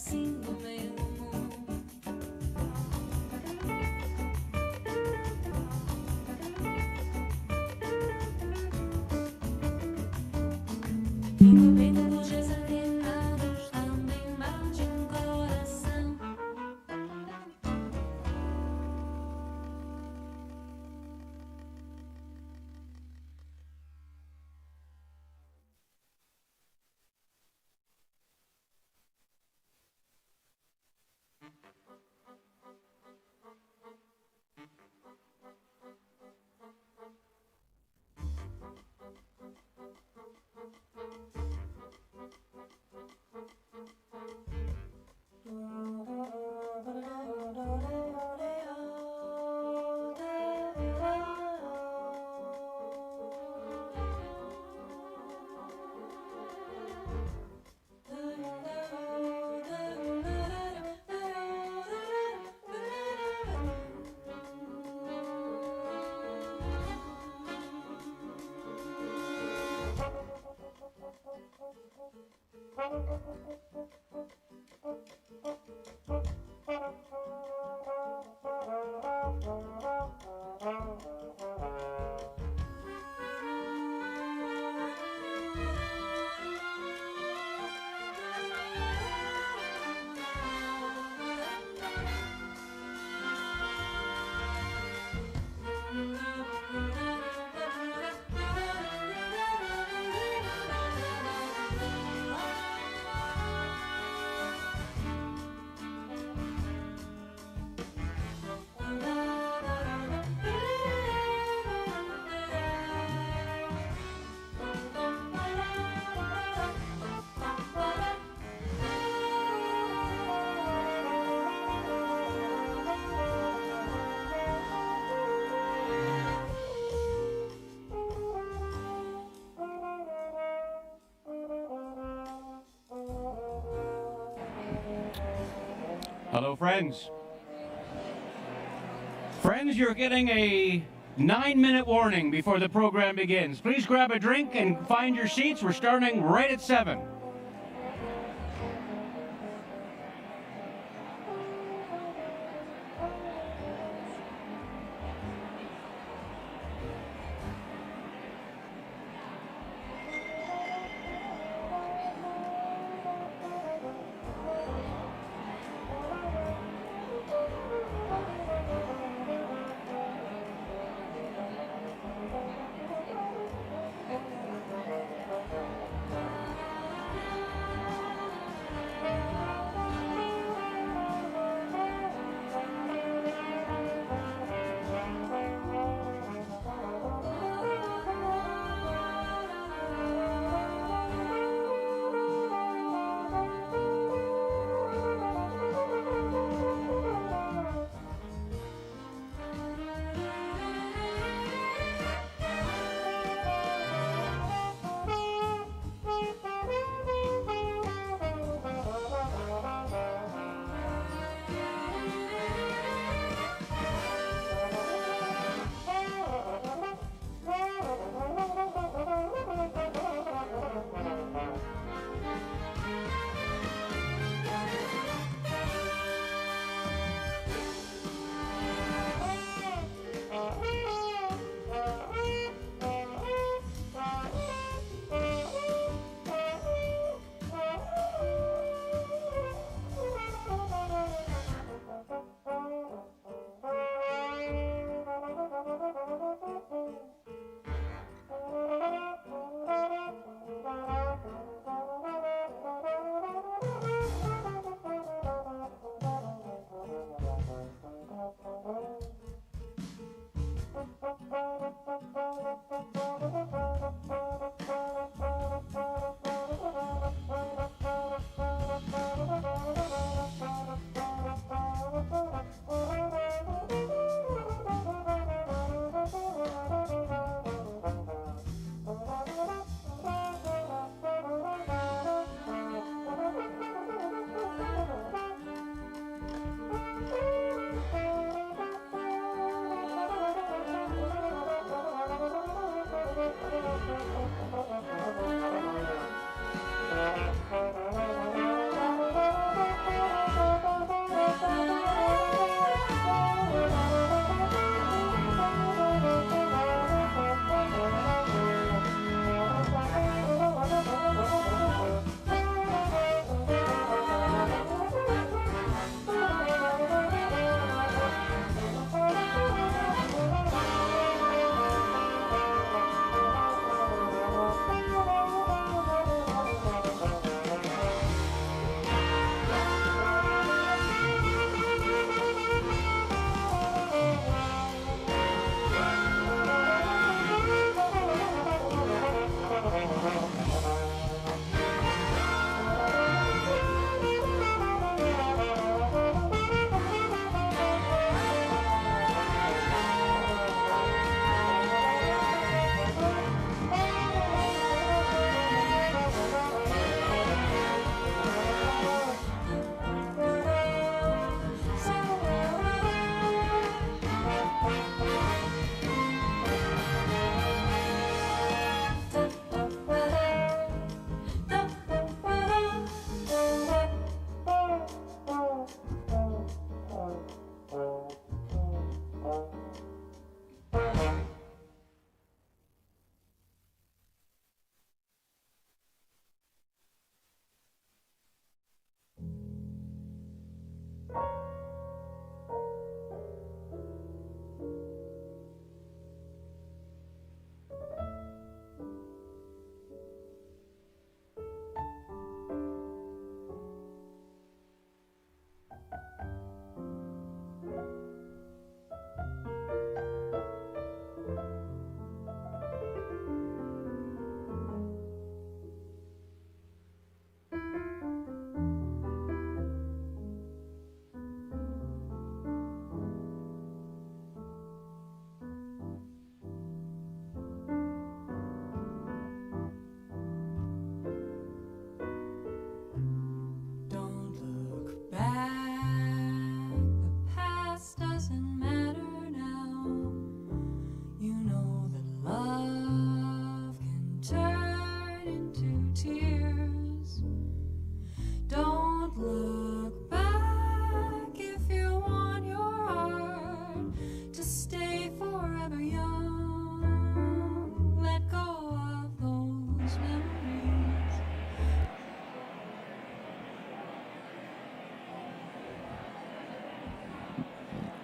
assim no meu mundo. No peito dos desalienados também bate um coração. Hello, friends. Friends, you're getting a 9-minute warning before the program begins. Please grab a drink and find your seats. We're starting right at 7.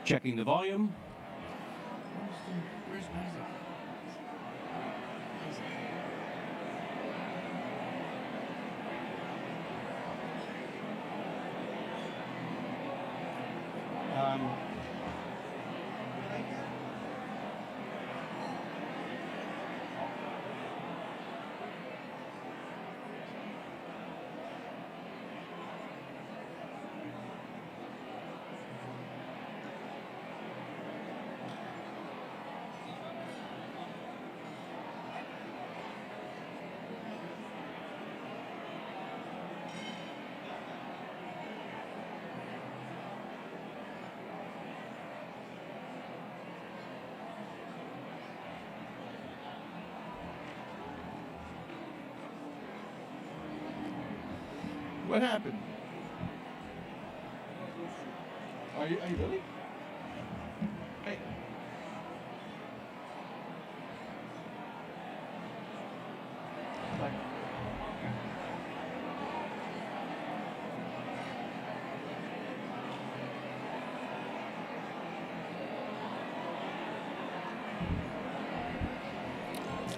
Checking the volume. Where's Isaac? What happened? Are you really? Hey. Bye.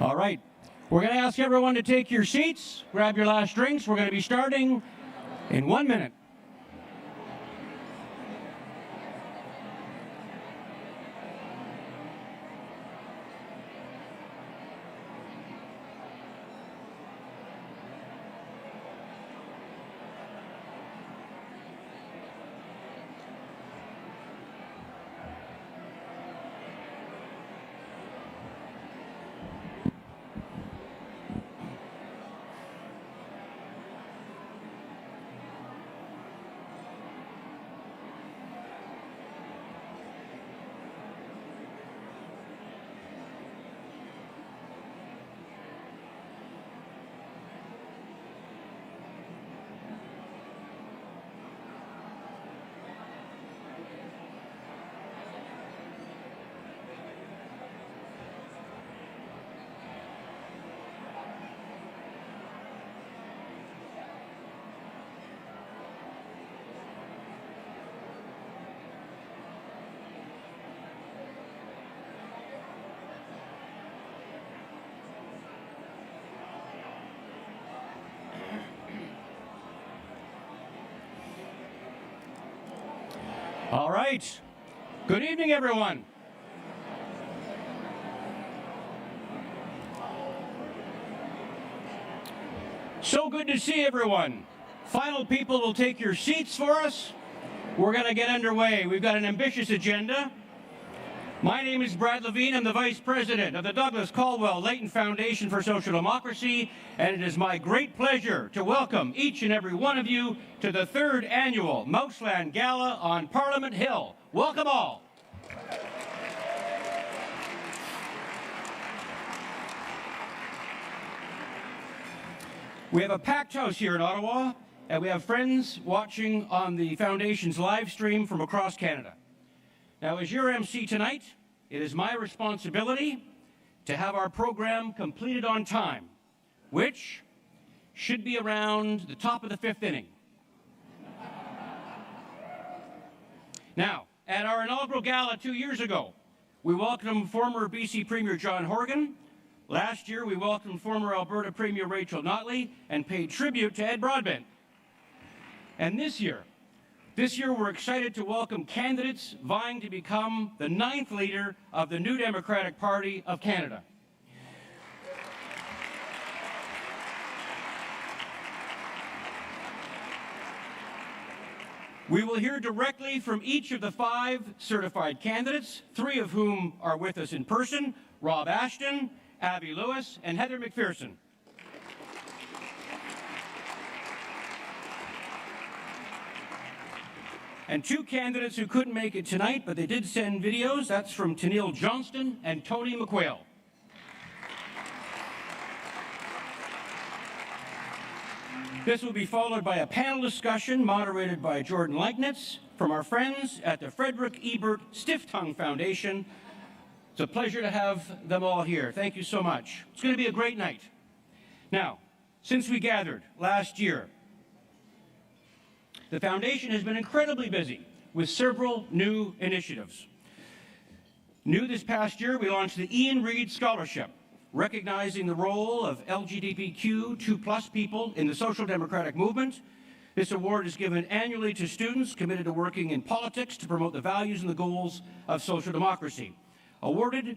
All right. We're going to ask everyone to take your seats, grab your last drinks. We're going to be starting in 1 minute. All right. Good evening, everyone. So good to see everyone. Final people will take your seats for us. We're going to get underway. We've got an ambitious agenda. My name is Brad Levine. I'm the Vice President of the Douglas Caldwell Leighton Foundation for Social Democracy, and it is my great pleasure to welcome each and every one of you to the 3rd annual Mouseland Gala on Parliament Hill. Welcome all. We have a packed house here in Ottawa, and we have friends watching on the Foundation's live stream from across Canada. Now, as your MC tonight, it is my responsibility to have our program completed on time, which should be around the top of the 5th inning. Now, at our inaugural gala 2 years ago, we welcomed former BC Premier John Horgan. Last year, we welcomed former Alberta Premier Rachel Notley and paid tribute to Ed Broadbent. And this year we're excited to welcome candidates vying to become the 9th leader of the New Democratic Party of Canada. We will hear directly from each of the 5 certified candidates, 3 of whom are with us in person: Rob Ashton, Avi Lewis, and Heather McPherson. And 2 candidates who couldn't make it tonight, but they did send videos. That's from Tanille Johnston and Tony McQuail. This will be followed by a panel discussion moderated by Jordan Leichnitz from our friends at the Frederick Ebert Stiff Tongue Foundation. It's a pleasure to have them all here. Thank you so much. It's going to be a great night. Now, since we gathered last year, the Foundation has been incredibly busy with several new initiatives. New this past year, we launched the Ian Reid Scholarship, recognizing the role of LGBTQ2+ people in the social democratic movement. This award is given annually to students committed to working in politics to promote the values and the goals of social democracy. Awarded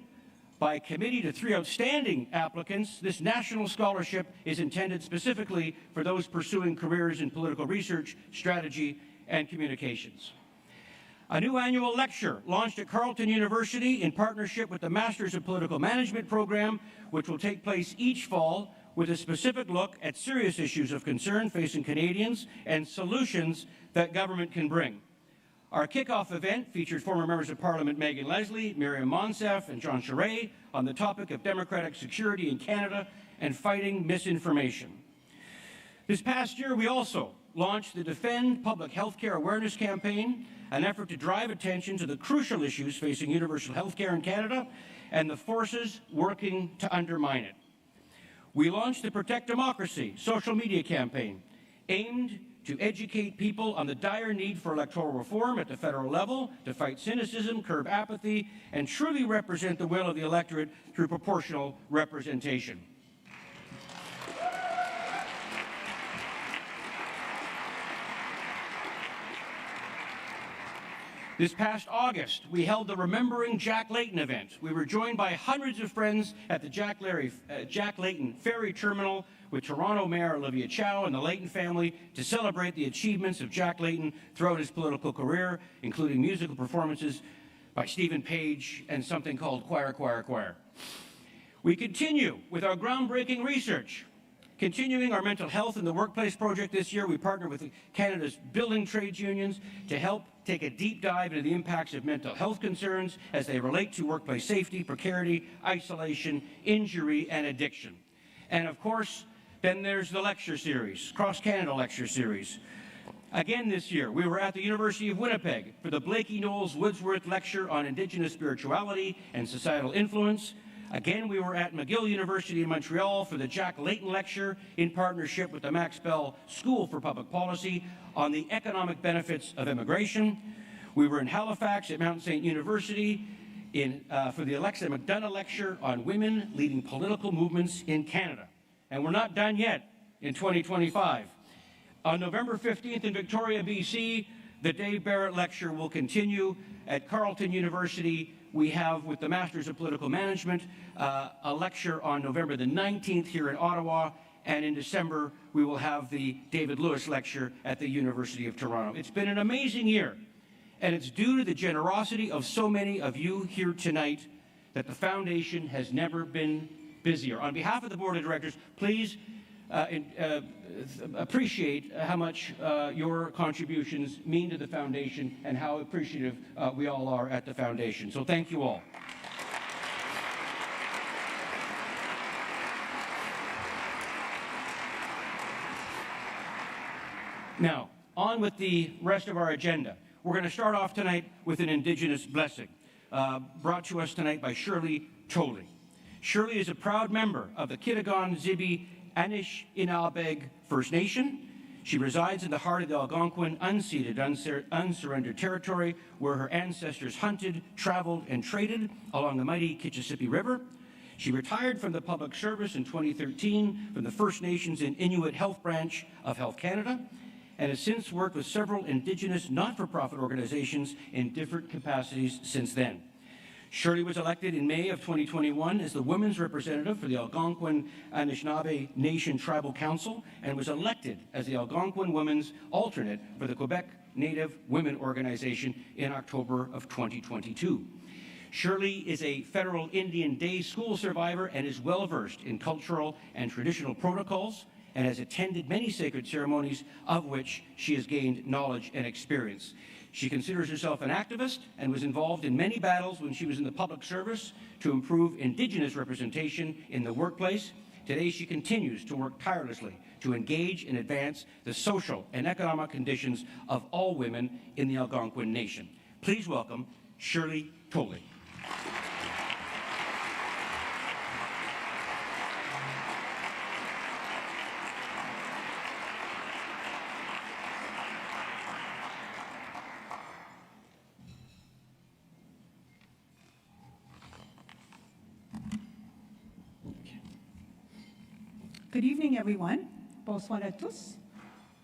by a committee to 3 outstanding applicants, this national scholarship is intended specifically for those pursuing careers in political research, strategy, and communications. A new annual lecture launched at Carleton University in partnership with the Masters of Political Management program, which will take place each fall with a specific look at serious issues of concern facing Canadians and solutions that government can bring. Our kickoff event featured former members of Parliament Megan Leslie, Miriam Monsef, and John Charest on the topic of democratic security in Canada and fighting misinformation. This past year, we also launched the Defend Public Healthcare Awareness Campaign, an effort to drive attention to the crucial issues facing universal healthcare in Canada and the forces working to undermine it. We launched the Protect Democracy social media campaign, aimed to educate people on the dire need for electoral reform at the federal level, to fight cynicism, curb apathy, and truly represent the will of the electorate through proportional representation. This past August, we held the Remembering Jack Layton event. We were joined by hundreds of friends at the Jack Layton Ferry Terminal with Toronto Mayor Olivia Chow and the Layton family to celebrate the achievements of Jack Layton throughout his political career, including musical performances by Stephen Page and something called Choir, Choir, Choir. We continue with our groundbreaking research. Continuing our mental health in the workplace project this year, we partnered with Canada's building trades unions to help take a deep dive into the impacts of mental health concerns as they relate to workplace safety, precarity, isolation, injury, and addiction. And of course, then there's the lecture series, Cross Canada Lecture Series. Again this year, we were at the University of Winnipeg for the Blakey Knowles Wordsworth Lecture on Indigenous Spirituality and Societal Influence. Again, we were at McGill University in Montreal for the Jack Layton Lecture in partnership with the Max Bell School for Public Policy on the economic benefits of immigration. We were in Halifax at Mount St. University for the Alexa McDonough Lecture on women leading political movements in Canada. And we're not done yet in 2025. On November 15th in Victoria, BC, the Dave Barrett Lecture will continue at Carleton University. We have, with the Masters of Political Management, a lecture on November the 19th here in Ottawa, and in December, we will have the David Lewis Lecture at the University of Toronto. It's been an amazing year, and it's due to the generosity of so many of you here tonight that the Foundation has never been busier. On behalf of the Board of Directors, please appreciate how much your contributions mean to the Foundation and how appreciative we all are at the Foundation. So thank you all. Now, on with the rest of our agenda. We're going to start off tonight with an Indigenous blessing, brought to us tonight by Shirley Toley. Shirley is a proud member of the Kitigan Zibi Anishinabeg First Nation. She resides in the heart of the Algonquin unceded, unsurrendered territory where her ancestors hunted, traveled, and traded along the mighty Kitchissippi River. She retired from the public service in 2013 from the First Nations and Inuit Health Branch of Health Canada, and has since worked with several Indigenous not-for-profit organizations in different capacities since then. Shirley was elected in May of 2021 as the women's representative for the Algonquin Anishinaabe Nation Tribal Council and was elected as the Algonquin Women's alternate for the Quebec Native Women Organization in October of 2022. Shirley is a federal Indian Day school survivor and is well-versed in cultural and traditional protocols and has attended many sacred ceremonies of which she has gained knowledge and experience. She considers herself an activist and was involved in many battles when she was in the public service to improve Indigenous representation in the workplace. Today, she continues to work tirelessly to engage and advance the social and economic conditions of all women in the Algonquin Nation. Please welcome Shirley Toley. Good evening, everyone. Bonsoir à tous.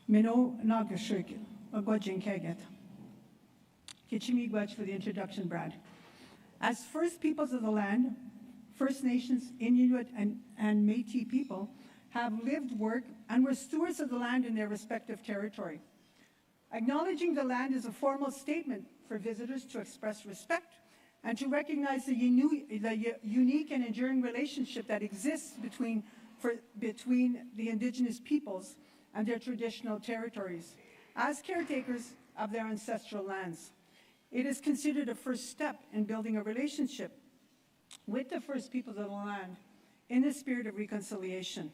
Mino Nagashuk, Agwajin Kaget. Kichimigwach for the introduction, Brad. As First Peoples of the land, First Nations, Inuit, and Métis people have lived, worked, and were stewards of the land in their respective territory. Acknowledging the land is a formal statement for visitors to express respect and to recognize the unique and enduring relationship that exists between the Indigenous peoples and their traditional territories as caretakers of their ancestral lands. It is considered a first step in building a relationship with the First Peoples of the land in the spirit of reconciliation.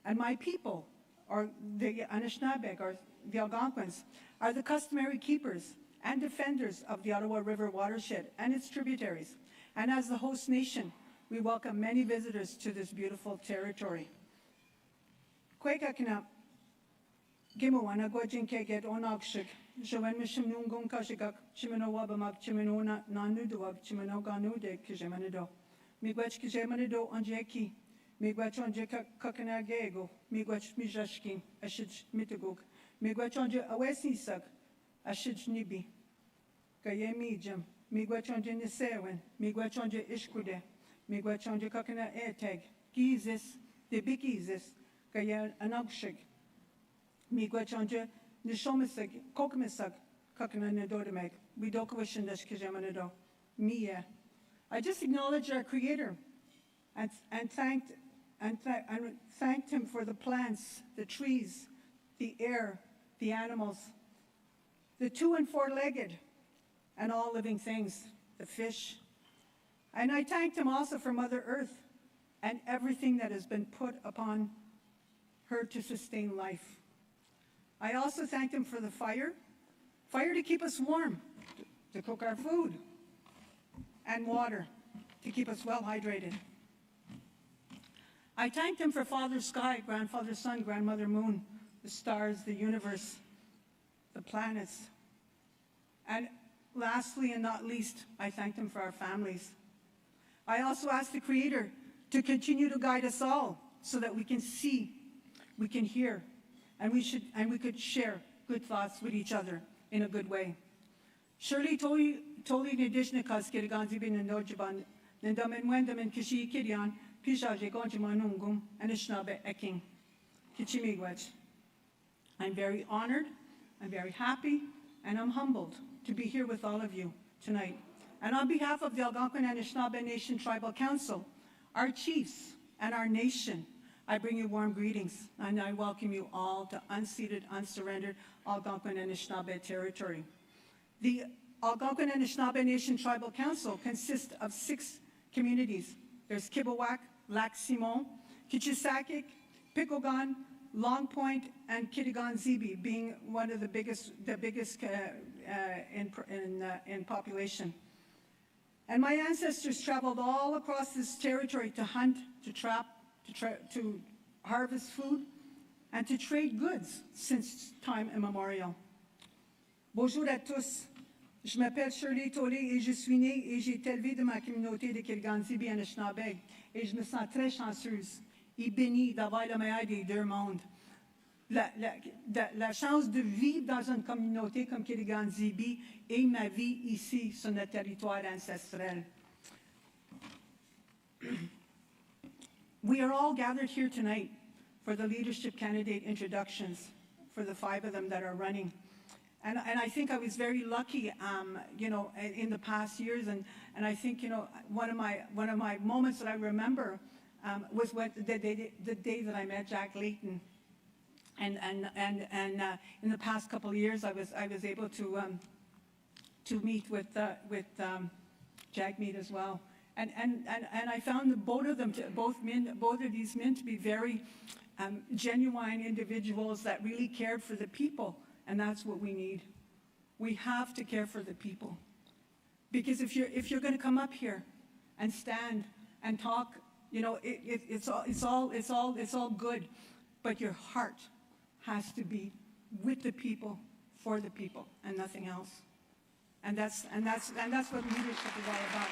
And my people, or the Anishinaabe, or the Algonquins, are the customary keepers and defenders of the Ottawa River watershed and its tributaries. And as the host nation, we welcome many visitors to this beautiful territory. Kwekakna, Gimuana Gwajin Keget Onakshik, Joen Mishimnungun Kashigak, Chimino Wabamak, Chimino Nanuduak, Chimino Ganude, Kijemanido, Migwach Kijemanido Anjeki, Migwach Anje Kakanagego, Migwach Mijashkin, Ashij Mitaguk, Migwach Anje Awesisak, Ashij Nibi, Gayemi Jim, Migwach Anje Nisewen, Migwach Anje Ishkude, Migwach Anje Kakana Eteg, Gizis, the big Gizis, Gaya Anagshik. Migwach Anje Nishomisag, Kokmisag, Kakana Nedodemek, Widokwishon Deshkijamanado, Mia. I just acknowledged our Creator and thanked him for the plants, the trees, the air, the animals, the 2- and 4-legged, and all living things, the fish. And I thanked him also for Mother Earth and everything that has been put upon her to sustain life. I also thanked him for the fire to keep us warm, to cook our food, and water to keep us well hydrated. I thanked him for Father Sky, Grandfather Sun, Grandmother Moon, the stars, the universe, the planets. And lastly and not least, I thanked him for our families. I also asked the Creator to continue to guide us all so that we can see, we can hear, and we could share good thoughts with each other in a good way. Surely toli Indigenous kiriganzi bin nojiban nendamen wendamen kishi kirian pijaje gonjimanungum Anishinaabe eking kichimigwech. I'm very honored, I'm very happy, and I'm humbled to be here with all of you tonight. And on behalf of the Algonquin Anishinaabe Nation Tribal Council, our chiefs, and our nation, I bring you warm greetings, and I welcome you all to unceded, unsurrendered Algonquin Anishinaabe territory. The Algonquin Anishinaabe Nation Tribal Council consists of 6 communities. There's Kibawak, Lac Simon, Kichisakik, Picogan, Long Point, and Kitigan-Zibi being one of the biggest in population. And my ancestors traveled all across this territory to hunt, to trap, to harvest food, and to trade goods since time immemorial. Bonjour à tous. Je m'appelle Shirley Tolé et je suis née et j'ai été élevée de ma communauté de Kirigan-Zibi Anishinaabe et je me sens très chanceuse et bénie d'avoir le meilleur des deux mondes. La chance de vivre dans une communauté comme Kirigan-Zibi et ma vie ici sur notre territoire ancestral. We are all gathered here tonight for the leadership candidate introductions for the 5 of them that are running. And I think I was very lucky, in the past years, and I think, one of my moments that I remember was the day that I met Jack Layton. And in the past couple of years, I was able to meet with Jack Mead as well. And I found both of these men to be very genuine individuals that really cared for the people, and that's what we need. We have to care for the people, because if you're going to come up here and stand and talk, it's all good, but your heart has to be with the people, for the people, and nothing else. And that's what leadership is all about.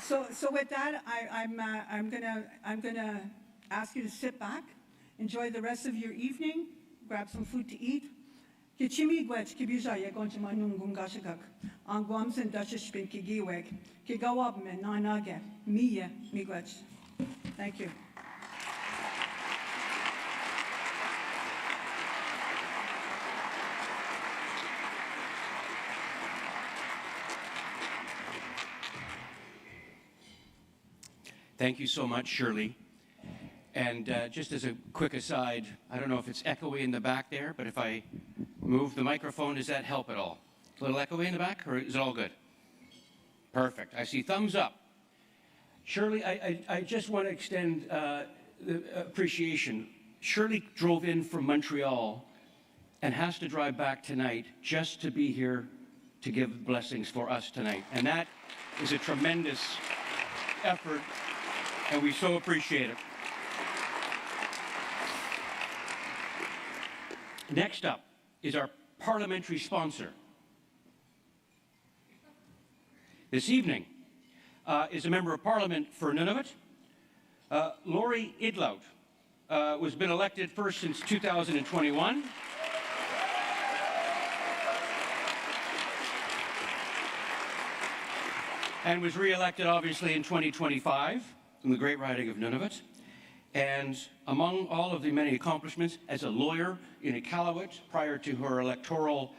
So with that, I'm gonna ask you to sit back, enjoy the rest of your evening, grab some food to eat. Kichimi gwech kibijaya gonja manung gashagak. Ang guamsen dashishpin kigiweg. Kigawab me nanage. Miye migwech. Thank you. Thank you so much, Shirley. And just as a quick aside, I don't know if it's echoey in the back there, but if I move the microphone, does that help at all? A little echoey in the back, or is it all good? Perfect. I see thumbs up. Shirley, I just want to extend the appreciation. Shirley drove in from Montreal and has to drive back tonight just to be here to give blessings for us tonight. And that is a tremendous effort, and we so appreciate it. Next up is our parliamentary sponsor. This evening is a member of parliament for Nunavut. Laurie Idlout was been elected first since 2021. And was re-elected obviously in 2025 in the Great Riding of Nunavut. And among all of the many accomplishments as a lawyer in Iqaluit prior to her electoral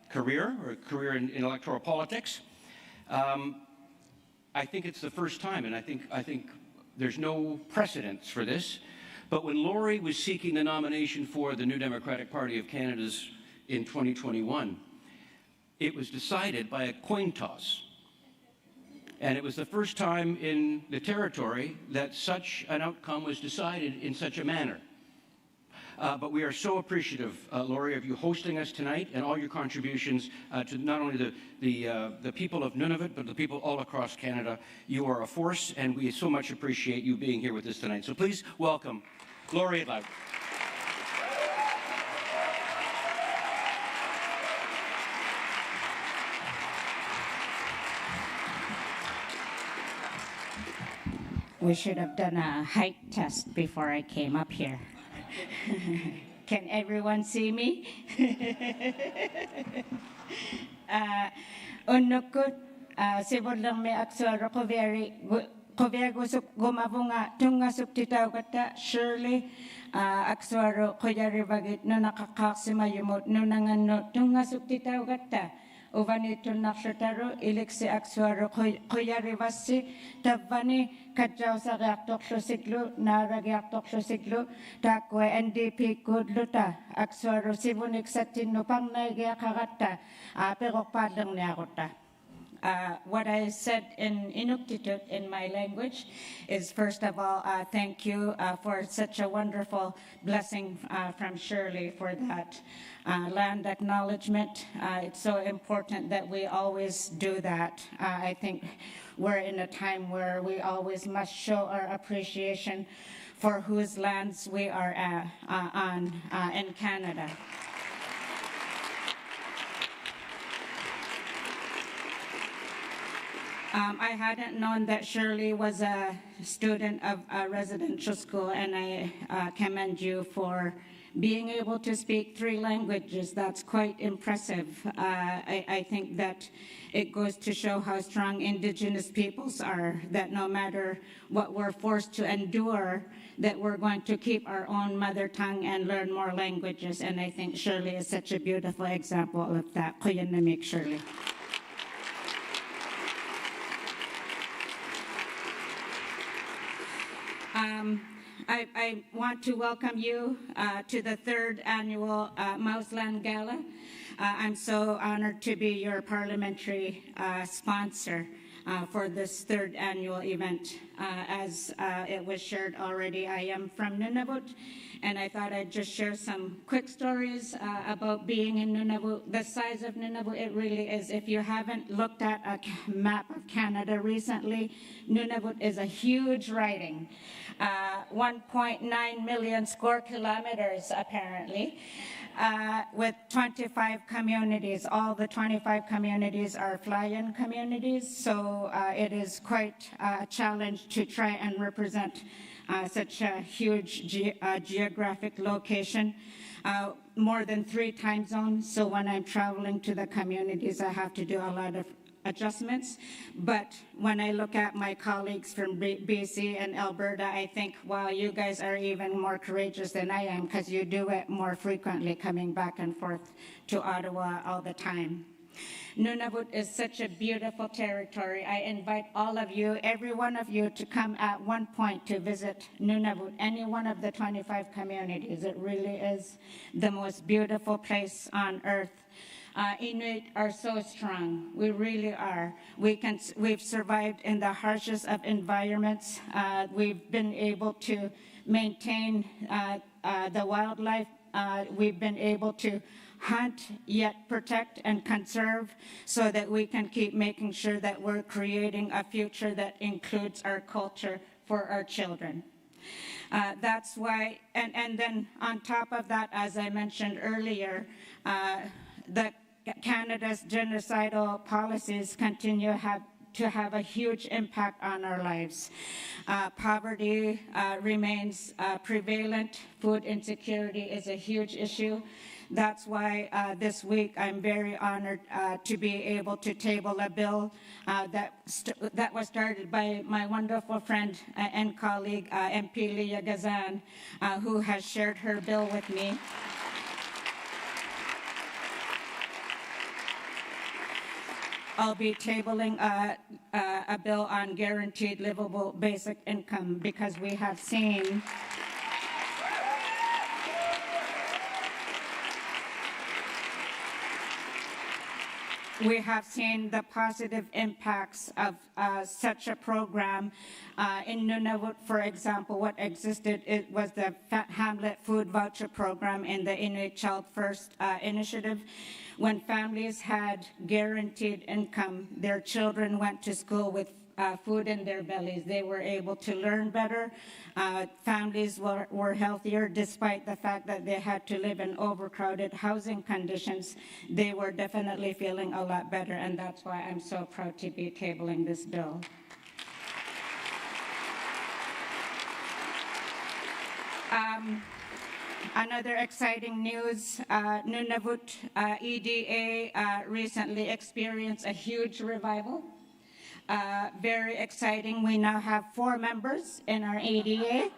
career in electoral politics, I think it's the first time, and I think there's no precedence for this. But when Laurie was seeking the nomination for the New Democratic Party of Canada's in 2021, it was decided by a coin toss. And it was the first time in the territory that such an outcome was decided in such a manner. But we are so appreciative, Laurie, of you hosting us tonight and all your contributions to not only the people of Nunavut, but the people all across Canada. You are a force, and we so much appreciate you being here with us tonight. So please welcome Laurie Idlout. We should have done a height test before I came up here. Can everyone see me? Unukut sibod lang may akswaro ko very gumavunga tunga subtitaw kata Shirley akswaro ko yari bagit no nakakaksima yumot no nangano tunga subtitaw kata Uvanito nakshotaro iliksi akswaro ko yari vasi tavani kadjaw sa reaktok siglo na reaktok siglo takwe NDP kudluta akswaro sibunik sa tinupang na kagata pero padang niya kota. What I said in Inuktitut in my language is, first of all, thank you for such a wonderful blessing from Shirley for that land acknowledgement. It's so important that we always do that. I think we're in a time where we always must show our appreciation for whose lands we are on in Canada. I hadn't known that Shirley was a student of a residential school, and I commend you for being able to speak 3 languages. That's quite impressive. I think that it goes to show how strong Indigenous peoples are, that no matter what we're forced to endure, that we're going to keep our own mother tongue and learn more languages. And I think Shirley is such a beautiful example of that. Kuya namik Shirley. I want to welcome you to the 3rd annual Mouseland Gala. I'm so honored to be your parliamentary sponsor for this 3rd annual event. As it was shared already, I am from Nunavut, and I thought I'd just share some quick stories about being in Nunavut. The size of Nunavut, it really is. If you haven't looked at a map of Canada recently, Nunavut is a huge riding. 1.9 million square kilometers, apparently, with 25 communities. All the 25 communities are fly-in communities, so it is quite a challenge to try and represent such a huge geographic location. More than 3 time zones, so when I'm traveling to the communities, I have to do a lot of adjustments. But when I look at my colleagues from BC and Alberta, I think, wow, you guys are even more courageous than I am, because you do it more frequently, coming back and forth to Ottawa all the time. Nunavut is such a beautiful territory. I invite all of you, every one of you, to come at one point to visit Nunavut, any one of the 25 communities. It really is the most beautiful place on earth. Inuit are so strong. We really are. We've survived in the harshest of environments. We've been able to maintain the wildlife. We've been able to hunt, yet protect and conserve, so that we can keep making sure that we're creating a future that includes our culture for our children. That's why, and then on top of that, as I mentioned earlier, Canada's genocidal policies continue to have a impact impact on our lives. Poverty remains prevalent. Food insecurity is a huge issue. That's why this week I'm very honored to be able to table a bill that was started by my wonderful friend and colleague, MP Leah Gazan, who has shared her bill with me. I'll be tabling a bill on guaranteed livable basic income, because we have seen the positive impacts of such a program. In Nunavut, for example, what existed, it was the Hamlet Food Voucher Program in the Inuit Child First initiative. When families had guaranteed income, their children went to school with food in their bellies. They were able to learn better. Families were healthier, despite the fact that they had to live in overcrowded housing conditions. They were definitely feeling a lot better, and that's why I'm so proud to be tabling this bill. Another exciting news, Nunavut EDA recently experienced a huge revival. Very exciting. We now have 4 members in our EDA.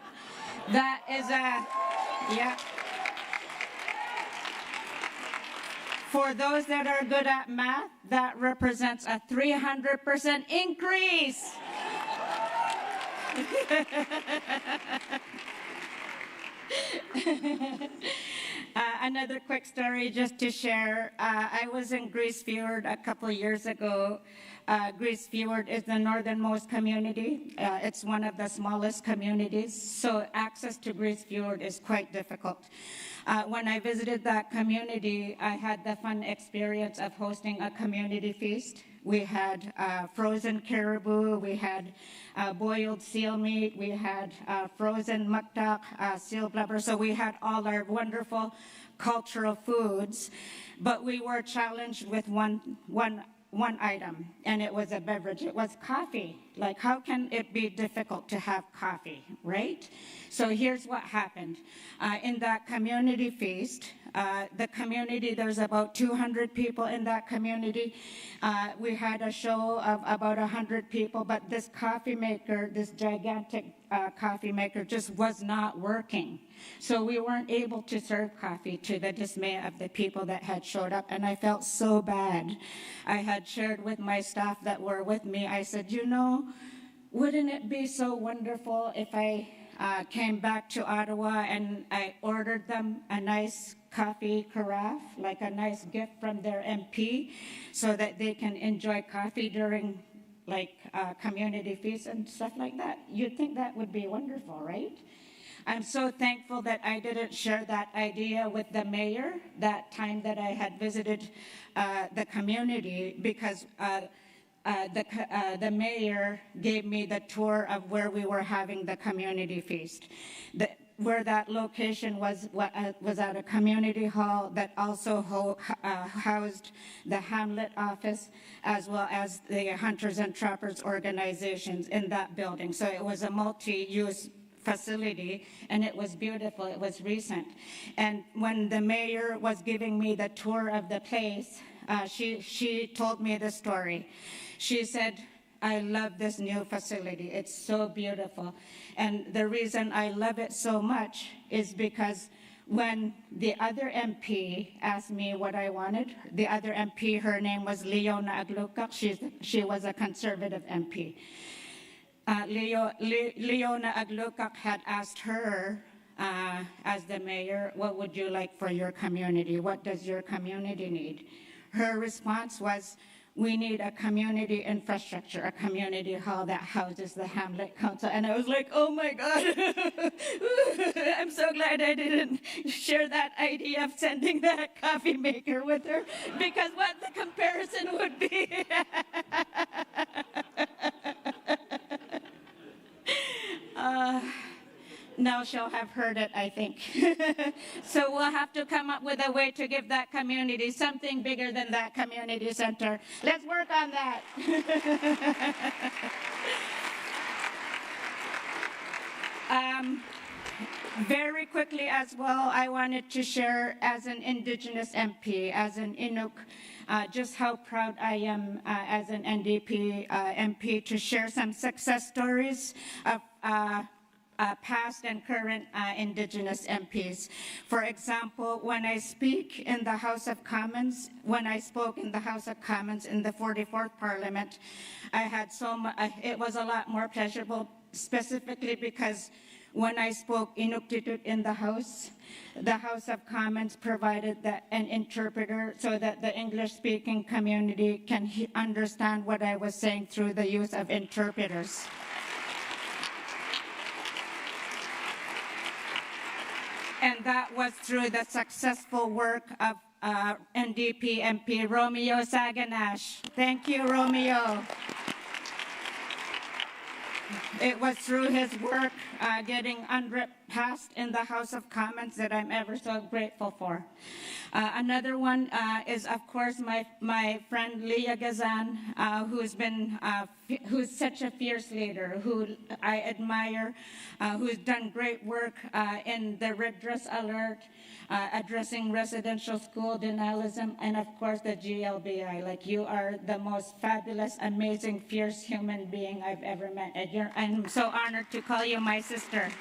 That is yeah. For those that are good at math, that represents a 300% increase. Another quick story just to share. I was in Grise Fiord a couple years ago. Grise Fiord is the northernmost community. It's one of the smallest communities, so access to Grise Fiord is quite difficult. When I visited that community, I had the fun experience of hosting a community feast. We had frozen caribou, we had boiled seal meat, we had frozen muktak, seal blubber, so we had all our wonderful cultural foods, but we were challenged with one item, and it was a beverage. It was coffee. Like, how can it be difficult to have coffee, right? So here's what happened. In that community feast, the community, there's about 200 people in that community. We had a show of about 100 people, but this coffee maker, this gigantic coffee maker, just was not working. So we weren't able to serve coffee, to the dismay of the people that had showed up, and I felt so bad. I had shared with my staff that were with me, I said, you know, wouldn't it be so wonderful if I came back to Ottawa and I ordered them a nice coffee carafe, like a nice gift from their MP, so that they can enjoy coffee during like community feasts and stuff like that. You'd think that would be wonderful, right? I'm so thankful that I didn't share that idea with the mayor that time that I had visited the community, because the mayor gave me the tour of where we were having the community feast. Where that location was at a community hall that also housed the Hamlet office, as well as the Hunters and Trappers organizations in that building. So it was a multi-use facility, and it was beautiful. It was recent. And when the mayor was giving me the tour of the place, she told me the story. She said, I love this new facility. It's so beautiful. And the reason I love it so much is because when the other MP asked me what I wanted, the other MP, her name was Leona Aglukak. She was a conservative MP. Leona Aglukak had asked her, as the mayor, what would you like for your community? What does your community need? Her response was, we need a community infrastructure, a community hall that houses the Hamlet Council. And I was like, oh my God, I'm so glad I didn't share that idea of sending that coffee maker with her, because what the comparison would be. Now she'll have heard it, I think. So we'll have to come up with a way to give that community something bigger than that community center. Let's work on that. Very quickly as well, I wanted to share as an Indigenous MP, as an Inuk, just how proud I am as an NDP MP to share some success stories of past and current Indigenous MPs. For example, when I speak in the House of Commons, when I spoke in the House of Commons in the 44th Parliament, I had it was a lot more pleasurable, specifically because when I spoke Inuktitut in the House of Commons provided an interpreter so that the English-speaking community can understand what I was saying through the use of interpreters. And that was through the successful work of NDP MP Romeo Saganash. Thank you, Romeo. It was through his work getting UNDRIP passed in the House of Commons that I'm ever so grateful for. Another one is, of course, my friend Leah Gazan, who's such a fierce leader, who I admire, who's done great work in the Red Dress Alert, addressing residential school denialism, and of course the GLBI. Like, you are the most fabulous, amazing, fierce human being I've ever met. And I'm so honored to call you my sister.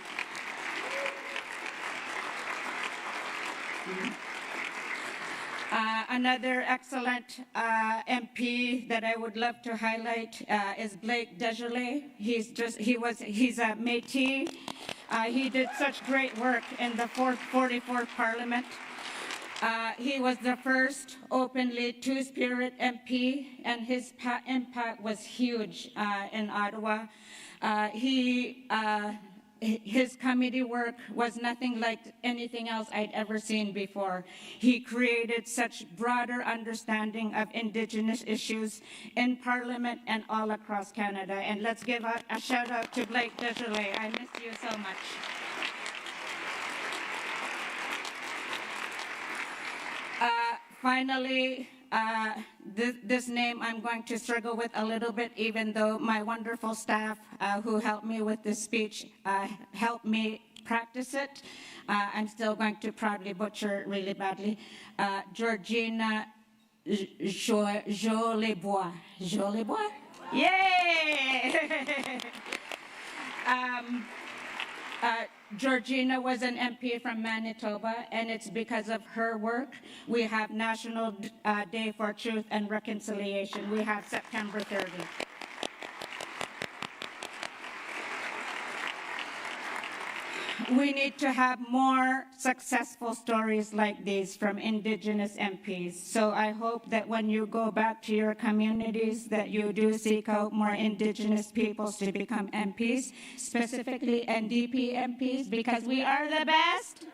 Another excellent MP that I would love to highlight is Blake Desjardins. He's a Métis. He did such great work in the 44th Parliament. He was the first openly Two-Spirit MP, and his impact was huge in Ottawa. His committee work was nothing like anything else I'd ever seen before. He created such broader understanding of Indigenous issues in Parliament and all across Canada. And let's give a shout out to Blake Desjardins. I miss you so much. Finally, this name I'm going to struggle with a little bit, even though my wonderful staff who helped me with this speech helped me practice it. I'm still going to probably butcher it really badly. Georgina Jolibois. Jolibois? Yay! Georgina was an MP from Manitoba, and it's because of her work we have National Day for Truth and Reconciliation. We have September 30. We need to have more successful stories like these from Indigenous MPs. So I hope that when you go back to your communities that you do seek out more Indigenous peoples to become MPs, specifically NDP MPs, because we are the best.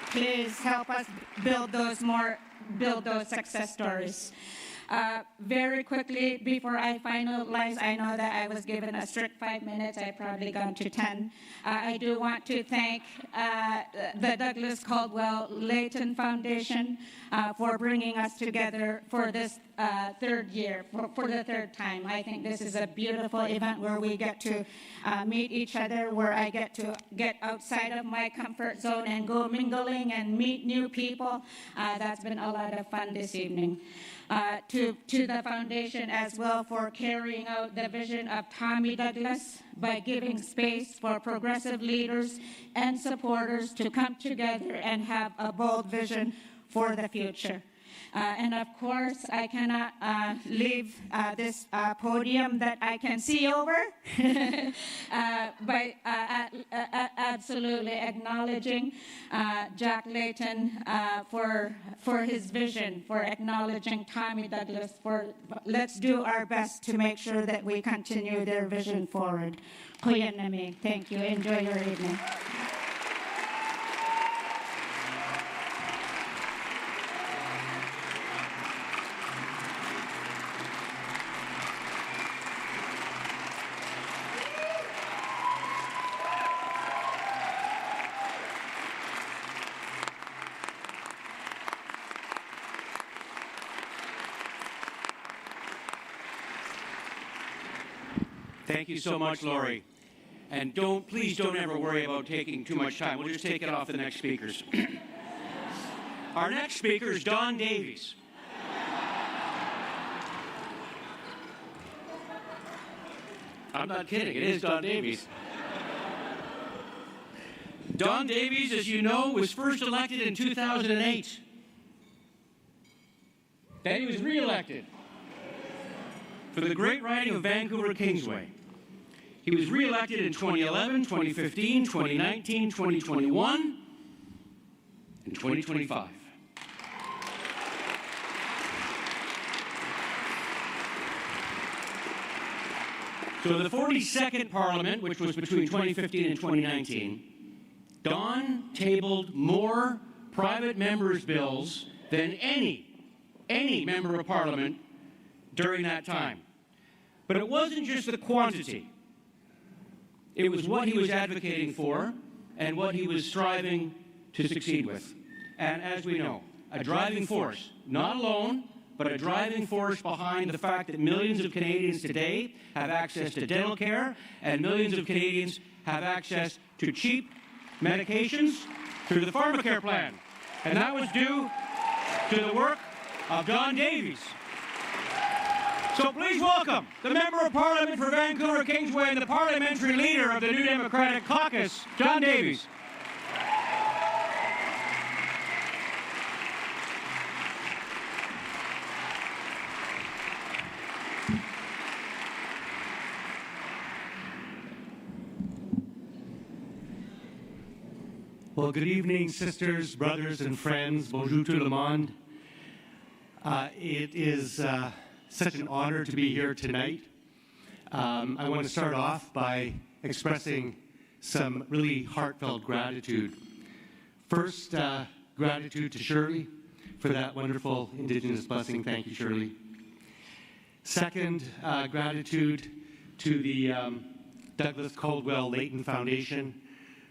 Please help us build those more build those success stories. Very quickly, before I finalize, I know that I was given a strict 5 minutes. I've probably gone to 10. I do want to thank the Douglas Caldwell Layton Foundation for bringing us together for this third year, for the third time. I think this is a beautiful event where we get to meet each other, where I get to get outside of my comfort zone and go mingling and meet new people. That's been a lot of fun this evening. To the foundation as well for carrying out the vision of Tommy Douglas by giving space for progressive leaders and supporters to come together and have a bold vision for the future. And of course, I cannot leave this podium that I can see over by absolutely acknowledging Jack Layton for his vision, for acknowledging Tommy Douglas, for let's do our best to make sure that we continue their vision forward. Kuya Nami, thank you. Enjoy your evening. Thank you so much, Lori. And please don't ever worry about taking too much time. We'll just take it off the next speakers. Our next speaker is Don Davies. I'm not kidding, it is Don Davies. Don Davies, as you know, was first elected in 2008. Then he was re-elected for the great riding of Vancouver Kingsway. He was re-elected in 2011, 2015, 2019, 2021, and 2025. So the 42nd Parliament, which was between 2015 and 2019, Don tabled more private members' bills than any member of Parliament during that time. But it wasn't just the quantity. It was what he was advocating for and what he was striving to succeed with. And as we know, a driving force, not alone, but a driving force behind the fact that millions of Canadians today have access to dental care and millions of Canadians have access to cheap medications through the pharmacare plan. And that was due to the work of Don Davies. So please welcome the Member of Parliament for Vancouver Kingsway and the Parliamentary Leader of the New Democratic Caucus, Don Davies. Well, good evening, sisters, brothers, and friends. Bonjour tout le monde. It is such an honor to be here tonight. I want to start off by expressing some really heartfelt gratitude. First, gratitude to Shirley for that wonderful Indigenous blessing. Thank you, Shirley. Second, gratitude to the Douglas Caldwell Layton Foundation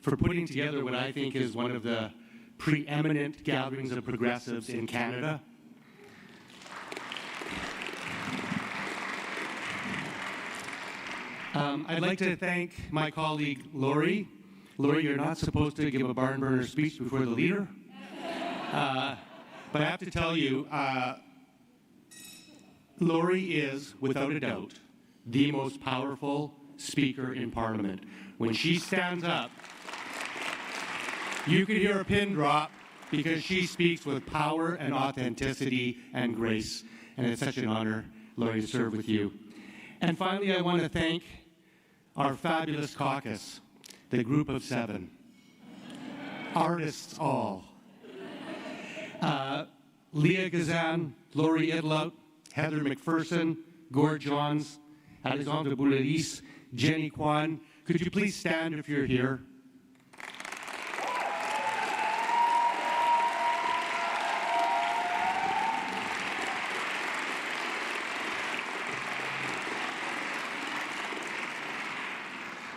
for putting together what I think is one of the preeminent gatherings of progressives in Canada. I'd like to thank my colleague, Lori. Lori, you're not supposed to give a barn burner speech before the leader. But I have to tell you, Lori is, without a doubt, the most powerful speaker in Parliament. When she stands up, you could hear a pin drop because she speaks with power and authenticity and grace. And it's such an honor, Lori, to serve with you. And finally, I want to thank our fabulous caucus, the group of 7, artists all. Leah Gazan, Laurie Idlout, Heather McPherson, Gord Johns, Alexandre Bouleris, Jenny Kwan. Could you please stand if you're here?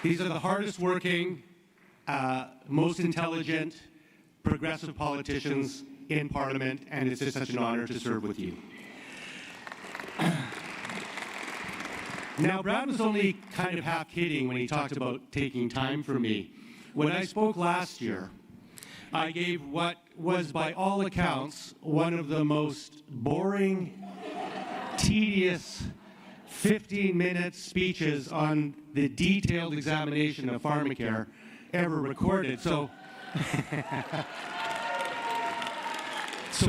These are the hardest working, most intelligent, progressive politicians in Parliament, and it's just such an honor to serve with you. Now, Brad was only kind of half kidding when he talked about taking time from me. When I spoke last year, I gave what was, by all accounts, one of the most boring, tedious, 15-minute speeches on the detailed examination of pharmacare ever recorded. So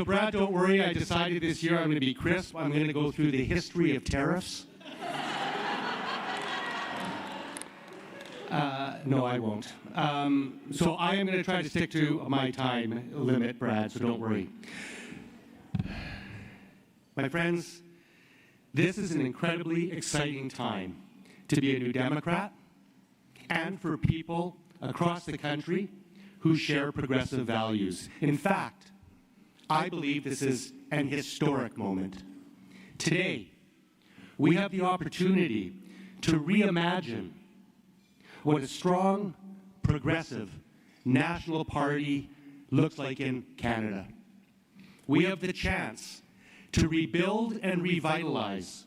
Brad, don't worry. I decided this year I'm going to be crisp. I'm going to go through the history of tariffs. No, I won't. So I am going to try to stick to my time limit, Brad, so don't worry. My friends, this is an incredibly exciting time to be a New Democrat and for people across the country who share progressive values. In fact, I believe this is an historic moment. Today, we have the opportunity to reimagine what a strong, progressive national party looks like in Canada. We have the chance to rebuild and revitalize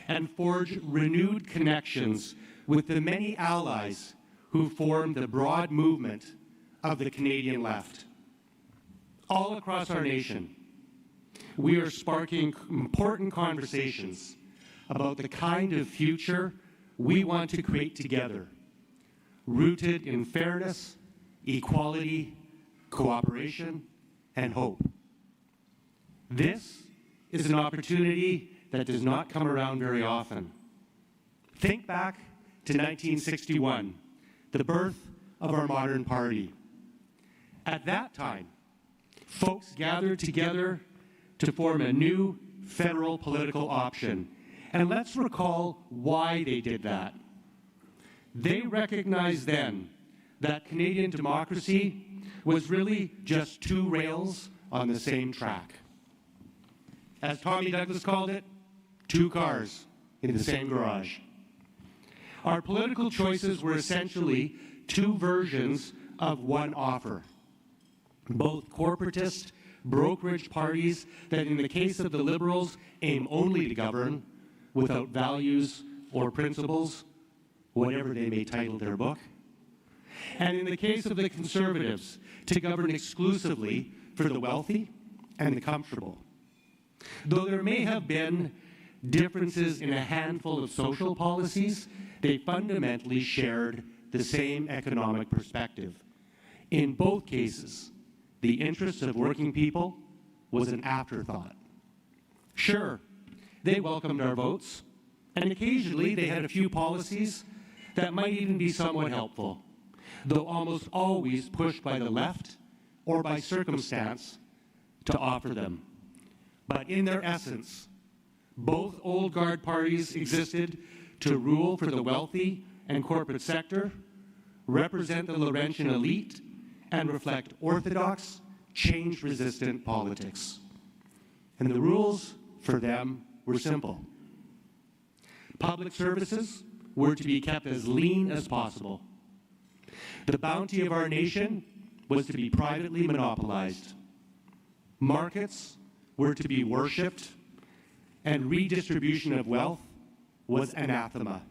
and forge renewed connections with the many allies who form the broad movement of the Canadian left. All across our nation, we are sparking important conversations about the kind of future we want to create together, rooted in fairness, equality, cooperation, and hope. This is an opportunity that does not come around very often. Think back to 1961, the birth of our modern party. At that time, folks gathered together to form a new federal political option. And let's recall why they did that. They recognized then that Canadian democracy was really just two rails on the same track. As Tommy Douglas called it, two cars in the same garage. Our political choices were essentially two versions of one offer. Both corporatist, brokerage parties that, in the case of the Liberals, aim only to govern without values or principles, whatever they may title their book. And in the case of the Conservatives, to govern exclusively for the wealthy and the comfortable. Though there may have been differences in a handful of social policies, they fundamentally shared the same economic perspective. In both cases, the interests of working people was an afterthought. Sure, they welcomed our votes, and occasionally they had a few policies that might even be somewhat helpful, though almost always pushed by the left or by circumstance to offer them. But in their essence, both old guard parties existed to rule for the wealthy and corporate sector, represent the Laurentian elite, and reflect orthodox, change-resistant politics. And the rules for them were simple. Public services were to be kept as lean as possible. The bounty of our nation was to be privately monopolized. Markets were to be worshipped, and redistribution of wealth was anathema.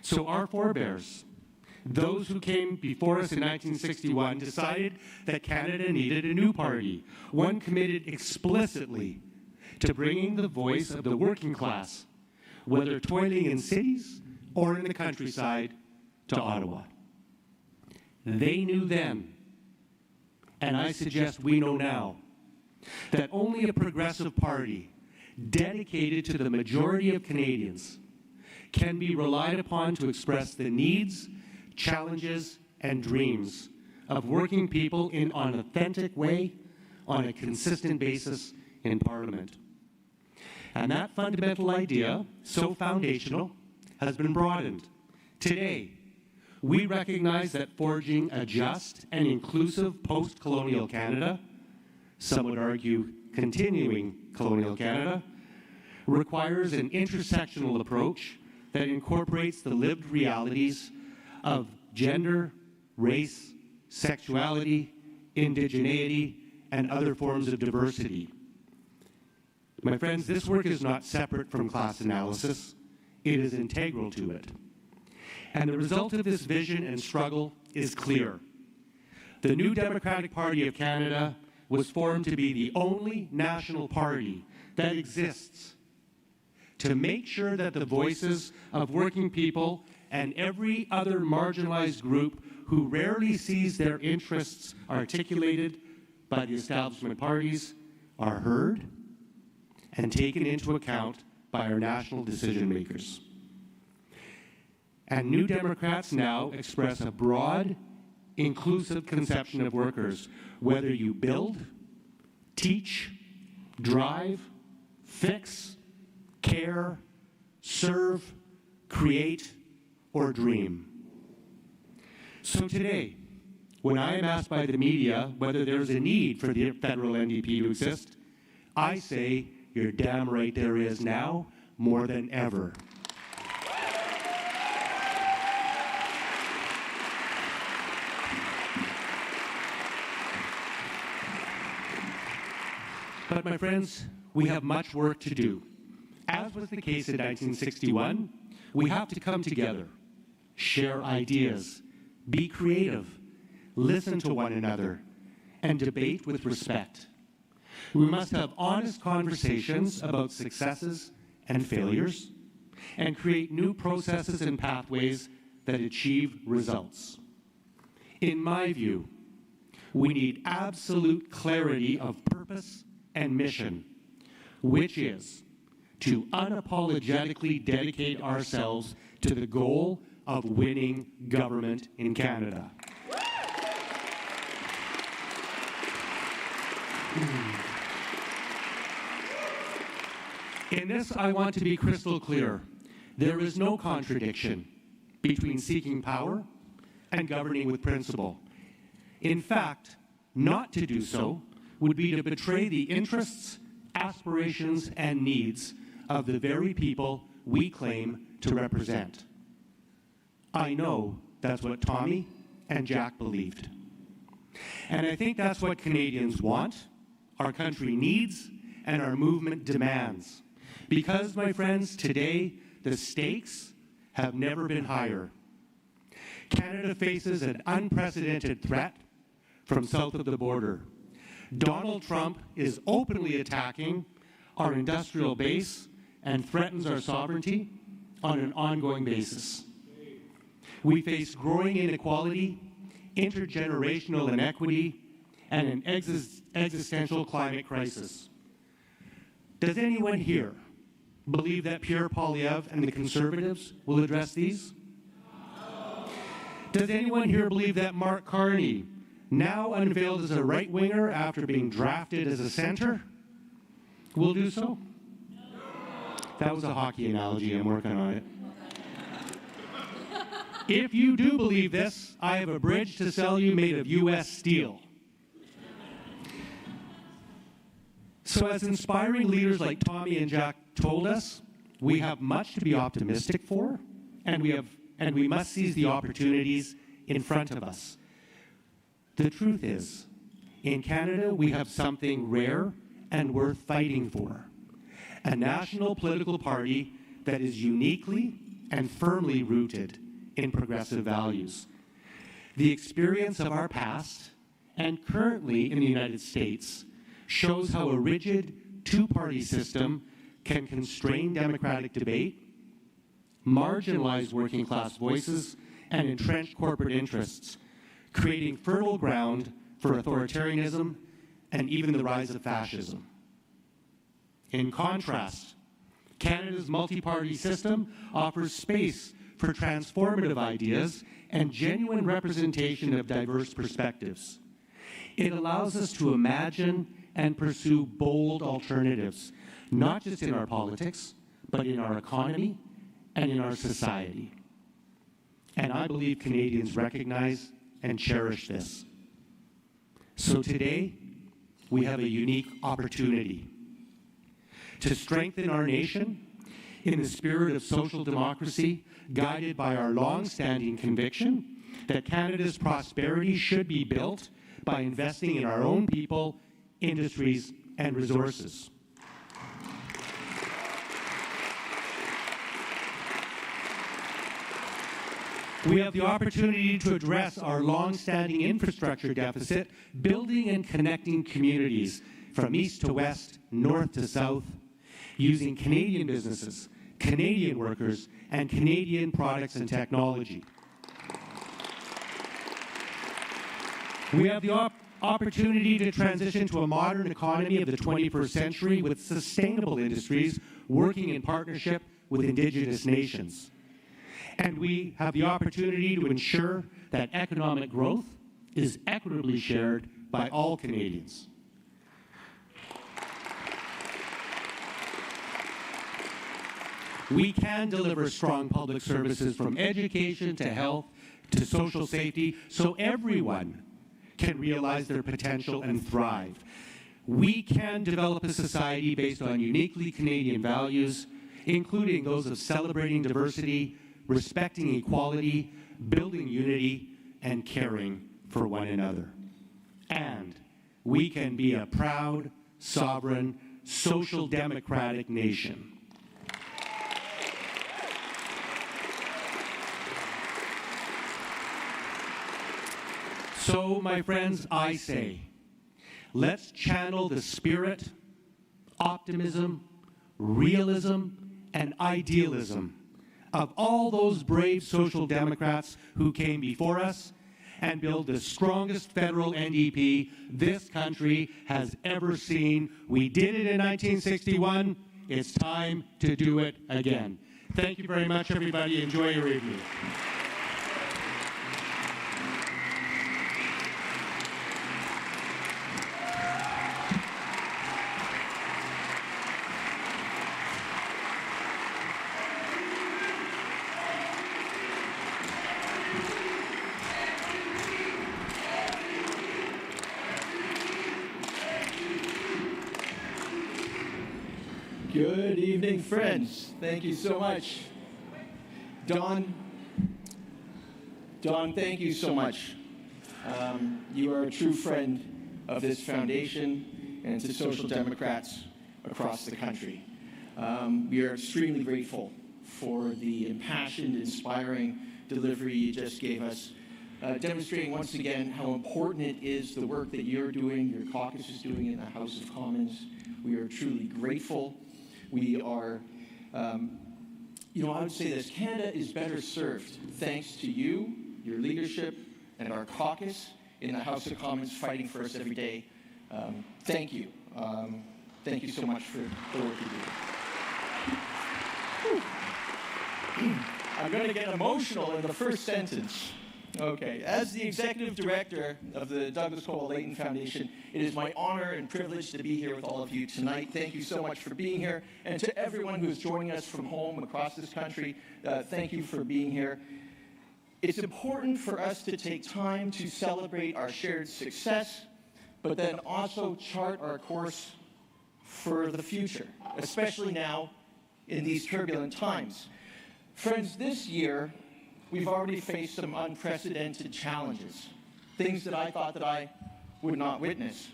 So our forebears, those who came before us in 1961, decided that Canada needed a new party, one committed explicitly to bringing the voice of the working class, whether toiling in cities or in the countryside, to Ottawa. They knew then, and I suggest we know now, that only a progressive party dedicated to the majority of Canadians can be relied upon to express the needs, challenges, and dreams of working people in an authentic way on a consistent basis in Parliament. And that fundamental idea, so foundational, has been broadened. Today, we recognize that forging a just and inclusive post-colonial Canada, some would argue continuing colonial Canada, requires an intersectional approach that incorporates the lived realities of gender, race, sexuality, indigeneity, and other forms of diversity. My friends, this work is not separate from class analysis. It is integral to it. And the result of this vision and struggle is clear. The New Democratic Party of Canada was formed to be the only national party that exists to make sure that the voices of working people and every other marginalized group who rarely sees their interests articulated by the establishment parties are heard and taken into account by our national decision makers. And New Democrats now express a broad, inclusive conception of workers, whether you build, teach, drive, fix, care, serve, create, or dream. So today, when I am asked by the media whether there's a need for the federal NDP to exist, I say, you're damn right there is now, more than ever. But my friends, we have much work to do. As was the case in 1961, we have to come together, share ideas, be creative, listen to one another, and debate with respect. We must have honest conversations about successes and failures, and create new processes and pathways that achieve results. In my view, we need absolute clarity of purpose and mission, which is to unapologetically dedicate ourselves to the goal of winning government in Canada. In this, I want to be crystal clear. There is no contradiction between seeking power and governing with principle. In fact, not to do so would be to betray the interests, aspirations, and needs of the very people we claim to represent. I know that's what Tommy and Jack believed. And I think that's what Canadians want, our country needs, and our movement demands. Because, my friends, today, the stakes have never been higher. Canada faces an unprecedented threat from south of the border. Donald Trump is openly attacking our industrial base and threatens our sovereignty on an ongoing basis. We face growing inequality, intergenerational inequity, and an existential climate crisis. Does anyone here believe that Pierre Poilievre and the Conservatives will address these? Does anyone here believe that Mark Carney, now unveiled as a right-winger after being drafted as a centre, will do so? That was a hockey analogy. I'm working on it. If you do believe this, I have a bridge to sell you made of U.S. steel. So as inspiring leaders like Tommy and Jack told us, we have much to be optimistic for, and we must seize the opportunities in front of us. The truth is, in Canada, we have something rare and worth fighting for. A national political party that is uniquely and firmly rooted in progressive values. The experience of our past and currently in the United States shows how a rigid two-party system can constrain democratic debate, marginalize working-class voices, and entrench corporate interests, creating fertile ground for authoritarianism and even the rise of fascism. In contrast, Canada's multi-party system offers space for transformative ideas and genuine representation of diverse perspectives. It allows us to imagine and pursue bold alternatives, not just in our politics, but in our economy and in our society. And I believe Canadians recognize and cherish this. So today, we have a unique opportunity to strengthen our nation in the spirit of social democracy, guided by our long-standing conviction that Canada's prosperity should be built by investing in our own people, industries, and resources. We have the opportunity to address our long-standing infrastructure deficit, building and connecting communities from east to west, north to south, using Canadian businesses, Canadian workers, and Canadian products and technology. We have the opportunity to transition to a modern economy of the 21st century with sustainable industries working in partnership with Indigenous nations. And we have the opportunity to ensure that economic growth is equitably shared by all Canadians. We can deliver strong public services from education to health to social safety so everyone can realize their potential and thrive. We can develop a society based on uniquely Canadian values, including those of celebrating diversity, respecting equality, building unity, and caring for one another. And we can be a proud, sovereign, social democratic nation. So, my friends, I say, let's channel the spirit, optimism, realism, and idealism of all those brave social democrats who came before us and build the strongest federal NDP this country has ever seen. We did it in 1961. It's time to do it again. Thank you very much, everybody. Enjoy your evening. Good evening, friends. Thank you so much. Don, thank you so much. You are a true friend of this foundation and to social democrats across the country. We are extremely grateful for the impassioned, inspiring delivery you just gave us, demonstrating once again how important it is, the work that you're doing, your caucus is doing in the House of Commons. We are truly grateful. We are, I would say this, Canada is better served thanks to you, your leadership, and our caucus in the House of Commons fighting for us every day. Thank you. Thank you so much for the work you do. I'm going to get emotional in the first sentence. Okay. As the Executive Director of the Douglas Cole-Leighton Foundation, it is my honor and privilege to be here with all of you tonight. Thank you so much for being here. And to everyone who is joining us from home across this country, thank you for being here. It's important for us to take time to celebrate our shared success, but then also chart our course for the future, especially now in these turbulent times. Friends, this year, we've already faced some unprecedented challenges, things that I thought that I would not witness.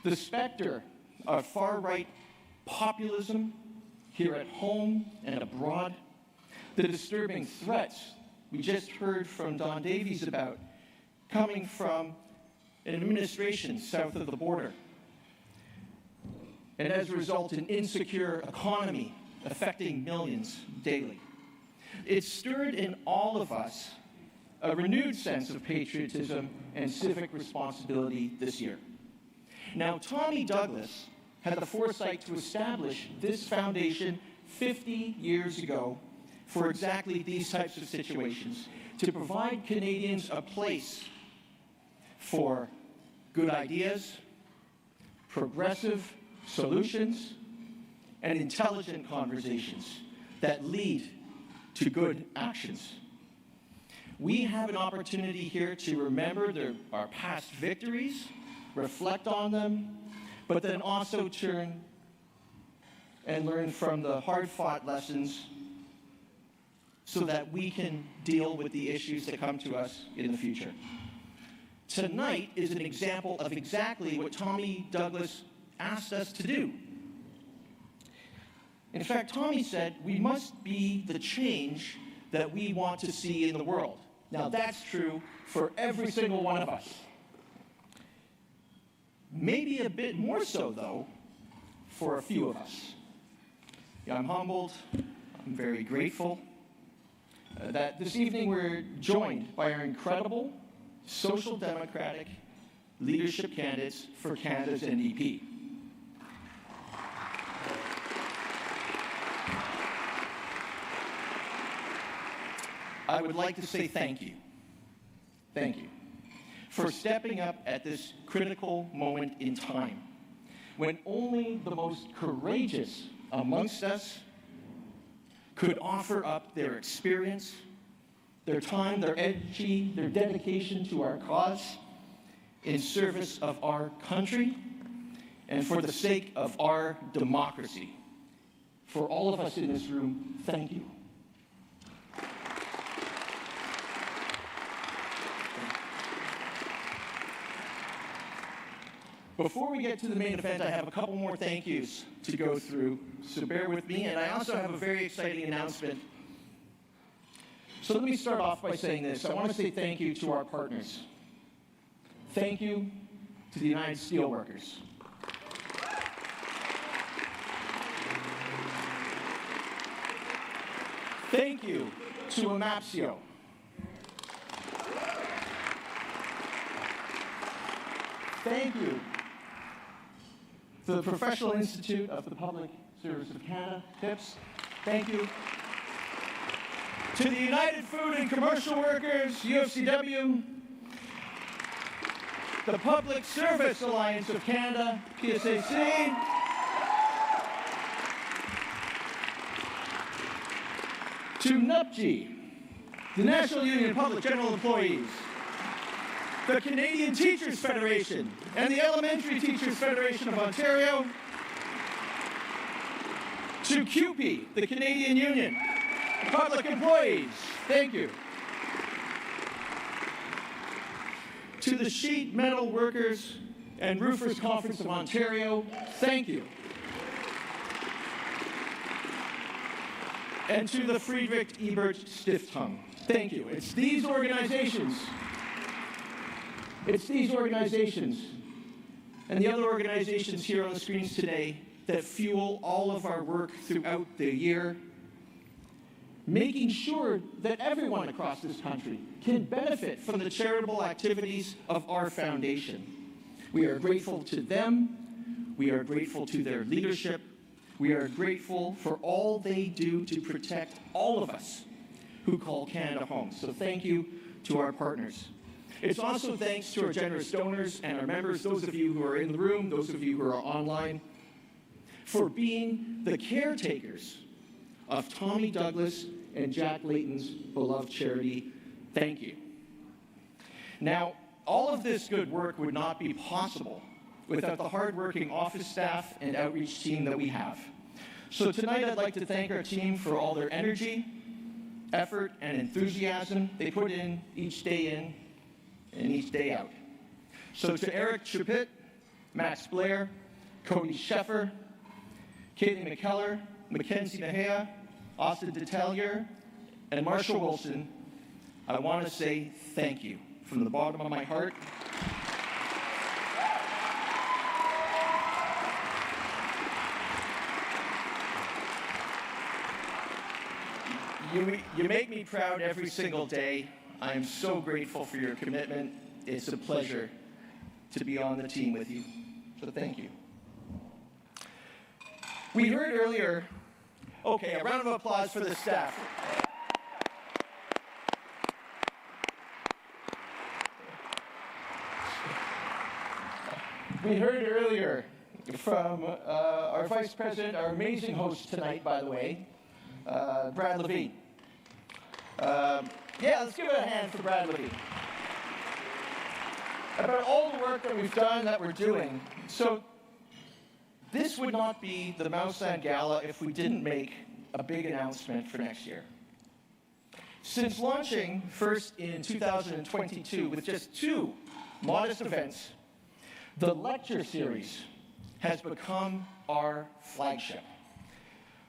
The specter of far-right populism here at home and abroad, the disturbing threats we just heard from Don Davies about coming from an administration south of the border, and as a result, an insecure economy affecting millions daily. It stirred in all of us a renewed sense of patriotism and civic responsibility this year. Now, Tommy Douglas had the foresight to establish this foundation 50 years ago for exactly these types of situations, to provide Canadians a place for good ideas, progressive solutions, and intelligent conversations that lead to good actions. We have an opportunity here to remember our past victories, reflect on them, but then also turn and learn from the hard-fought lessons so that we can deal with the issues that come to us in the future. Tonight is an example of exactly what Tommy Douglas asked us to do. In fact, Tommy said, we must be the change that we want to see in the world. Now, that's true for every single one of us. Maybe a bit more so, though, for a few of us. I'm humbled, I'm very grateful that this evening we're joined by our incredible social democratic leadership candidates for Canada's NDP. I would like to say thank you for stepping up at this critical moment in time, when only the most courageous amongst us could offer up their experience, their time, their energy, their dedication to our cause in service of our country and for the sake of our democracy. For all of us in this room, thank you. Before we get to the main event, I have a couple more thank yous to go through, so bear with me. And I also have a very exciting announcement. So let me start off by saying this. I want to say thank you to our partners. Thank you to the United Steelworkers. Thank you to AMAPSIO. Thank you to the Professional Institute of the Public Service of Canada, TIPS. Thank you. To the United Food and Commercial Workers, UFCW. The Public Service Alliance of Canada, PSAC. To NUPG, the National Union of Public General Employees. The Canadian Teachers Federation, and the Elementary Teachers Federation of Ontario, to CUPE, the Canadian Union of Public Employees, thank you. To the Sheet Metal Workers and Roofers Conference of Ontario, thank you. And to the Friedrich Ebert Stiftung, thank you. It's these organizations and the other organizations here on the screens today that fuel all of our work throughout the year, making sure that everyone across this country can benefit from the charitable activities of our foundation. We are grateful to them. We are grateful to their leadership. We are grateful for all they do to protect all of us who call Canada home. So thank you to our partners. It's also thanks to our generous donors and our members, those of you who are in the room, those of you who are online, for being the caretakers of Tommy Douglas and Jack Layton's beloved charity. Thank you. Now, all of this good work would not be possible without the hardworking office staff and outreach team that we have. So tonight I'd like to thank our team for all their energy, effort, and enthusiasm they put in each day and each day out. So to Eric Chapit, Max Blair, Cody Sheffer, Caitlin McKellar, Mackenzie Mejia, Austin Detellier, and Marshall Wilson, I want to say thank you from the bottom of my heart. You make me proud every single day. I am so grateful for your commitment. It's a pleasure to be on the team with you. So thank you. We heard earlier, okay, a round of applause for the staff. We heard earlier from our Vice President, our amazing host tonight, by the way, Brad Levine. Yeah, let's give it a hand for Brad Levine. About all the work that we've done, that we're doing. So this would not be the Mouseland Gala if we didn't make a big announcement for next year. Since launching first in 2022 with just 2 modest events, the lecture series has become our flagship.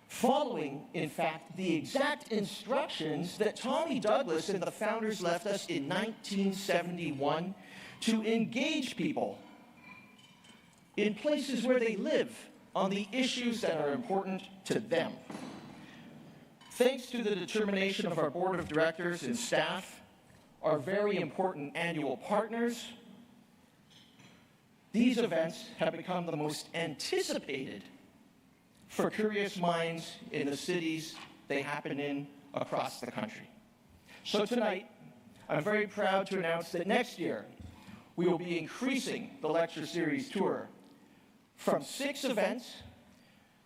Following, in fact, the exact instructions that Tommy Douglas and the founders left us in 1971 to engage people in places where they live on the issues that are important to them. Thanks to the determination of our board of directors and staff, our very important annual partners, these events have become the most anticipated for curious minds in the cities they happen in across the country. So tonight, I'm very proud to announce that next year, we will be increasing the lecture series tour from 6 events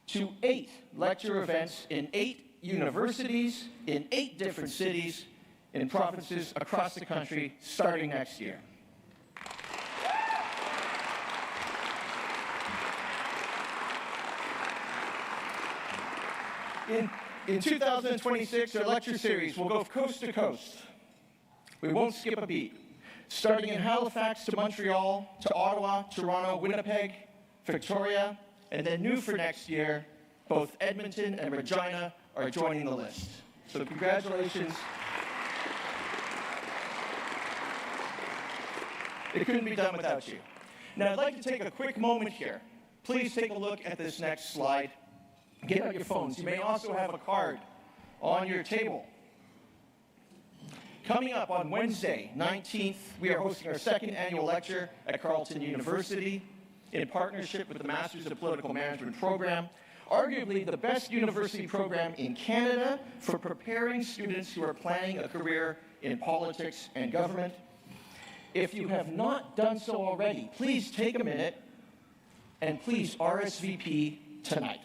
to 8 lecture events in 8 universities, in 8 different cities, in provinces across the country, starting next year. In 2026, our lecture series will go coast to coast. We won't skip a beat. Starting in Halifax to Montreal, to Ottawa, Toronto, Winnipeg, Victoria, and then new for next year, both Edmonton and Regina are joining the list. So congratulations. It couldn't be done without you. Now I'd like to take a quick moment here. Please take a look at this next slide. Get out your phones. You may also have a card on your table. Coming up on Wednesday, 19th, we are hosting our 2nd annual lecture at Carleton University in partnership with the Masters of Political Management program, arguably the best university program in Canada for preparing students who are planning a career in politics and government. If you have not done so already, please take a minute and please RSVP tonight.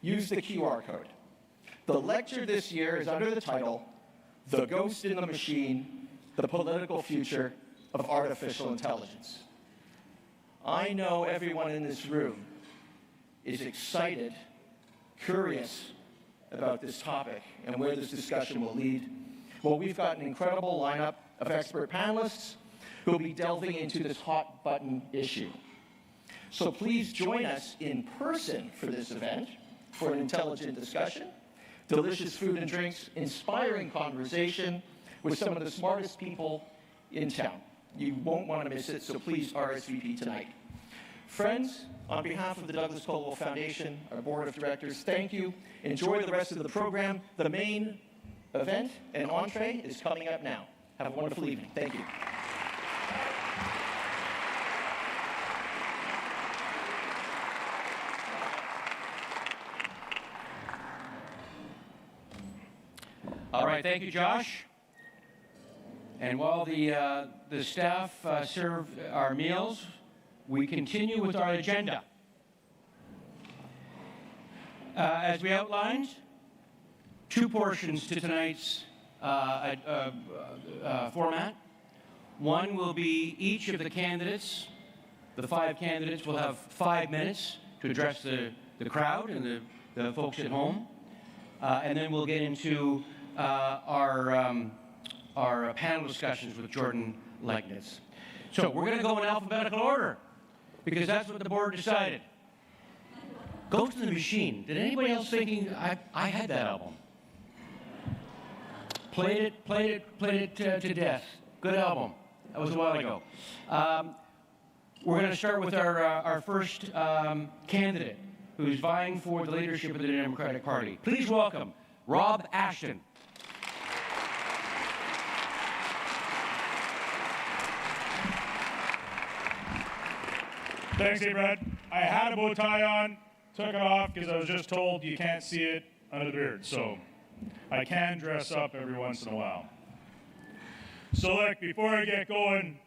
Use the QR code. The lecture this year is under the title, The Ghost in the Machine, the Political Future of Artificial Intelligence. I know everyone in this room is excited, curious about this topic and where this discussion will lead. Well, we've got an incredible lineup of expert panelists who will be delving into this hot button issue. So please join us in person for this event for an intelligent discussion, delicious food and drinks, inspiring conversation with some of the smartest people in town. You won't want to miss it, so please RSVP tonight. Friends, on behalf of the Douglas Colwell Foundation, our board of directors, thank you. Enjoy the rest of the program. The main event and entree is coming up now. Have a wonderful evening. Thank you. All right, thank you, Josh. And while the staff serve our meals, we continue with our agenda. As we outlined, 2 portions to tonight's format. One will be each of the candidates. The 5 candidates will have 5 minutes to address the crowd and the folks at home. And then we'll get into our panel discussions with Jordan Legnitz. So we're going to go in alphabetical order because that's what the board decided. Ghost in the Machine. Did anybody else thinking I had that album? Played it to death. Good album. That was a while ago. We're going to start with our first candidate who's vying for the leadership of the Democratic Party. Please welcome Rob Ashton. Thanks, Brad. I had a bow tie on, took it off because I was just told you can't see it under the beard. So I can dress up every once in a while. So look, before I get going,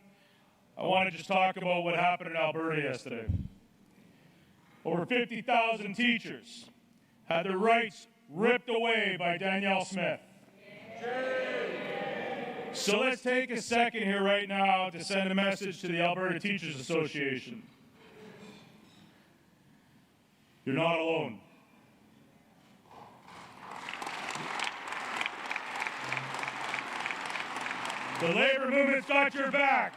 I want to just talk about what happened in Alberta yesterday. Over 50,000 teachers had their rights ripped away by Danielle Smith. So let's take a second here right now to send a message to the Alberta Teachers Association. You're not alone. The labor movement's got your back.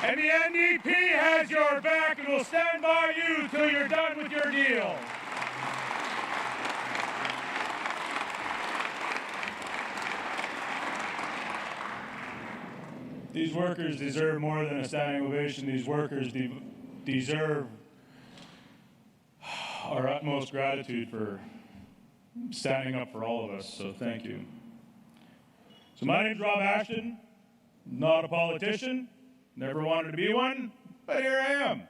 And the NDP has your back and will stand by you till you're done with your deal. These workers deserve more than a standing ovation. These workers deserve our utmost gratitude for standing up for all of us, so thank you. So my name's Rob Ashton, not a politician, never wanted to be one, but here I am.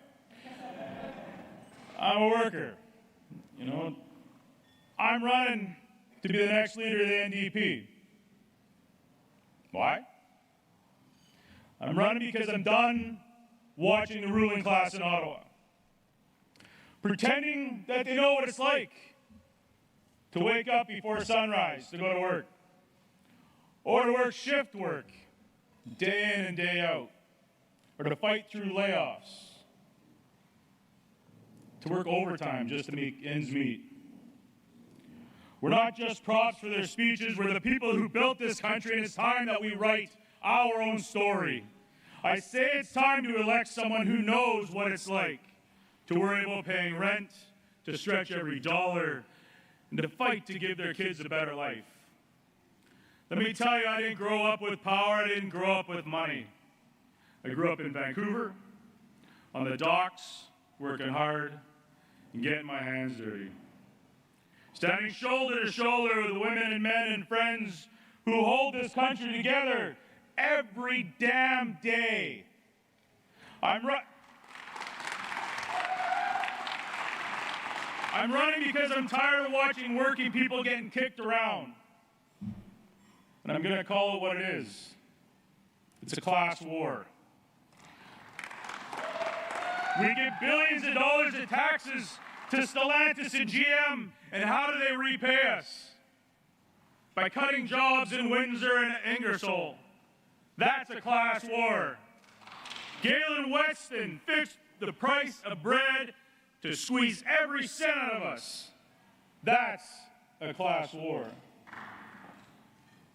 I'm a worker. You know, I'm running to be the next leader of the NDP. Why? I'm running because I'm done watching the ruling class in Ottawa, pretending that they know what it's like to wake up before sunrise to go to work, or to work shift work day in and day out, or to fight through layoffs, to work overtime just to make ends meet. We're not just props for their speeches, we're the people who built this country, and it's time that we write our own story. I say it's time to elect someone who knows what it's like to worry about paying rent, to stretch every dollar, and to fight to give their kids a better life. Let me tell you, I didn't grow up with power, I didn't grow up with money. I grew up in Vancouver, on the docks, working hard, and getting my hands dirty. Standing shoulder to shoulder with women and men and friends who hold this country together every damn day. I'm running because I'm tired of watching working people getting kicked around. And I'm going to call it what it is. It's a class war. We give billions of dollars in taxes to Stellantis and GM, and how do they repay us? By cutting jobs in Windsor and Ingersoll. That's a class war. Galen Weston fixed the price of bread to squeeze every cent out of us. That's a class war.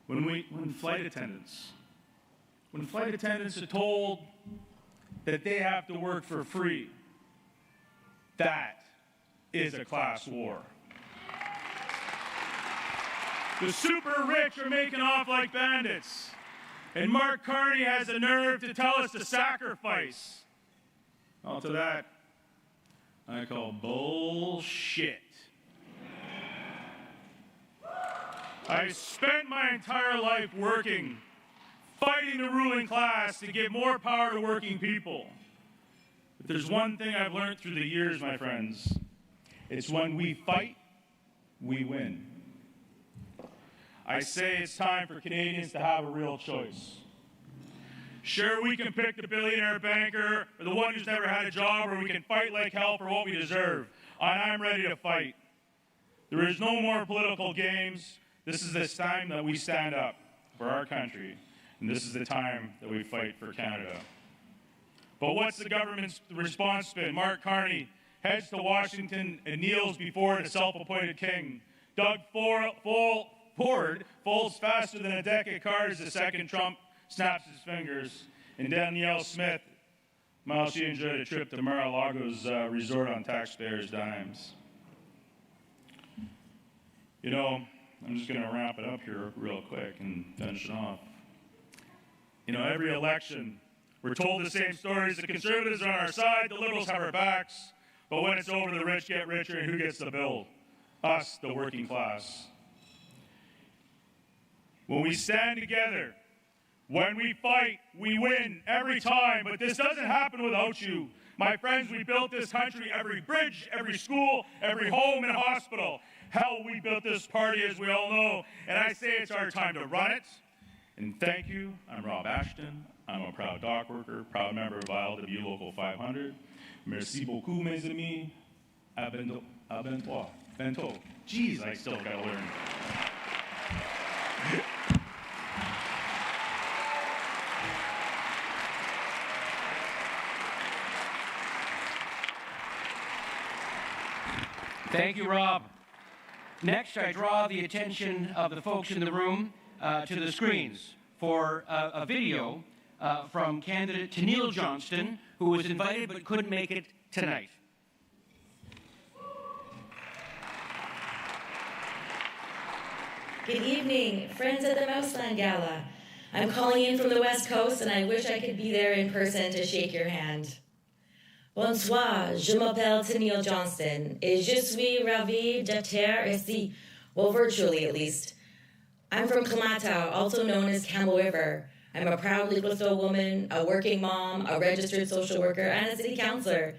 When flight attendants are told that they have to work for free, that is a class war. The super rich are making off like bandits. And Mark Carney has the nerve to tell us to sacrifice. Well, to that, I call bullshit. I spent my entire life working, fighting the ruling class to give more power to working people. But there's one thing I've learned through the years, my friends. It's when we fight, we win. I say it's time for Canadians to have a real choice. Sure, we can pick the billionaire banker or the one who's never had a job, or we can fight like hell for what we deserve. And I'm ready to fight. There is no more political games. This is the time that we stand up for our country, and this is the time that we fight for Canada. But what's the government's response been? Mark Carney heads to Washington and kneels before the self-appointed king. Doug Ford folds faster than a deck of cards the second Trump snaps his fingers. And Danielle Smith, well, she enjoyed a trip to Mar-a-Lago's resort on taxpayers' dimes. You know, I'm just going to wrap it up here real quick and finish it off. You know, every election, we're told the same stories. The conservatives are on our side, the liberals have our backs. But when it's over, the rich get richer, and who gets the bill? Us, the working class. When we stand together, when we fight, we win every time. But this doesn't happen without you. My friends, we built this country, every bridge, every school, every home and hospital. Hell, we built this party, as we all know. And I say it's our time to run it. And thank you. I'm Rob Ashton. I'm a proud dock worker, proud member of ILW Local 500. Merci beaucoup, mes amis. À bientôt. Jeez, I still gotta learn. Thank you, Rob. Next, I draw the attention of the folks in the room to the screens for a video from candidate Tanille Johnston, who was invited but couldn't make it tonight. Good evening, friends at the Mouseland Gala. I'm calling in from the West Coast and I wish I could be there in person to shake your hand. Bonsoir, je m'appelle Tanille Johnston et je suis ravie d'être ici, well, virtually at least. I'm from Kamatau, also known as Campbell River. I'm a proud Liquidstow woman, a working mom, a registered social worker, and a city councilor.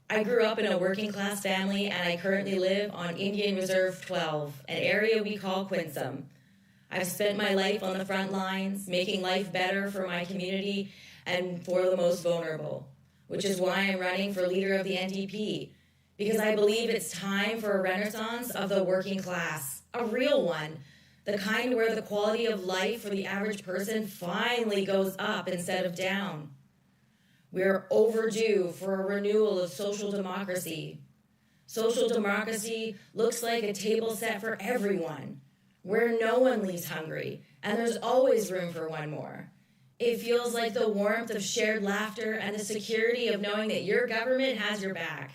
I grew up in a working class family and I currently live on Indian Reserve 12, an area we call Quinsam. I've spent my life on the front lines, making life better for my community and for the most vulnerable, which is why I'm running for leader of the NDP, because I believe it's time for a renaissance of the working class, a real one, the kind where the quality of life for the average person finally goes up instead of down. We're overdue for a renewal of social democracy. Social democracy looks like a table set for everyone, where no one leaves hungry, and there's always room for one more. It feels like the warmth of shared laughter and the security of knowing that your government has your back.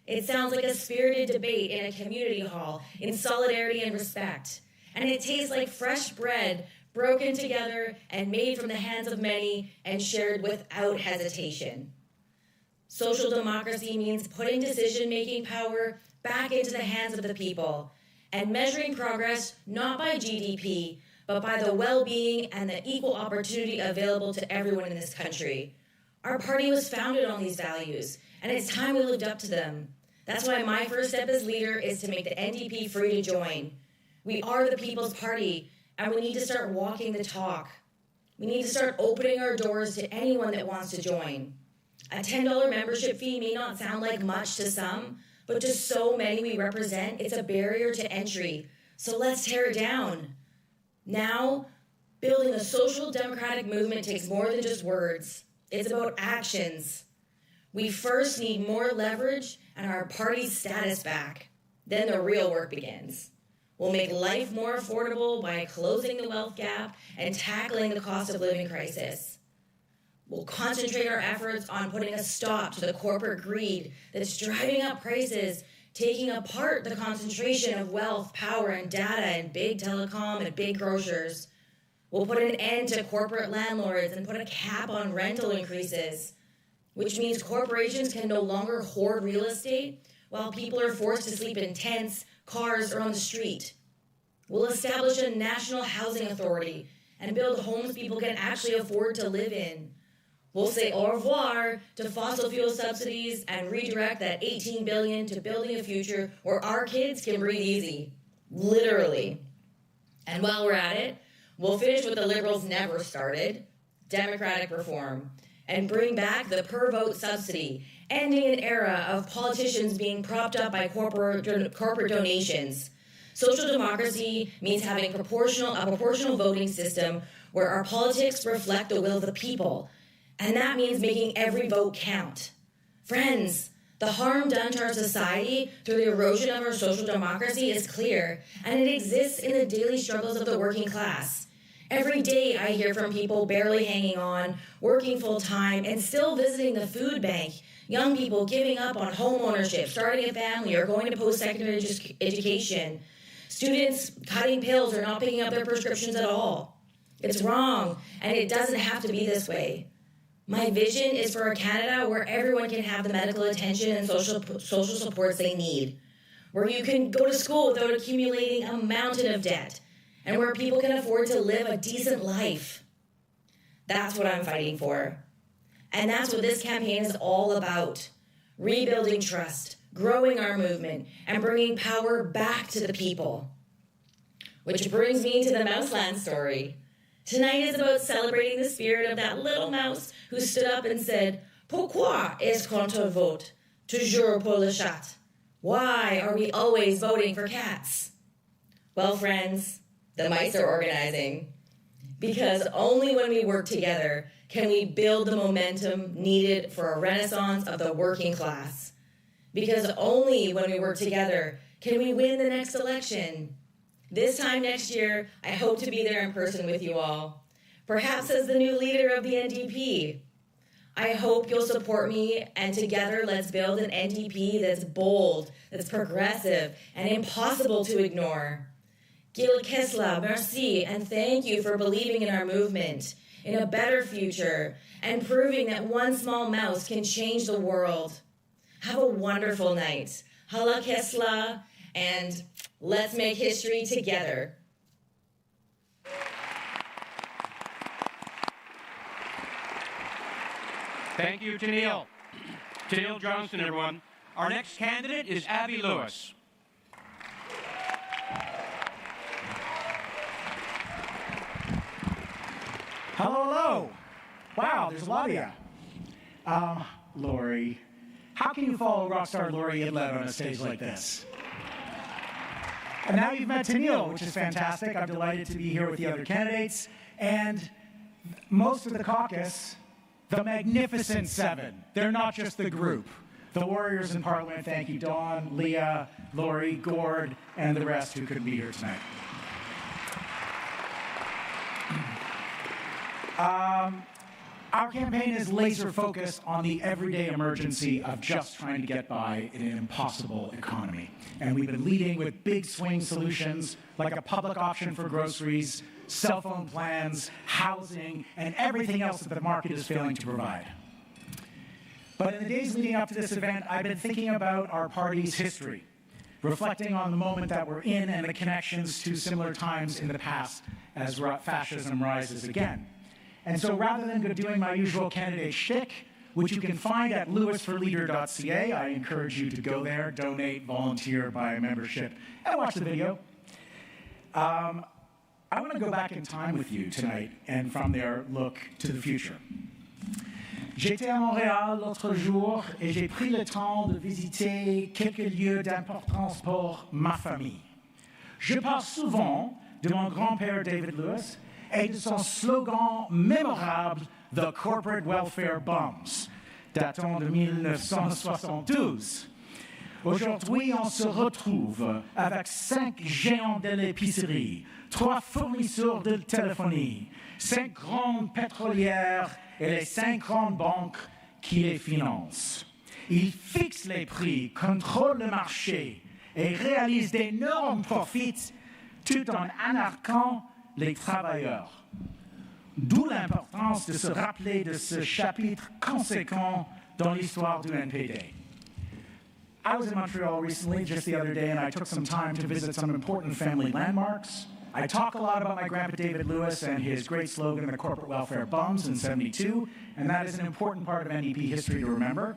It sounds like a spirited debate in a community hall in solidarity and respect. And it tastes like fresh bread broken together and made from the hands of many and shared without hesitation. Social democracy means putting decision-making power back into the hands of the people and measuring progress not by GDP, but by the well-being and the equal opportunity available to everyone in this country. Our party was founded on these values, and it's time we lived up to them. That's why my first step as leader is to make the NDP free to join. We are the People's Party, and we need to start walking the talk. We need to start opening our doors to anyone that wants to join. A $10 membership fee may not sound like much to some, but to so many we represent, it's a barrier to entry. So let's tear it down. Now, building a social democratic movement takes more than just words. It's about actions. We first need more leverage and our party's status back. Then the real work begins. We'll make life more affordable by closing the wealth gap and tackling the cost of living crisis. We'll concentrate our efforts on putting a stop to the corporate greed that's driving up prices, taking apart the concentration of wealth, power, and data in big telecom and big grocers. We'll put an end to corporate landlords and put a cap on rental increases, which means corporations can no longer hoard real estate while people are forced to sleep in tents, cars, or on the street. We'll establish a national housing authority and build homes people can actually afford to live in. We'll say au revoir to fossil fuel subsidies and redirect that $18 billion to building a future where our kids can breathe easy, literally. And while we're at it, we'll finish what the Liberals never started, democratic reform, and bring back the per-vote subsidy, ending an era of politicians being propped up by corporate donations. Social democracy means having a proportional voting system where our politics reflect the will of the people, and that means making every vote count. Friends, the harm done to our society through the erosion of our social democracy is clear, and it exists in the daily struggles of the working class. Every day I hear from people barely hanging on, working full-time, and still visiting the food bank, young people giving up on home ownership, starting a family, or going to post-secondary education, students cutting pills or not picking up their prescriptions at all. It's wrong, and it doesn't have to be this way. My vision is for a Canada where everyone can have the medical attention and social supports they need, where you can go to school without accumulating a mountain of debt, and where people can afford to live a decent life. That's what I'm fighting for. And that's what this campaign is all about. Rebuilding trust, growing our movement, and bringing power back to the people. Which brings me to the Mouseland story. Tonight is about celebrating the spirit of that little mouse who stood up and said, "Pourquoi est-ce qu'on te vote? Toujours pour le chat." Why are we always voting for cats? Well, friends, the mice are organizing. Because only when we work together can we build the momentum needed for a renaissance of the working class. Because only when we work together can we win the next election. This time next year, I hope to be there in person with you all, perhaps as the new leader of the NDP. I hope you'll support me, and together let's build an NDP that's bold, that's progressive, and impossible to ignore. Gil Kesla, merci, and thank you for believing in our movement, in a better future, and proving that one small mouse can change the world. Have a wonderful night. Hala Kesla, and let's make history together. Thank you, Tanille. Tanille Johnston, everyone. Our next candidate is Avi Lewis. Hello, hello. Wow, there's a lot of you. Lori, how can you follow rockstar Lori Idlet on a stage like this? And now you've met Tanille, which is fantastic. I'm delighted to be here with the other candidates. And most of the caucus, the Magnificent Seven. They're not just the group. The warriors in Parliament, thank you, Dawn, Leah, Lori, Gord, and the rest who couldn't be here tonight. Our campaign is laser focused on the everyday emergency of just trying to get by in an impossible economy. And we've been leading with big swing solutions like a public option for groceries, cell phone plans, housing, and everything else that the market is failing to provide. But in the days leading up to this event, I've been thinking about our party's history, reflecting on the moment that we're in and the connections to similar times in the past as fascism rises again. And so rather than doing my usual candidate shtick, which you can find at lewisforleader.ca, I encourage you to go there, donate, volunteer, buy a membership, and watch the video. I want to go back in time with you tonight, and from there, look to the future. J'étais à Montréal l'autre jour, et j'ai pris le temps de visiter quelques lieux d'importance pour ma famille. Je parle souvent de mon grand-père David Lewis, et de son slogan mémorable, The Corporate Welfare Bums, datant de 1972. Aujourd'hui, on se retrouve avec 5 géants de l'épicerie, 3 fournisseurs de téléphonie, 5 grandes pétrolières et les 5 grandes banques qui les financent. Ils fixent les prix, contrôlent le marché et réalisent d'énormes profits tout en anarchant les travailleurs. D'où l'importance de se rappeler de ce chapitre conséquent dans l'histoire du NPD. I was in Montreal recently, just the other day, and I took some time to visit some important family landmarks. I talk a lot about my grandpa David Lewis and his great slogan, the corporate welfare bums, in '72, and that is an important part of NDP history to remember.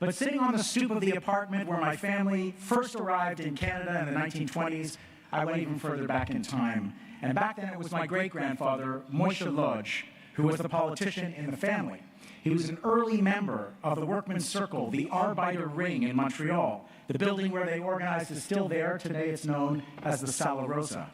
But sitting on the stoop of the apartment where my family first arrived in Canada in the 1920s, I went even further back in time. And back then it was my great-grandfather, Moishe Lodge, who was the politician in the family. He was an early member of the Workmen's Circle, the Arbeiter Ring in Montreal. The building where they organized is still there. Today it's known as the Sala Rosa.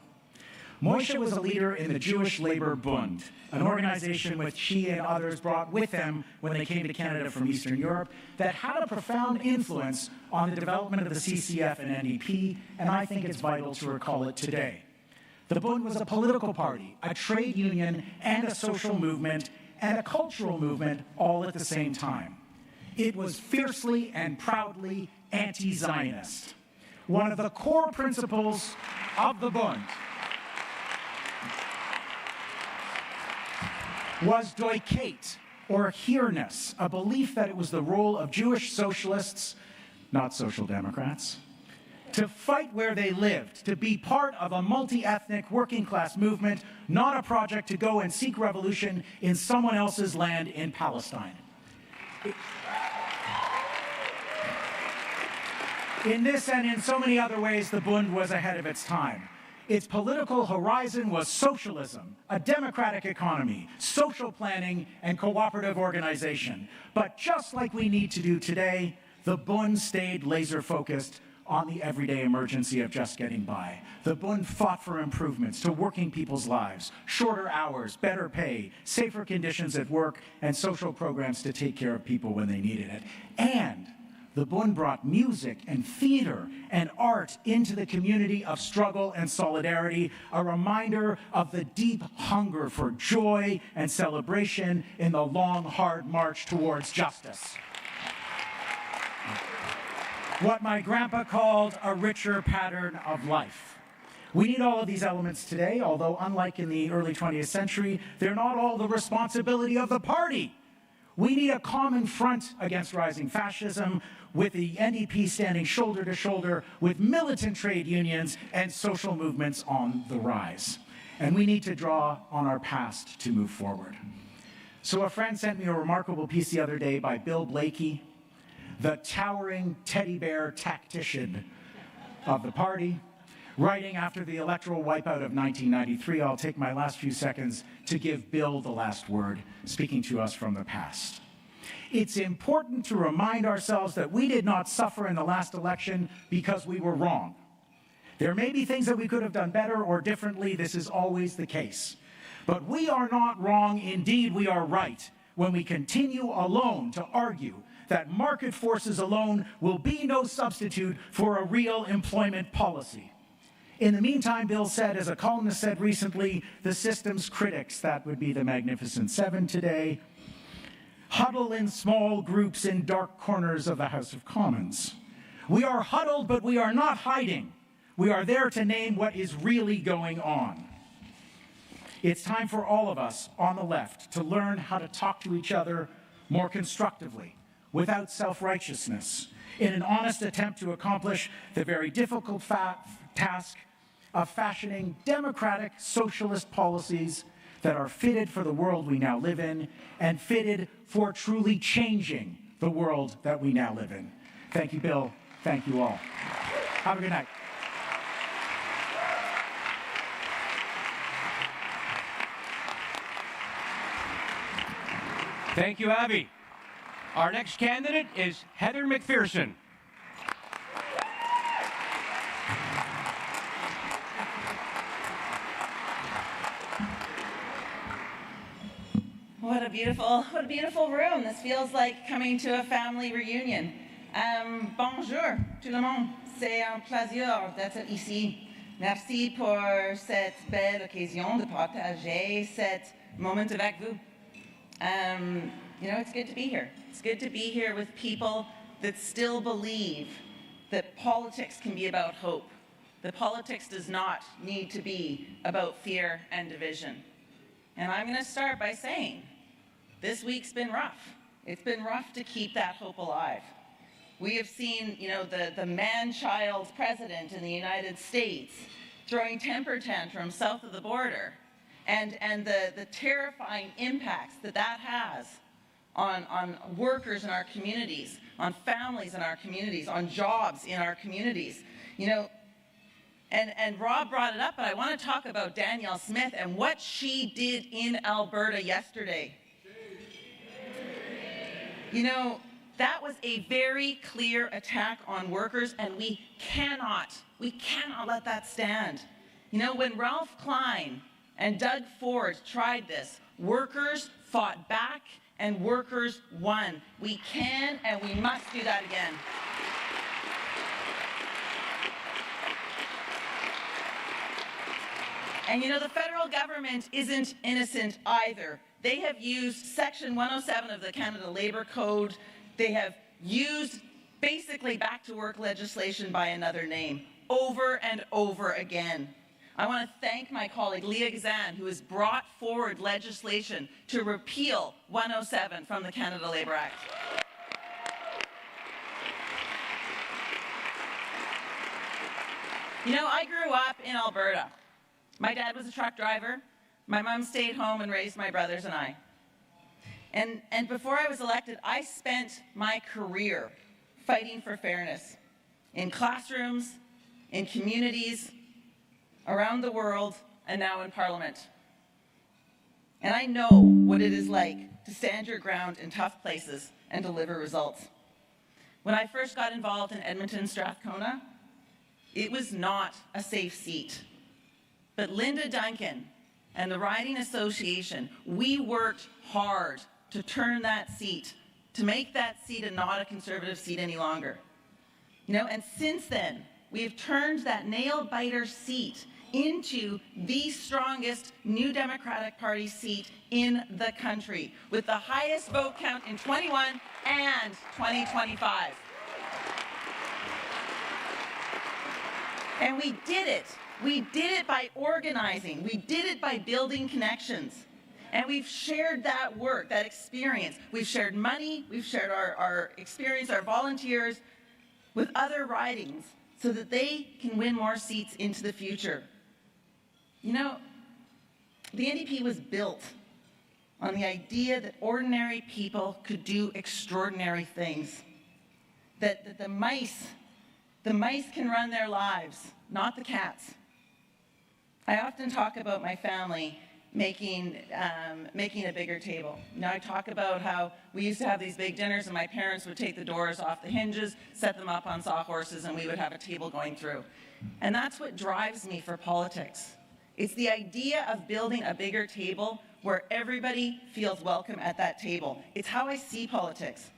Moishe was a leader in the Jewish Labor Bund, an organization which he and others brought with them when they came to Canada from Eastern Europe that had a profound influence on the development of the CCF and NDP, and I think it's vital to recall it today. The Bund was a political party, a trade union, and a social movement, and a cultural movement all at the same time. It was fiercely and proudly anti-Zionist. One of the core principles of the Bund was Deutkeit, or here-ness, a belief that it was the role of Jewish socialists, not social democrats, to fight where they lived, to be part of a multi-ethnic working-class movement, not a project to go and seek revolution in someone else's land in Palestine. In this and in so many other ways, the Bund was ahead of its time. Its political horizon was socialism, a democratic economy, social planning, and cooperative organization. But just like we need to do today, the Bund stayed laser-focused on the everyday emergency of just getting by. The Bund fought for improvements to working people's lives, shorter hours, better pay, safer conditions at work, and social programs to take care of people when they needed it. And The Bund brought music and theater and art into the community of struggle and solidarity, a reminder of the deep hunger for joy and celebration in the long, hard march towards justice. What my grandpa called a richer pattern of life. We need all of these elements today, although unlike in the early 20th century, they're not all the responsibility of the party. We need a common front against rising fascism, with the NDP standing shoulder to shoulder with militant trade unions and social movements on the rise. And we need to draw on our past to move forward. So a friend sent me a remarkable piece the other day by Bill Blakey, the towering teddy bear tactician of the party, writing after the electoral wipeout of 1993. I'll take my last few seconds to give Bill the last word, speaking to us from the past. It's important to remind ourselves that we did not suffer in the last election because we were wrong. There may be things that we could have done better or differently. This is always the case. But we are not wrong. Indeed, we are right when we continue alone to argue that market forces alone will be no substitute for a real employment policy. In the meantime, Bill said, as a columnist said recently, the system's critics, that would be the Magnificent Seven today, huddle in small groups in dark corners of the House of Commons. We are huddled, but we are not hiding. We are there to name what is really going on. It's time for all of us on the left to learn how to talk to each other more constructively, without self-righteousness, in an honest attempt to accomplish the very difficult task of fashioning democratic socialist policies that are fitted for the world we now live in and fitted for truly changing the world that we now live in. Thank you, Bill. Thank you all. Have a good night. Thank you, Avi. Our next candidate is Heather McPherson. What a beautiful room. This feels like coming to a family reunion. Bonjour tout le monde. C'est un plaisir d'être ici. Merci pour cette belle occasion de partager cet moment avec vous. You know, it's good to be here. It's good to be here with people that still believe that politics can be about hope. That politics does not need to be about fear and division. And I'm going to start by saying, this week's been rough. It's been rough to keep that hope alive. We have seen, you know, the man-child president in the United States throwing temper tantrums south of the border, and the terrifying impacts that has on workers in our communities, on families in our communities, on jobs in our communities. You know, and Rob brought it up, but I want to talk about Danielle Smith and what she did in Alberta yesterday. You know, that was a very clear attack on workers, and we cannot let that stand. You know, when Ralph Klein and Doug Ford tried this, workers fought back and workers won. We can and we must do that again. And you know, the federal government isn't innocent either. They have used Section 107 of the Canada Labour Code. They have used basically back-to-work legislation by another name over and over again. I want to thank my colleague Leah Gazan, who has brought forward legislation to repeal 107 from the Canada Labour Act. You know, I grew up in Alberta. My dad was a truck driver. My mom stayed home and raised my brothers and I. And before I was elected, I spent my career fighting for fairness in classrooms, in communities, around the world, and now in Parliament. And I know what it is like to stand your ground in tough places and deliver results. When I first got involved in Edmonton Strathcona, it was not a safe seat. But Linda Duncan and the Riding Association, we worked hard to turn that seat to make that seat not a Conservative seat any longer. You know, and since then, we have turned that nail-biter seat into the strongest New Democratic Party seat in the country, with the highest vote count in 21 and 2025. And we did it. We did it by organizing. We did it by building connections. And we've shared that work, that experience. We've shared money, we've shared our experience, our volunteers with other ridings so that they can win more seats into the future. You know, the NDP was built on the idea that ordinary people could do extraordinary things. That the mice can run their lives, not the cats. I often talk about my family making a bigger table. You know, I talk about how we used to have these big dinners and my parents would take the doors off the hinges, set them up on sawhorses, and we would have a table going through. And that's what drives me for politics. It's the idea of building a bigger table where everybody feels welcome at that table. It's how I see politics.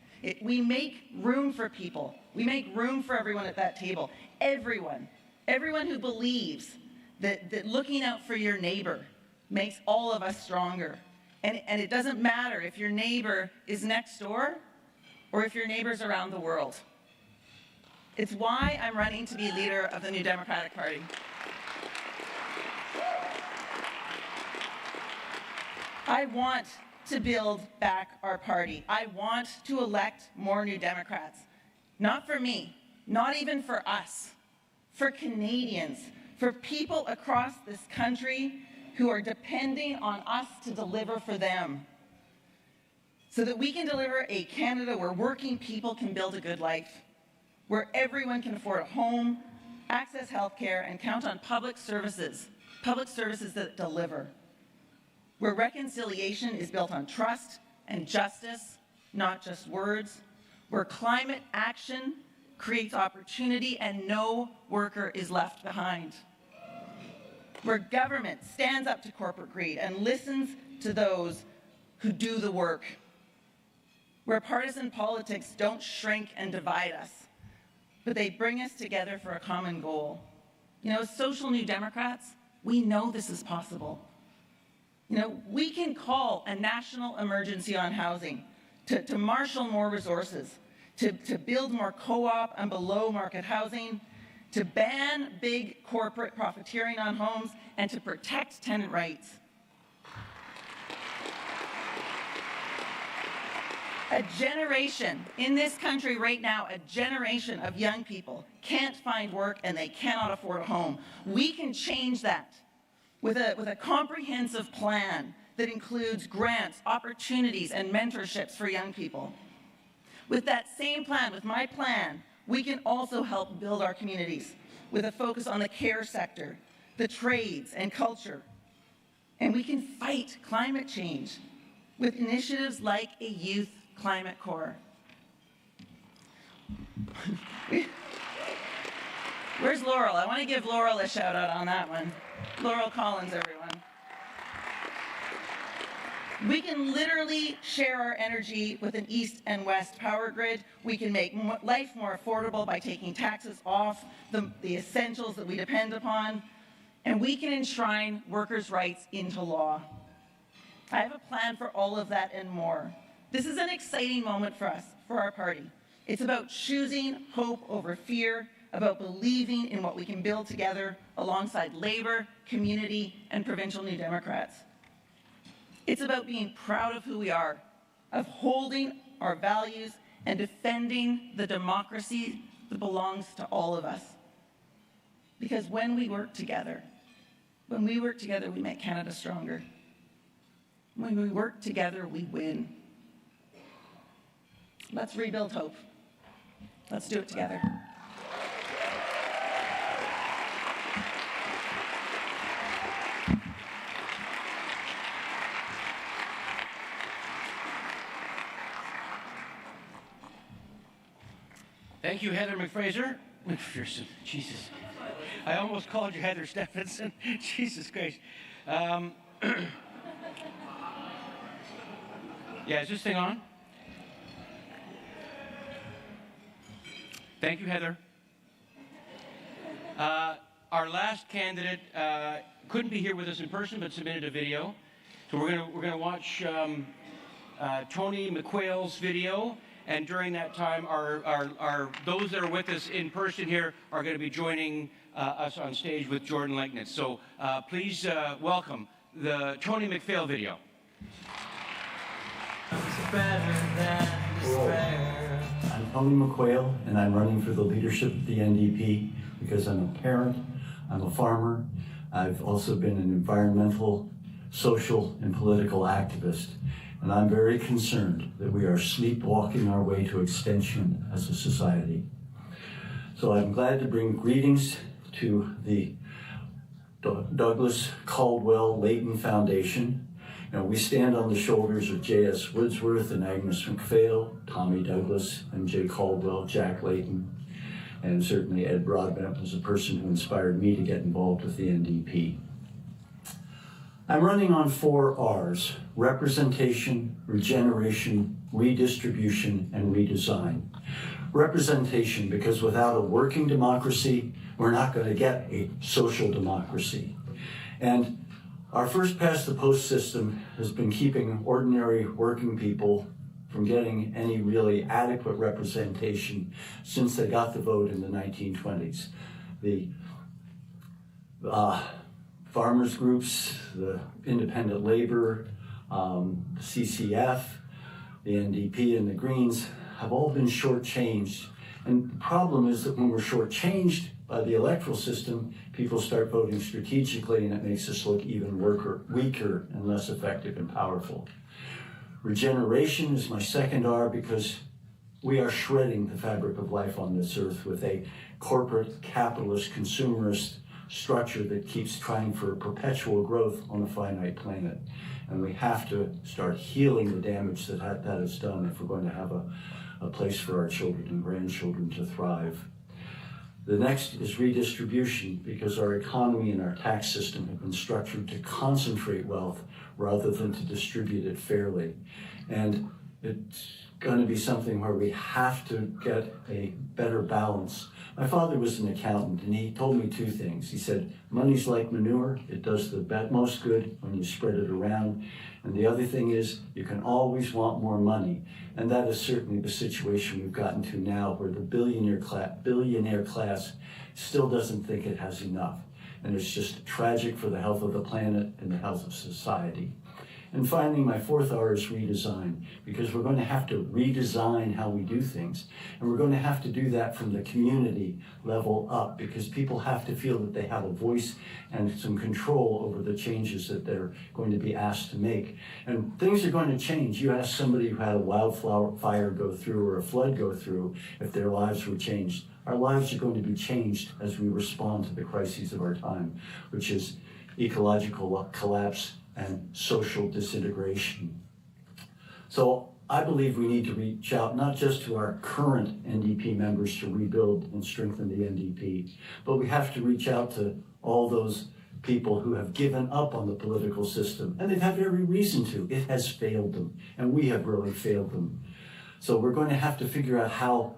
We make room for people. We make room for everyone at that table. Everyone who believes that looking out for your neighbor makes all of us stronger. And it doesn't matter if your neighbor is next door or if your neighbor's around the world. It's why I'm running to be leader of the New Democratic Party. I want to build back our party. I want to elect more New Democrats. Not for me, not even for us, for Canadians, for people across this country who are depending on us to deliver for them, so that we can deliver a Canada where working people can build a good life, where everyone can afford a home, access healthcare, and count on public services that deliver, where reconciliation is built on trust and justice, not just words, where climate action creates opportunity and no worker is left behind, where government stands up to corporate greed and listens to those who do the work, where partisan politics don't shrink and divide us, but they bring us together for a common goal. You know, as social New Democrats, we know this is possible. You know, we can call a national emergency on housing to marshal more resources, to build more co-op and below-market housing, to ban big corporate profiteering on homes, and to protect tenant rights. A generation in this country right now, a generation of young people can't find work and they cannot afford a home. We can change that with a comprehensive plan that includes grants, opportunities, and mentorships for young people. With that same plan, with my plan, we can also help build our communities with a focus on the care sector, the trades, and culture. And we can fight climate change with initiatives like a youth climate corps. Where's Laurel? I want to give Laurel a shout out on that one. Laurel Collins, everyone. We can literally share our energy with an east and west power grid. We can make life more affordable by taking taxes off the essentials that we depend upon. And we can enshrine workers' rights into law. I have a plan for all of that and more. This is an exciting moment for us, for our party. It's about choosing hope over fear, about believing in what we can build together alongside Labour, community, and provincial New Democrats. It's about being proud of who we are, of holding our values and defending the democracy that belongs to all of us. Because when we work together, we make Canada stronger. When we work together, we win. Let's rebuild hope. Let's do it together. Thank you, Heather McPherson. Jesus. I almost called you Heather Stephenson. Jesus Christ. Yeah, is this thing on? Thank you, Heather. Our last candidate couldn't be here with us in person, but submitted a video. So we're gonna watch Tony McQuail's video, and during that time, our those that are with us in person here are going to be joining us on stage with Jordan Legnitz. So please welcome the Tony McPhail video. Hello. I'm Tony McQuail, and I'm running for the leadership of the NDP because I'm a parent, I'm a farmer, I've also been an environmental, social, and political activist, and I'm very concerned that we are sleepwalking our way to extinction as a society. So I'm glad to bring greetings to the Douglas Caldwell Leighton Foundation. You know, we stand on the shoulders of J.S. Woodsworth and Agnes McPhail, Tommy Douglas, and J. Caldwell, Jack Leighton, and certainly Ed Broadbent was a person who inspired me to get involved with the NDP. I'm running on 4 R's: representation, regeneration, redistribution, and redesign. Representation, because without a working democracy, we're not going to get a social democracy. And our first past the post system has been keeping ordinary working people from getting any really adequate representation since they got the vote in the 1920s. The farmers groups, the independent labor, CCF, the NDP, and the Greens have all been shortchanged. And the problem is that when we're shortchanged by the electoral system, people start voting strategically, and it makes us look even weaker and less effective and powerful. Regeneration is my second R, because we are shredding the fabric of life on this earth with a corporate, capitalist, consumerist structure that keeps trying for perpetual growth on a finite planet. And we have to start healing the damage that has done if we're going to have a place for our children and grandchildren to thrive. The next is redistribution, because our economy and our tax system have been structured to concentrate wealth rather than to distribute it fairly. And it's going to be something where we have to get a better balance. My father was an accountant, and he told me 2 things. He said, money's like manure. It does the most good when you spread it around. And the other thing is, you can always want more money. And that is certainly the situation we've gotten to now, where the billionaire class still doesn't think it has enough. And it's just tragic for the health of the planet and the health of society. And finally, my 4th R is redesign, because we're going to have to redesign how we do things. And we're going to have to do that from the community level up, because people have to feel that they have a voice and some control over the changes that they're going to be asked to make. And things are going to change. You ask somebody who had a wildfire go through or a flood go through if their lives were changed. Our lives are going to be changed as we respond to the crises of our time, which is ecological collapse and social disintegration. So I believe we need to reach out not just to our current NDP members to rebuild and strengthen the NDP, but we have to reach out to all those people who have given up on the political system, and they've had every reason to. It has failed them, and we have really failed them. So we're going to have to figure out how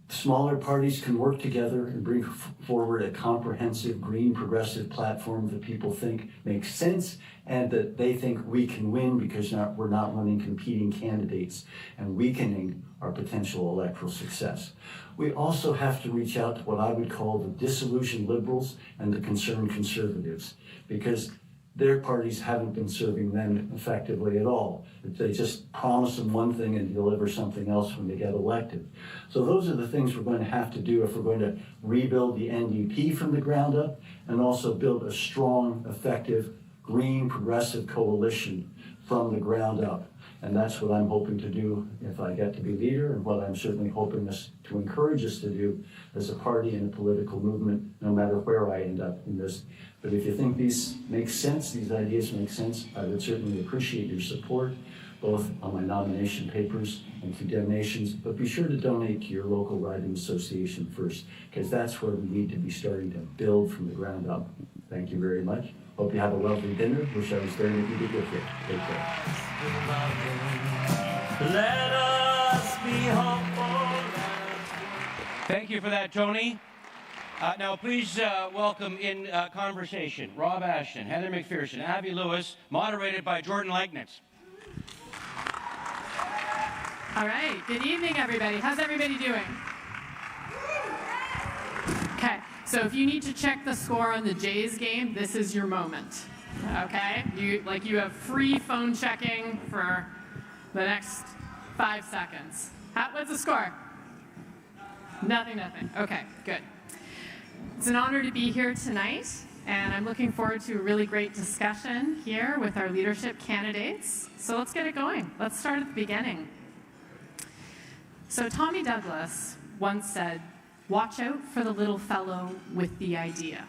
smaller parties can work together and bring forward a comprehensive, green, progressive platform that people think makes sense and that they think we can win, because we're not running competing candidates and weakening our potential electoral success. We also have to reach out to what I would call the disillusioned liberals and the concerned conservatives, because their parties haven't been serving them effectively at all. They just promise them one thing and deliver something else when they get elected. So those are the things we're going to have to do if we're going to rebuild the NDP from the ground up, and also build a strong, effective, green, progressive coalition from the ground up. And that's what I'm hoping to do if I get to be leader, and what I'm certainly hoping to encourage us to do as a party and a political movement, no matter where I end up in this. But if you think these make sense, these ideas make sense, I would certainly appreciate your support, both on my nomination papers and through donations. But be sure to donate to your local riding association first, because that's where we need to be starting to build from the ground up. Thank you very much. Hope you have a lovely dinner. Wish I was there and you could get here. Take care. Let us be hopeful. Thank you for that, Tony. Now, please welcome in conversation Rob Ashton, Heather McPherson, Avi Lewis, moderated by Jordan Legnitz. All right, good evening, everybody. How's everybody doing? Okay, so if you need to check the score on the Jays game, this is your moment. Okay, you have free phone checking for the next 5 seconds. What's the score? Nothing. Okay, good. It's an honor to be here tonight, and I'm looking forward to a really great discussion here with our leadership candidates. So let's get it going. Let's start at the beginning. So Tommy Douglas once said, "Watch out for the little fellow with the idea."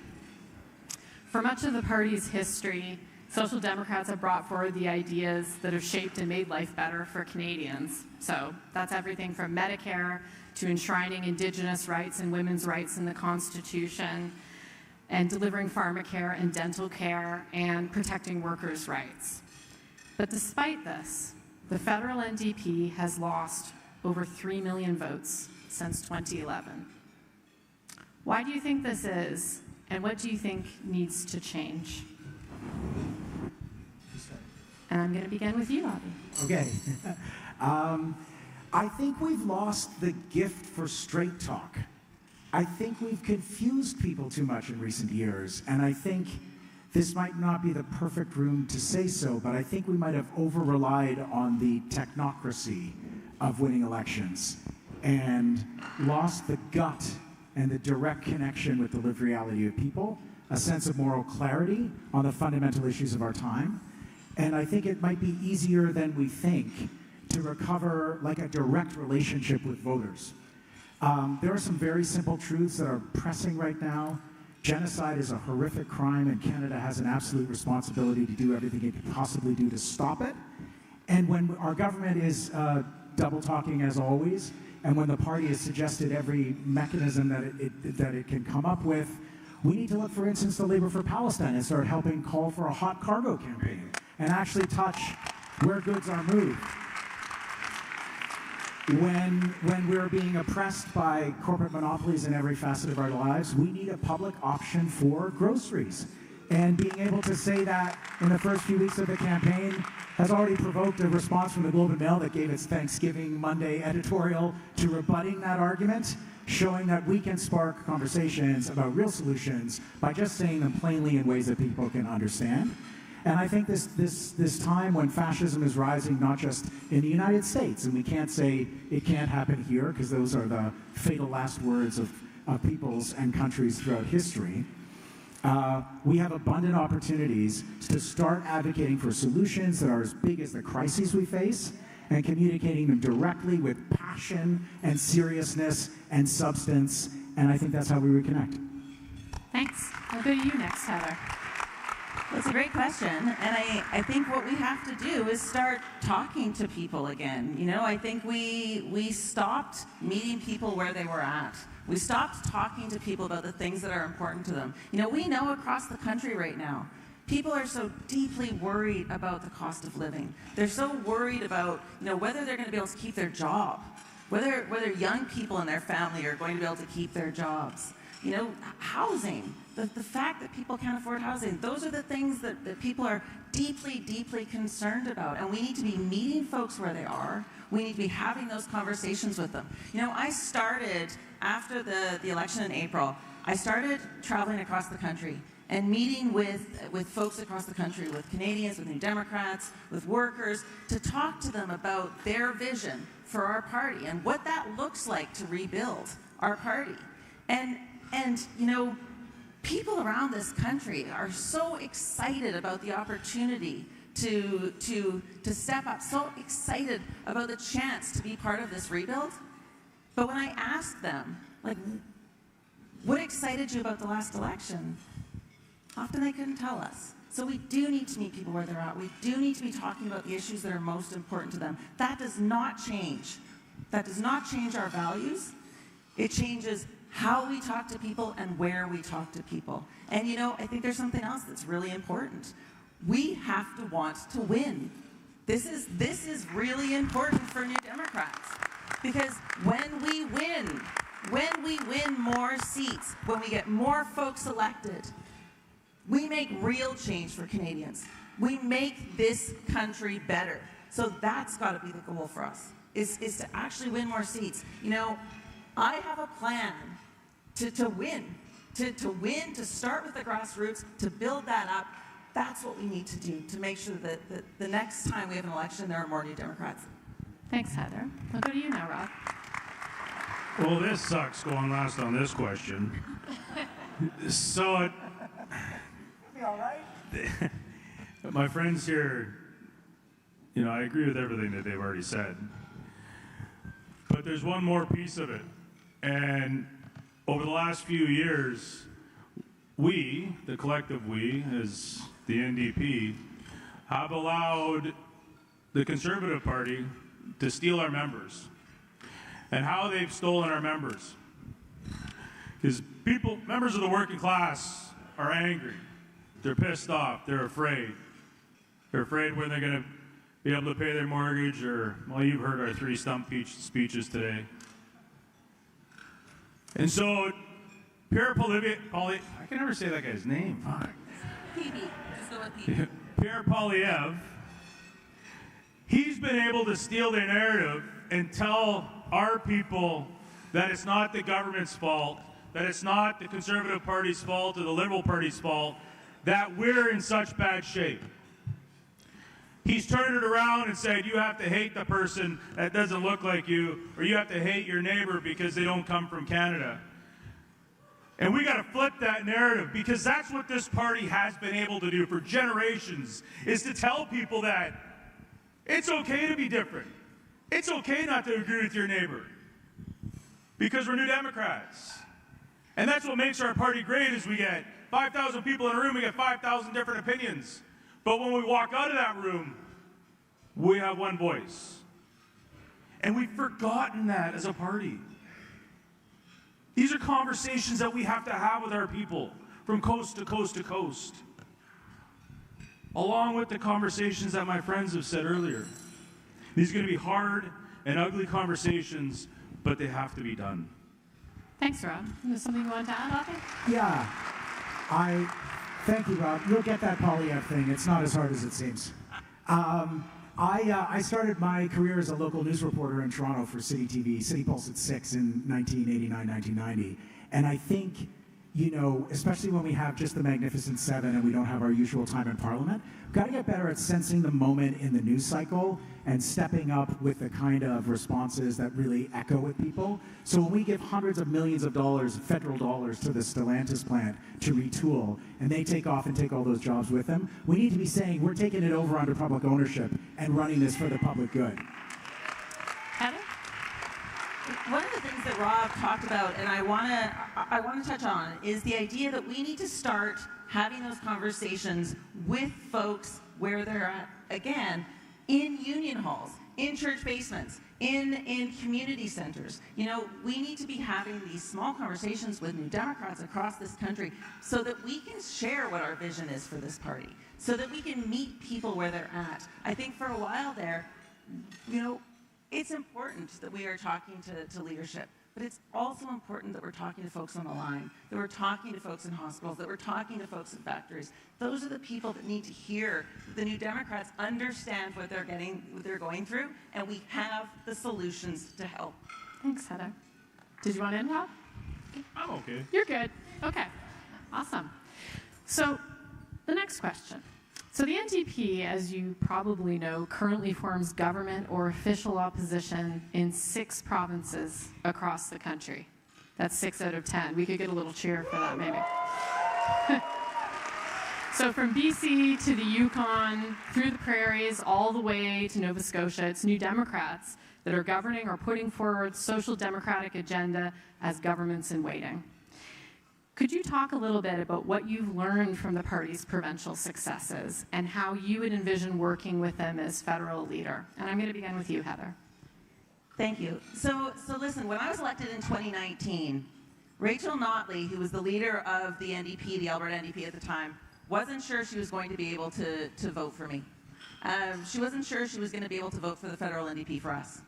For much of the party's history, Social Democrats have brought forward the ideas that have shaped and made life better for Canadians. So that's everything from Medicare to enshrining Indigenous rights and women's rights in the Constitution, and delivering pharmacare and dental care, and protecting workers' rights. But despite this, the federal NDP has lost over 3 million votes since 2011. Why do you think this is, and what do you think needs to change? And I'm going to begin with you, Avi. Okay. I think we've lost the gift for straight talk. I think we've confused people too much in recent years, and I think this might not be the perfect room to say so, but I think we might have over-relied on the technocracy of winning elections and lost the gut and the direct connection with the lived reality of people, a sense of moral clarity on the fundamental issues of our time. And I think it might be easier than we think to recover like a direct relationship with voters. There are some very simple truths that are pressing right now. Genocide is a horrific crime, and Canada has an absolute responsibility to do everything it can possibly do to stop it. And when our government is double talking as always, and when the party has suggested every mechanism that it can come up with, we need to look, for instance, to Labour for Palestine and start helping call for a hot cargo campaign and actually touch where goods are moved. When we're being oppressed by corporate monopolies in every facet of our lives, we need a public option for groceries. And being able to say that in the first few weeks of the campaign has already provoked a response from the Globe and Mail that gave its Thanksgiving Monday editorial to rebutting that argument, showing that we can spark conversations about real solutions by just saying them plainly in ways that people can understand. And I think this time when fascism is rising, not just in the United States, and we can't say it can't happen here, because those are the fatal last words of peoples and countries throughout history, we have abundant opportunities to start advocating for solutions that are as big as the crises we face, and communicating them directly with passion and seriousness and substance, and I think that's how we reconnect. Thanks. I'll go to you next, Heather. That's a great question, and I think what we have to do is start talking to people again. You know, I think we stopped meeting people where they were at. We stopped talking to people about the things that are important to them. You know, we know across the country right now, people are so deeply worried about the cost of living. They're so worried about, you know, whether they're going to be able to keep their job, whether young people in their family are going to be able to keep their jobs. You know, housing, the fact that people can't afford housing, those are the things that people are deeply, deeply concerned about. And we need to be meeting folks where they are. We need to be having those conversations with them. You know, I started, after the election in April, I started traveling across the country and meeting with folks across the country, with Canadians, with New Democrats, with workers, to talk to them about their vision for our party and what that looks like to rebuild our party. And you know, people around this country are so excited about the opportunity to step up, so excited about the chance to be part of this rebuild. But when I asked them, like, what excited you about the last election? Often they couldn't tell us. So we do need to meet people where they're at. We do need to be talking about the issues that are most important to them. That does not change. That does not change our values. It changes how we talk to people and where we talk to people. And you know, I think there's something else that's really important. We have to want to win. This is really important for New Democrats, because when we win, When we win more seats, when we get more folks elected, we make real change for Canadians. We make this country better. So that's got to be the goal for us, is to actually win more seats. You know, I have a plan to win, to start with the grassroots, to build that up. That's what we need to do to make sure that the next time we have an election, there are more New Democrats. Thanks, Heather. I'll go to you now, Rob. Well, this sucks going last on this question. So, all right? my friends here, you know, I agree with everything that they've already said. But there's one more piece of it. And over the last few years, we, the collective we, as the NDP, have allowed the Conservative Party to steal our members. And how they've stolen our members. Because members of the working class are angry. They're pissed off. They're afraid. They're afraid when they're going to be able to pay their mortgage, or, well, you've heard our 3 stump speeches today. And so, Pierre I can never say that guy's name. Fuck. PB. Just go with PB. Pierre Poilievre, he's been able to steal their narrative and tell our people that it's not the government's fault, that it's not the Conservative Party's fault or the Liberal Party's fault, that we're in such bad shape. He's turned it around and said, you have to hate the person that doesn't look like you, or you have to hate your neighbor because they don't come from Canada. And we got to flip that narrative, because that's what this party has been able to do for generations, is to tell people that it's okay to be different. It's okay not to agree with your neighbor, because we're New Democrats. And that's what makes our party great, is we get 5,000 people in a room, we get 5,000 different opinions. But when we walk out of that room, we have one voice. And we've forgotten that as a party. These are conversations that we have to have with our people from coast to coast to coast. Along with the conversations that my friends have said earlier. These are going to be hard and ugly conversations, but they have to be done. Thanks, Rob. Is something you want to add, Avi? Yeah. Thank you, Rob. You'll get that Poilievre thing. It's not as hard as it seems. I started my career as a local news reporter in Toronto for City TV, City Pulse at 6 in 1989, 1990. And I think, you know, especially when we have just the Magnificent Seven and we don't have our usual time in Parliament, we've got to get better at sensing the moment in the news cycle and stepping up with the kind of responses that really echo with people. So when we give hundreds of millions of dollars, federal dollars, to the Stellantis plant to retool, and they take off and take all those jobs with them, we need to be saying we're taking it over under public ownership and running this for the public good. Heather? One of the things that Rob talked about, and I want to touch on, is the idea that we need to start having those conversations with folks where they're at, again, in union halls, in church basements, in community centers. You know, we need to be having these small conversations with New Democrats across this country so that we can share what our vision is for this party, so that we can meet people where they're at. I think for a while there, you know, it's important that we are talking to leadership, but it's also important that we're talking to folks on the line, that we're talking to folks in hospitals, that we're talking to folks in factories. Those are the people that need to hear that the New Democrats understand what they're going through, and we have the solutions to help. Thanks, Heather. Did you want to end, Rob? I'm okay. You're good. Okay. Awesome. So the next question. So the NDP, as you probably know, currently forms government or official opposition in 6 provinces across the country. That's 6 out of 10. We could get a little cheer for that, maybe. So from BC to the Yukon, through the prairies, all the way to Nova Scotia, it's New Democrats that are governing or putting forward social democratic agenda as governments in waiting. Could you talk a little bit about what you've learned from the party's provincial successes and how you would envision working with them as federal leader? And I'm going to begin with you, Heather. Thank you. So listen, when I was elected in 2019, Rachel Notley, who was the leader of the NDP, the Alberta NDP at the time, wasn't sure she was going to be able to vote for me. She wasn't sure she was going to be able to vote for the federal NDP for us.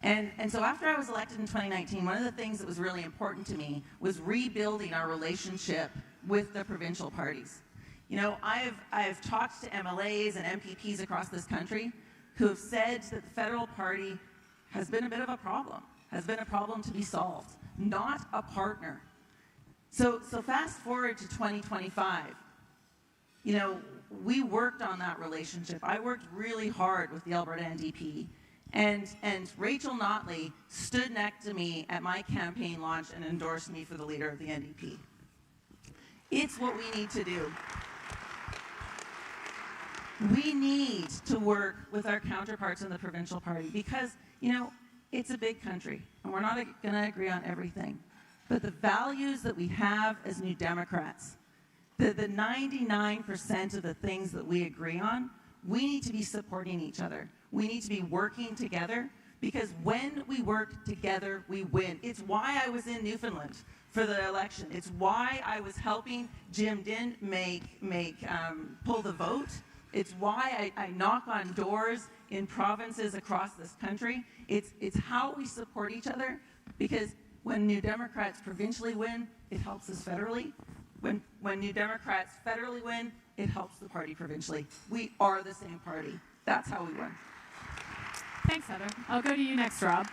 And so after I was elected in 2019, one of the things that was really important to me was rebuilding our relationship with the provincial parties. You know, I've talked to MLAs and MPPs across this country who have said that the federal party has been a bit of a problem, has been a problem to be solved, not a partner. So fast forward to 2025. You know, we worked on that relationship. I worked really hard with the Alberta NDP. And Rachel Notley stood next to me at my campaign launch and endorsed me for the leader of the NDP. It's what we need to do. We need to work with our counterparts in the provincial party because, you know, it's a big country and we're not going to agree on everything. But the values that we have as New Democrats, the 99% of the things that we agree on, we need to be supporting each other. We need to be working together because when we work together, we win. It's why I was in Newfoundland for the election. It's why I was helping Jim Dinn pull the vote. It's why I knock on doors in provinces across this country. It's how we support each other because when New Democrats provincially win, it helps us federally. When New Democrats federally win, it helps the party provincially. We are the same party. That's how we win. Thanks, Heather. I'll go to you next, Rob.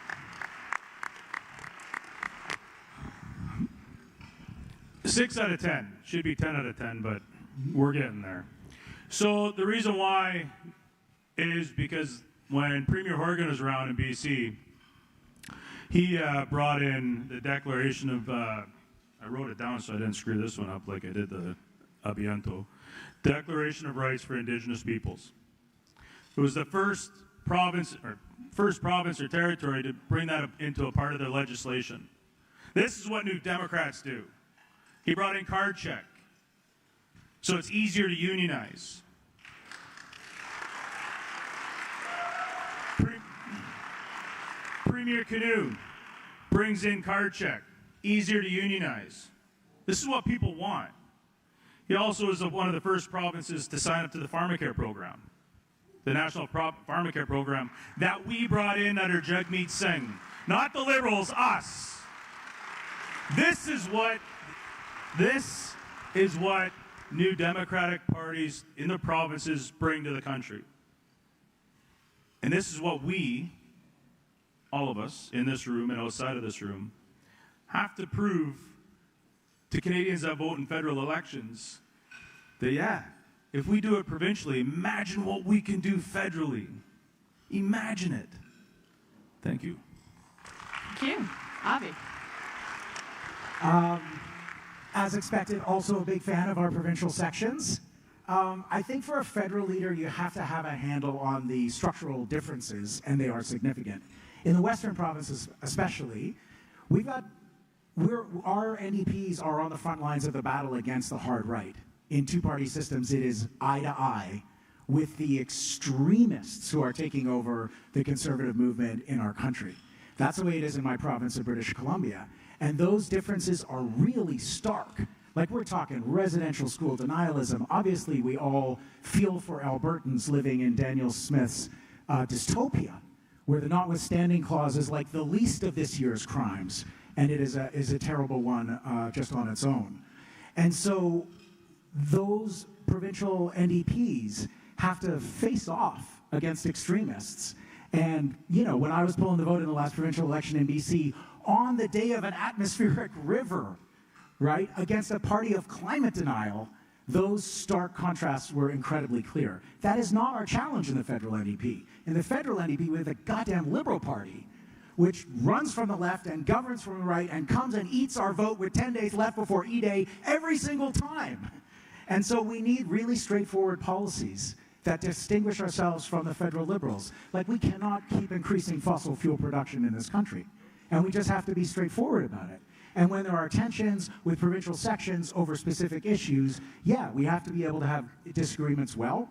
Six out of 10. Should be 10 out of 10, but we're getting there. So the reason why is because when Premier Horgan was around in BC, he brought in the Declaration of, I wrote it down so I didn't screw this one up like I did the Abiento, Declaration of Rights for Indigenous Peoples. It was the first province or territory to bring that into a part of their legislation. This is what New Democrats do. He brought in card check, so it's easier to unionize. Premier Canoe brings in card check, easier to unionize. This is what people want. He also was one of the first provinces to sign up to the Pharmacare program, the National Pharmacare program that we brought in under Jagmeet Singh. Not the Liberals, us. This is what new Democratic parties in the provinces bring to the country. And this is what we, all of us in this room and outside of this room, have to prove to Canadians that vote in federal elections that, yeah, if we do it provincially, imagine what we can do federally. Imagine it. Thank you. Thank you. Avi. As expected, also a big fan of our provincial sections. I think for a federal leader, you have to have a handle on the structural differences, and they are significant. In the Western provinces especially, our NDPs are on the front lines of the battle against the hard right. In two-party systems, it is eye to eye with the extremists who are taking over the conservative movement in our country. That's the way it is in my province of British Columbia. And those differences are really stark. Like we're talking residential school denialism. Obviously, we all feel for Albertans living in Daniel Smith's dystopia, where the notwithstanding clause is like the least of this year's crimes, and it is a terrible one just on its own. And so those provincial NDPs have to face off against extremists. And, you know, when I was pulling the vote in the last provincial election in BC, on the day of an atmospheric river, right, against a party of climate denial, those stark contrasts were incredibly clear. That is not our challenge in the federal NDP. In the federal NDP, we have the goddamn Liberal Party, which runs from the left and governs from the right and comes and eats our vote with 10 days left before E-Day every single time. And so we need really straightforward policies that distinguish ourselves from the federal Liberals. Like, we cannot keep increasing fossil fuel production in this country. And we just have to be straightforward about it. And when there are tensions with provincial sections over specific issues, yeah, we have to be able to have disagreements well,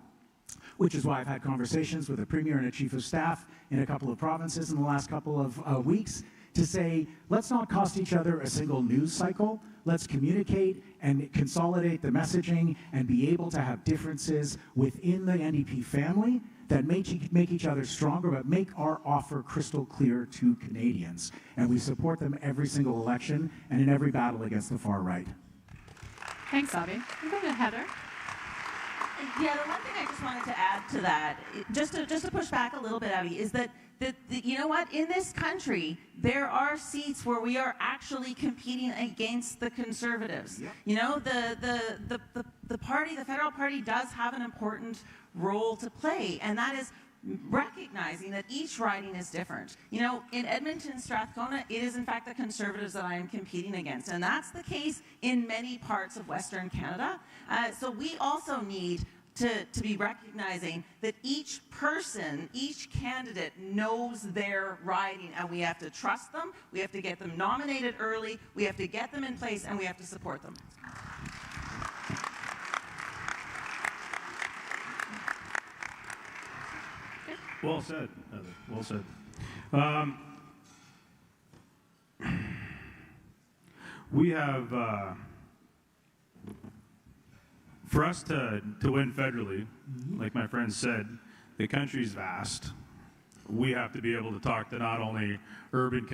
which is why I've had conversations with a premier and a chief of staff in a couple of provinces in the last couple of weeks to say, let's not cost each other a single news cycle. Let's communicate and consolidate the messaging and be able to have differences within the NDP family that make each other stronger, but make our offer crystal clear to Canadians. And we support them every single election and in every battle against the far right. Thanks, Avi. I'm going to Heather. Yeah, the one thing I just wanted to add to that, just to push back a little bit, Avi, is that you know what? In this country, there are seats where we are actually competing against the Conservatives. Yep. You know, the party, the federal party, does have an important role to play, and that is recognizing that each riding is different. You know, in Edmonton, Strathcona, it is in fact the Conservatives that I am competing against, and that's the case in many parts of Western Canada. So we also need to be recognizing that each person, each candidate knows their riding, and we have to trust them, we have to get them nominated early, we have to get them in place, and we have to support them. Well said, Heather. Well said. We have, for us to win federally, like my friend said, the country's vast. We have to be able to talk to not only urban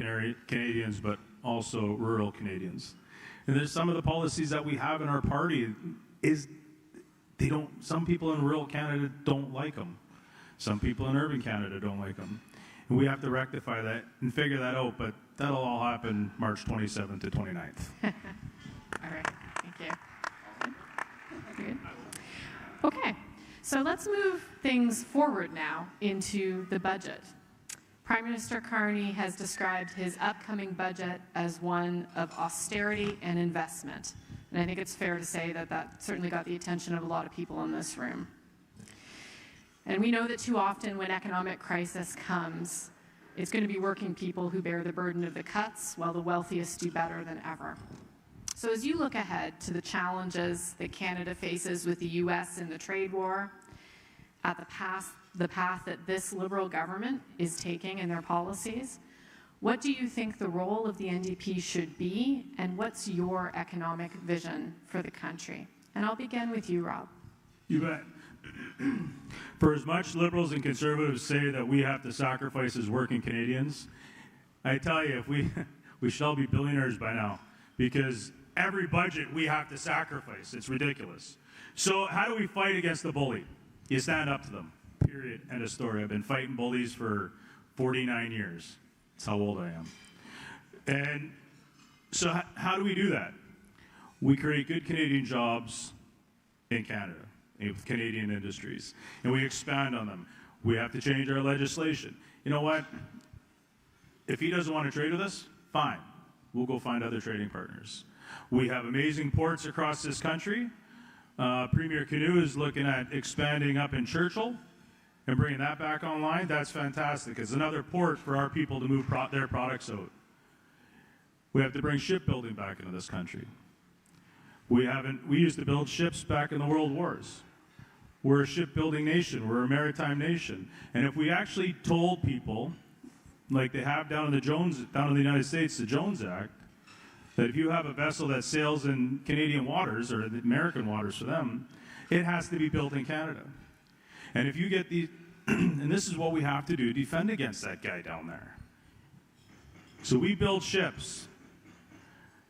Canadians, but also rural Canadians. And there's some of the policies that we have in our party is some people in rural Canada don't like them. Some people in urban Canada don't like them. And we have to rectify that and figure that out, but that'll all happen March 27th to 29th. All right, thank you. Good. Okay, so let's move things forward now into the budget. Prime Minister Carney has described his upcoming budget as one of austerity and investment. And I think it's fair to say that that certainly got the attention of a lot of people in this room. And we know that too often when economic crisis comes, it's going to be working people who bear the burden of the cuts while the wealthiest do better than ever. So as you look ahead to the challenges that Canada faces with the US in the trade war, at the path that this Liberal government is taking in their policies, what do you think the role of the NDP should be, and what's your economic vision for the country? And I'll begin with you, Rob. You bet. For as much Liberals and Conservatives say that we have to sacrifice as working Canadians, I tell you, if we shall be billionaires by now, because every budget we have to sacrifice. It's ridiculous. So how do we fight against the bully? You stand up to them, period, end of story. I've been fighting bullies for 49 years. That's how old I am. And so how do we do that? We create good Canadian jobs in Canada, with Canadian industries, and we expand on them. We have to change our legislation. You know what? If he doesn't want to trade with us, fine. We'll go find other trading partners. We have amazing ports across this country. Premier Canoe is looking at expanding up in Churchill and bringing that back online. That's fantastic. It's another port for our people to move their products out. We have to bring shipbuilding back into this country. We used to build ships back in the World Wars. We're a shipbuilding nation. We're a maritime nation. And if we actually told people, like they have down in the United States, the Jones Act, that if you have a vessel that sails in Canadian waters, or the American waters for them, it has to be built in Canada. And if you get these, and this is what we have to do, defend against that guy down there. So we build ships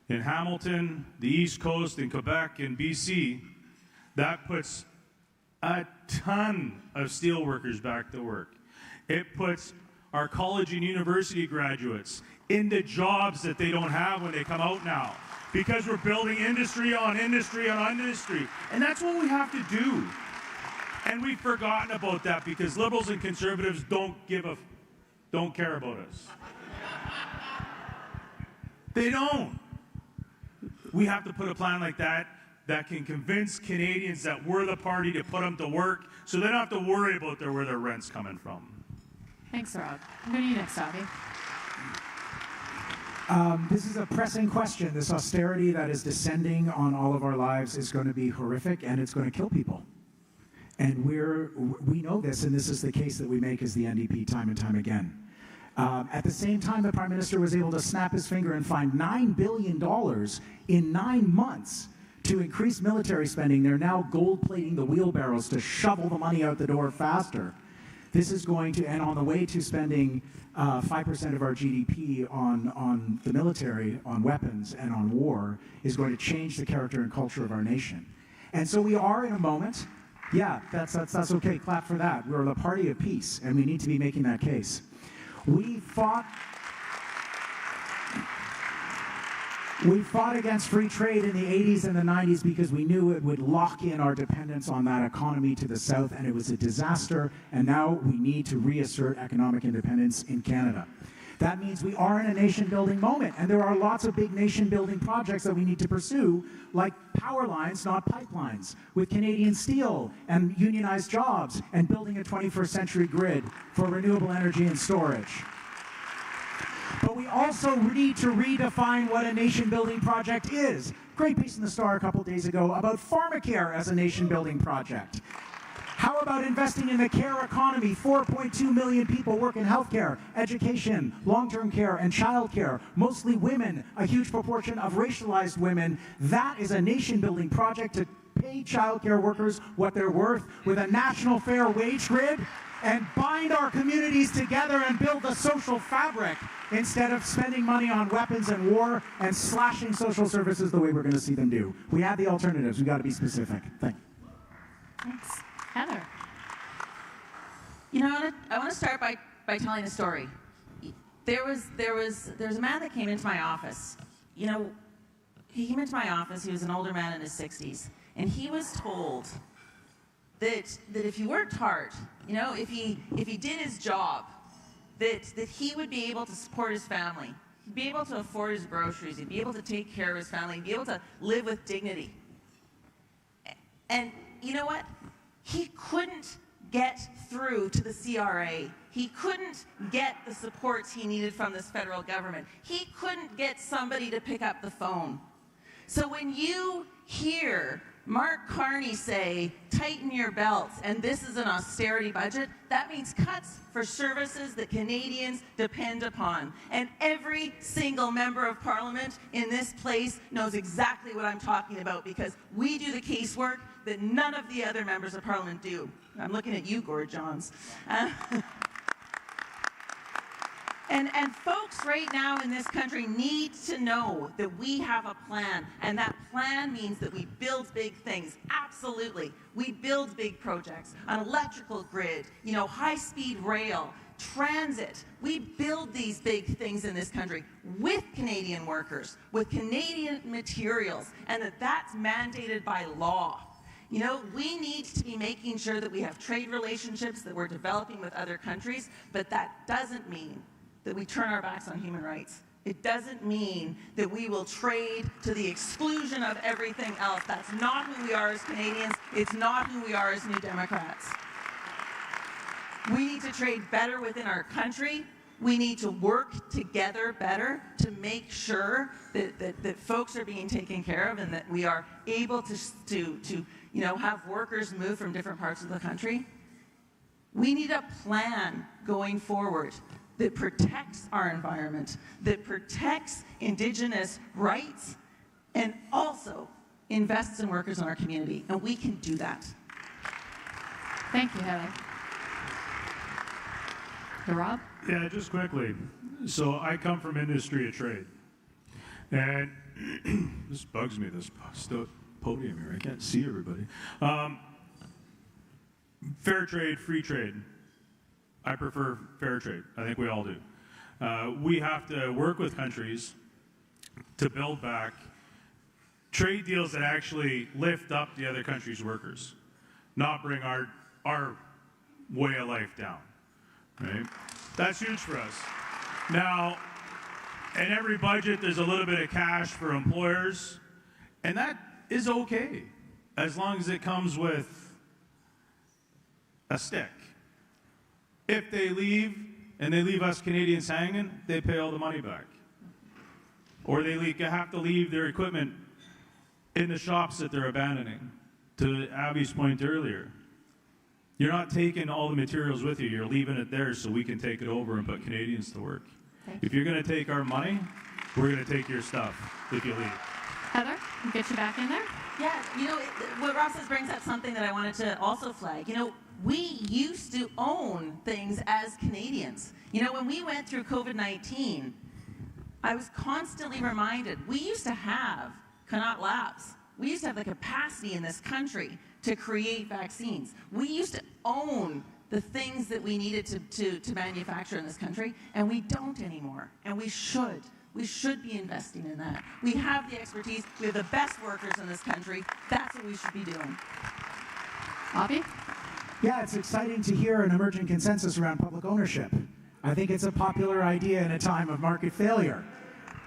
in Hamilton, the East Coast, in Quebec, in BC. That puts a ton of steelworkers back to work. It puts our college and university graduates into jobs that they don't have when they come out now, because we're building industry on industry on industry. And that's what we have to do. And we've forgotten about that because Liberals and Conservatives don't care about us. They don't. We have to put a plan like that that can convince Canadians that we're the party to put them to work, so they don't have to worry about where their rent's coming from. Thanks, Rob. I'm going to you next, Avi. This is a pressing question. This austerity that is descending on all of our lives is going to be horrific, and it's going to kill people. And we know this, and this is the case that we make as the NDP time and time again. At the same time, the Prime Minister was able to snap his finger and find $9 billion in 9 months to increase military spending. They're now gold-plating the wheelbarrows to shovel the money out the door faster. This is going to, and on the way to spending 5% of our GDP on the military, on weapons, and on war, is going to change the character and culture of our nation. And so we are in a moment, yeah, that's okay, clap for that. We're the party of peace, and we need to be making that case. We fought against free trade in the 80s and the 90s because we knew it would lock in our dependence on that economy to the south, and it was a disaster, and now we need to reassert economic independence in Canada. That means we are in a nation-building moment, and there are lots of big nation-building projects that we need to pursue, like power lines, not pipelines, with Canadian steel and unionized jobs, and building a 21st century grid for renewable energy and storage. But we also need to redefine what a nation-building project is. Great piece in the Star a couple days ago about pharmacare as a nation-building project. How about investing in the care economy? 4.2 million people work in healthcare, education, long-term care, and childcare. Mostly women, a huge proportion of racialized women. That is a nation-building project to pay childcare workers what they're worth with a national fair wage grid and bind our communities together and build a social fabric instead of spending money on weapons and war and slashing social services the way we're going to see them do. We have the alternatives. We've got to be specific. Thank you. Thanks. Heather. You know, I want to start by telling a story. There's a man that came into my office. You know, he came into my office. He was an older man in his 60s, and he was told that if he worked hard, you know, if he did his job, that he would be able to support his family. He'd be able to afford his groceries. He'd be able to take care of his family. He'd be able to live with dignity. And you know what? He couldn't get through to the CRA. He couldn't get the supports he needed from this federal government. He couldn't get somebody to pick up the phone. So when you hear Mark Carney say, tighten your belts, and this is an austerity budget, that means cuts for services that Canadians depend upon. And every single member of Parliament in this place knows exactly what I'm talking about because we do the casework that none of the other members of Parliament do. I'm looking at you, Gord Johns. And folks right now in this country need to know that we have a plan, and that plan means that we build big things. Absolutely. We build big projects, an electrical grid, you know, high-speed rail, transit. We build these big things in this country with Canadian workers, with Canadian materials, and that's mandated by law. You know, we need to be making sure that we have trade relationships that we're developing with other countries, but that doesn't mean that we turn our backs on human rights. It doesn't mean that we will trade to the exclusion of everything else. That's not who we are as Canadians. It's not who we are as New Democrats. We need to trade better within our country. We need to work together better to make sure that folks are being taken care of and that we are able to you know, have workers move from different parts of the country. We need a plan going forward that protects our environment, that protects Indigenous rights, and also invests in workers in our community. And we can do that. Thank you, Heather. Rob? Yeah, just quickly. So I come from industry of trade. And this bugs me, this podium here. I can't see everybody. Fair trade, free trade. I prefer fair trade. I think we all do. We have to work with countries to build back trade deals that actually lift up the other country's workers, not bring our way of life down, right? That's huge for us. Now, in every budget, there's a little bit of cash for employers, and that is okay, as long as it comes with a stick. If they leave, and they leave us Canadians hanging, they pay all the money back. Or they have to leave their equipment in the shops that they're abandoning. To Avi's point earlier, you're not taking all the materials with you, you're leaving it there so we can take it over and put Canadians to work. If you're going to take our money, we're going to take your stuff if you leave. Heather, we'll get you back in there. Yeah, you know, what Rob says brings up something that I wanted to also flag. You know, we used to own things as Canadians. You know, when we went through COVID-19, I was constantly reminded, we used to have Connaught Labs. We used to have the capacity in this country to create vaccines. We used to own the things that we needed to manufacture in this country, and we don't anymore, and we should. We should be investing in that. We have the expertise. We have the best workers in this country. That's what we should be doing. Avi? Yeah, it's exciting to hear an emerging consensus around public ownership. I think it's a popular idea in a time of market failure.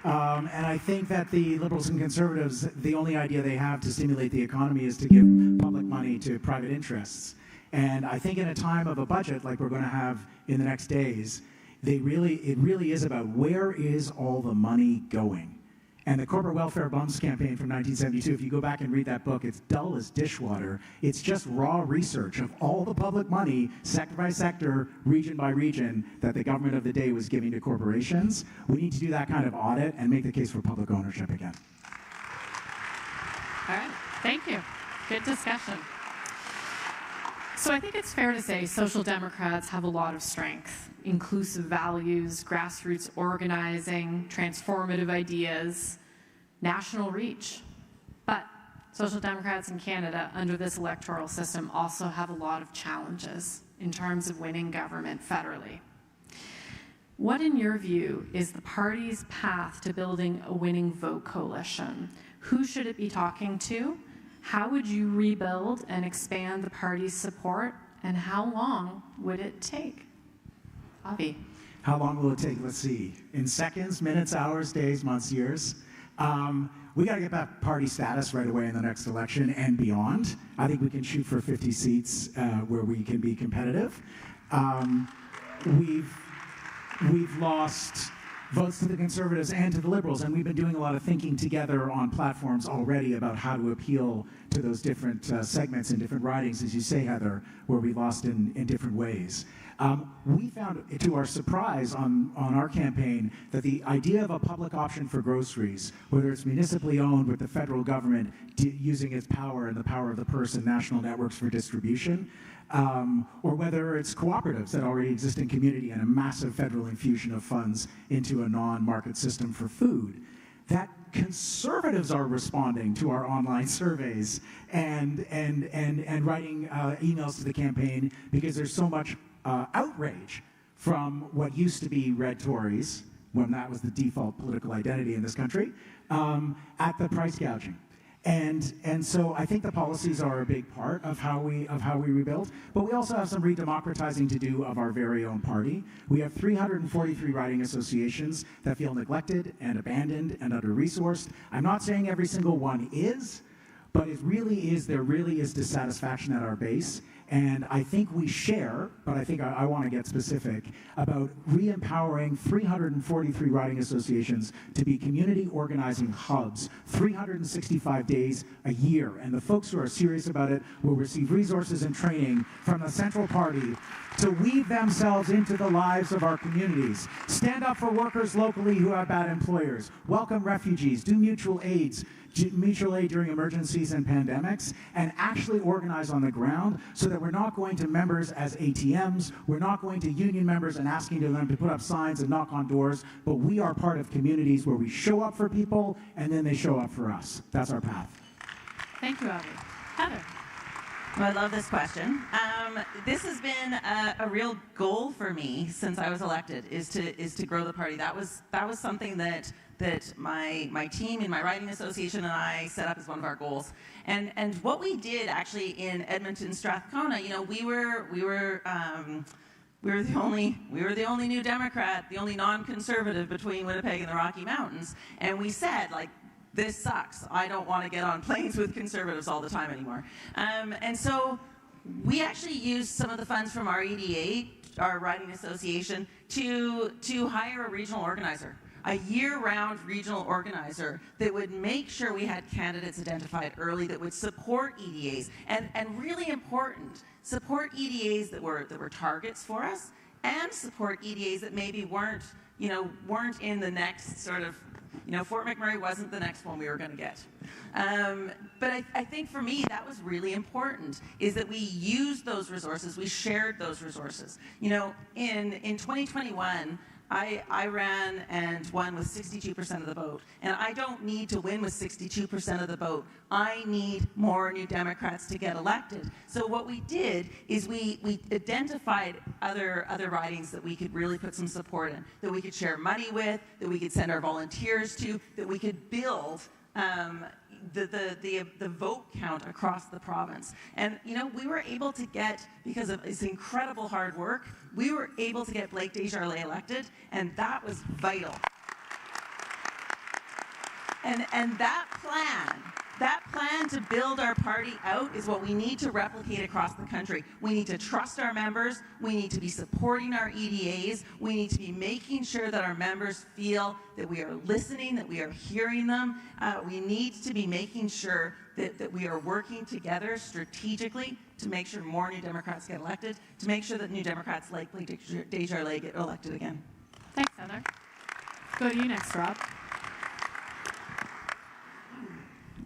And I think that the Liberals and Conservatives, the only idea they have to stimulate the economy is to give public money to private interests. And I think in a time of a budget like we're going to have in the next days, it really is about where is all the money going. And the Corporate Welfare Bums campaign from 1972, if you go back and read that book, it's dull as dishwater. It's just raw research of all the public money, sector by sector, region by region, that the government of the day was giving to corporations. We need to do that kind of audit and make the case for public ownership again. All right, thank you. Good discussion. So I think it's fair to say Social Democrats have a lot of strength: inclusive values, grassroots organizing, transformative ideas, national reach. But Social Democrats in Canada, under this electoral system, also have a lot of challenges in terms of winning government federally. What, in your view, is the party's path to building a winning vote coalition? Who should it be talking to? How would you rebuild and expand the party's support, and how long would it take? Avi. How long will it take? Let's see. In seconds, minutes, hours, days, months, years. We got to get back party status right away in the next election and beyond. I think we can shoot for 50 seats where we can be competitive. We've lost votes to the Conservatives and to the Liberals, and we've been doing a lot of thinking together on platforms already about how to appeal to those different segments in different ridings, as you say, Heather, where we lost in different ways. We found, to our surprise on our campaign, that the idea of a public option for groceries, whether it's municipally owned with the federal government using its power and the power of the purse and national networks for distribution, or whether it's cooperatives that already exist in community and a massive federal infusion of funds into a non-market system for food, that Conservatives are responding to our online surveys and writing emails to the campaign because there's so much outrage from what used to be red Tories, when that was the default political identity in this country, at the price gouging. And so I think the policies are a big part of how we rebuild, but we also have some redemocratizing to do of our very own party. We have 343 riding associations that feel neglected and abandoned and under-resourced. I'm not saying every single one is, but there really is dissatisfaction at our base. And I think we share, but I think I want to get specific about re-empowering 343 riding associations to be community organizing hubs 365 days a year. And the folks who are serious about it will receive resources and training from the Central Party to weave themselves into the lives of our communities. Stand up for workers locally who have bad employers. Welcome refugees. Do mutual aid during emergencies and pandemics, and actually organize on the ground so that we're not going to members as ATMs, we're not going to union members and asking them to put up signs and knock on doors, but we are part of communities where we show up for people and then they show up for us. That's our path. Thank you, Avi. Heather. Well, I love this question. This has been a real goal for me since I was elected, is to grow the party. That was something that my team in my riding association and I set up as one of our goals. And what we did actually in Edmonton, Strathcona, you know, we were the only New Democrat, the only non-conservative between Winnipeg and the Rocky Mountains, and we said, like, this sucks. I don't want to get on planes with Conservatives all the time anymore. And so we actually used some of the funds from our EDA, our riding association, to hire a regional organizer, a year-round regional organizer that would make sure we had candidates identified early that would support EDAs, and really important, support EDAs that were targets for us, and support EDAs that maybe weren't in the next sort of You know, Fort McMurray wasn't the next one we were going to get. But I think for me, that was really important, is that we used those resources, we shared those resources. You know, in 2021, I ran and won with 62% of the vote. And I don't need to win with 62% of the vote. I need more New Democrats to get elected. So what we did is we identified other ridings that we could really put some support in, that we could share money with, that we could send our volunteers to, that we could build the vote count across the province. And, you know, we were able to get, because of his incredible hard work, we were able to get Blake Desjardins elected, and that was vital. And that plan to build our party out is what we need to replicate across the country. We need to trust our members. We need to be supporting our EDAs. We need to be making sure that our members feel that we are listening, that we are hearing them. We need to be making sure that we are working together strategically to make sure more New Democrats get elected, to make sure that New Democrats like Desjardins get elected again. Thanks, Heather. Go to you next, Rob.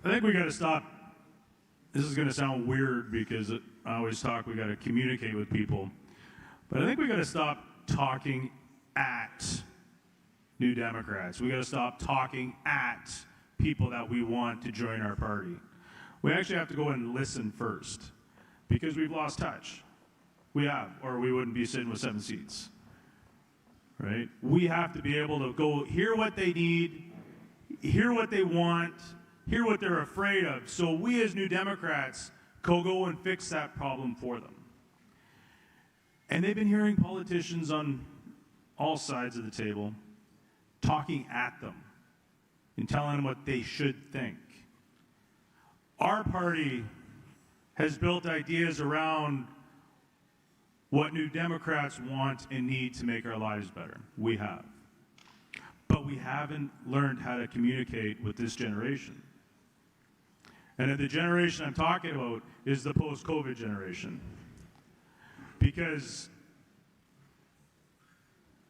I think we got to stop. This is going to sound weird because I always talk, we got to communicate with people. But I think we got to stop talking at New Democrats. We got to stop talking at people that we want to join our party. We actually have to go and listen first because we've lost touch. We have, or we wouldn't be sitting with 7 seats. Right? We have to be able to go hear what they need, hear what they want, hear what they're afraid of, so we as New Democrats go and fix that problem for them. And they've been hearing politicians on all sides of the table talking at them and telling them what they should think. Our party has built ideas around what New Democrats want and need to make our lives better. We have. But we haven't learned how to communicate with this generation. And the generation I'm talking about is the post-COVID generation. Because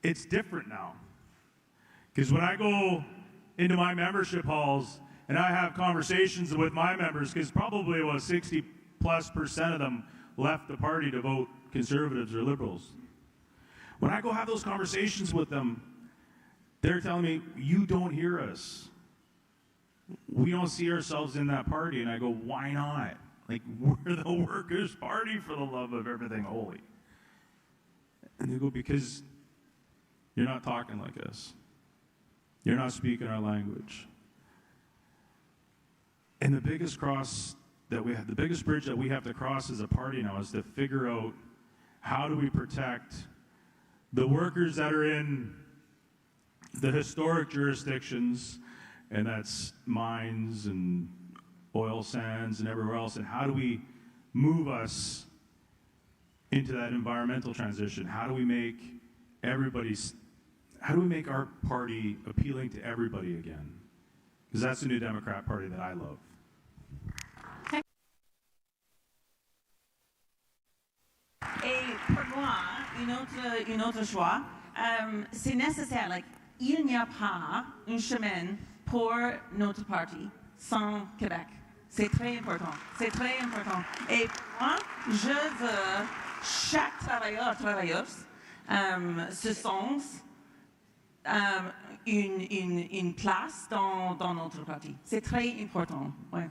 it's different now. Because when I go into my membership halls and I have conversations with my members, because probably about 60+% of them left the party to vote Conservatives or Liberals. When I go have those conversations with them, they're telling me, you don't hear us. We don't see ourselves in that party. And I go, why not? Like, we're the workers' party, for the love of everything holy. And they go, because you're not talking like us. You're not speaking our language. And the biggest cross that we have, the biggest bridge that we have to cross as a party now is to figure out how do we protect the workers that are in the historic jurisdictions, and that's mines and oil sands and everywhere else, and how do we move us into that environmental transition? How do we make our party appealing to everybody again? Because that's the New Democrat Party that I love. Et pour moi, une autre choix, c'est nécessaire. Like, il n'y a pas un chemin pour notre parti sans Québec. C'est très important. C'est très important. Et pour moi, je veux chaque travailleur, travailleuse, se sente une place dans notre parti. C'est très important. Ouais.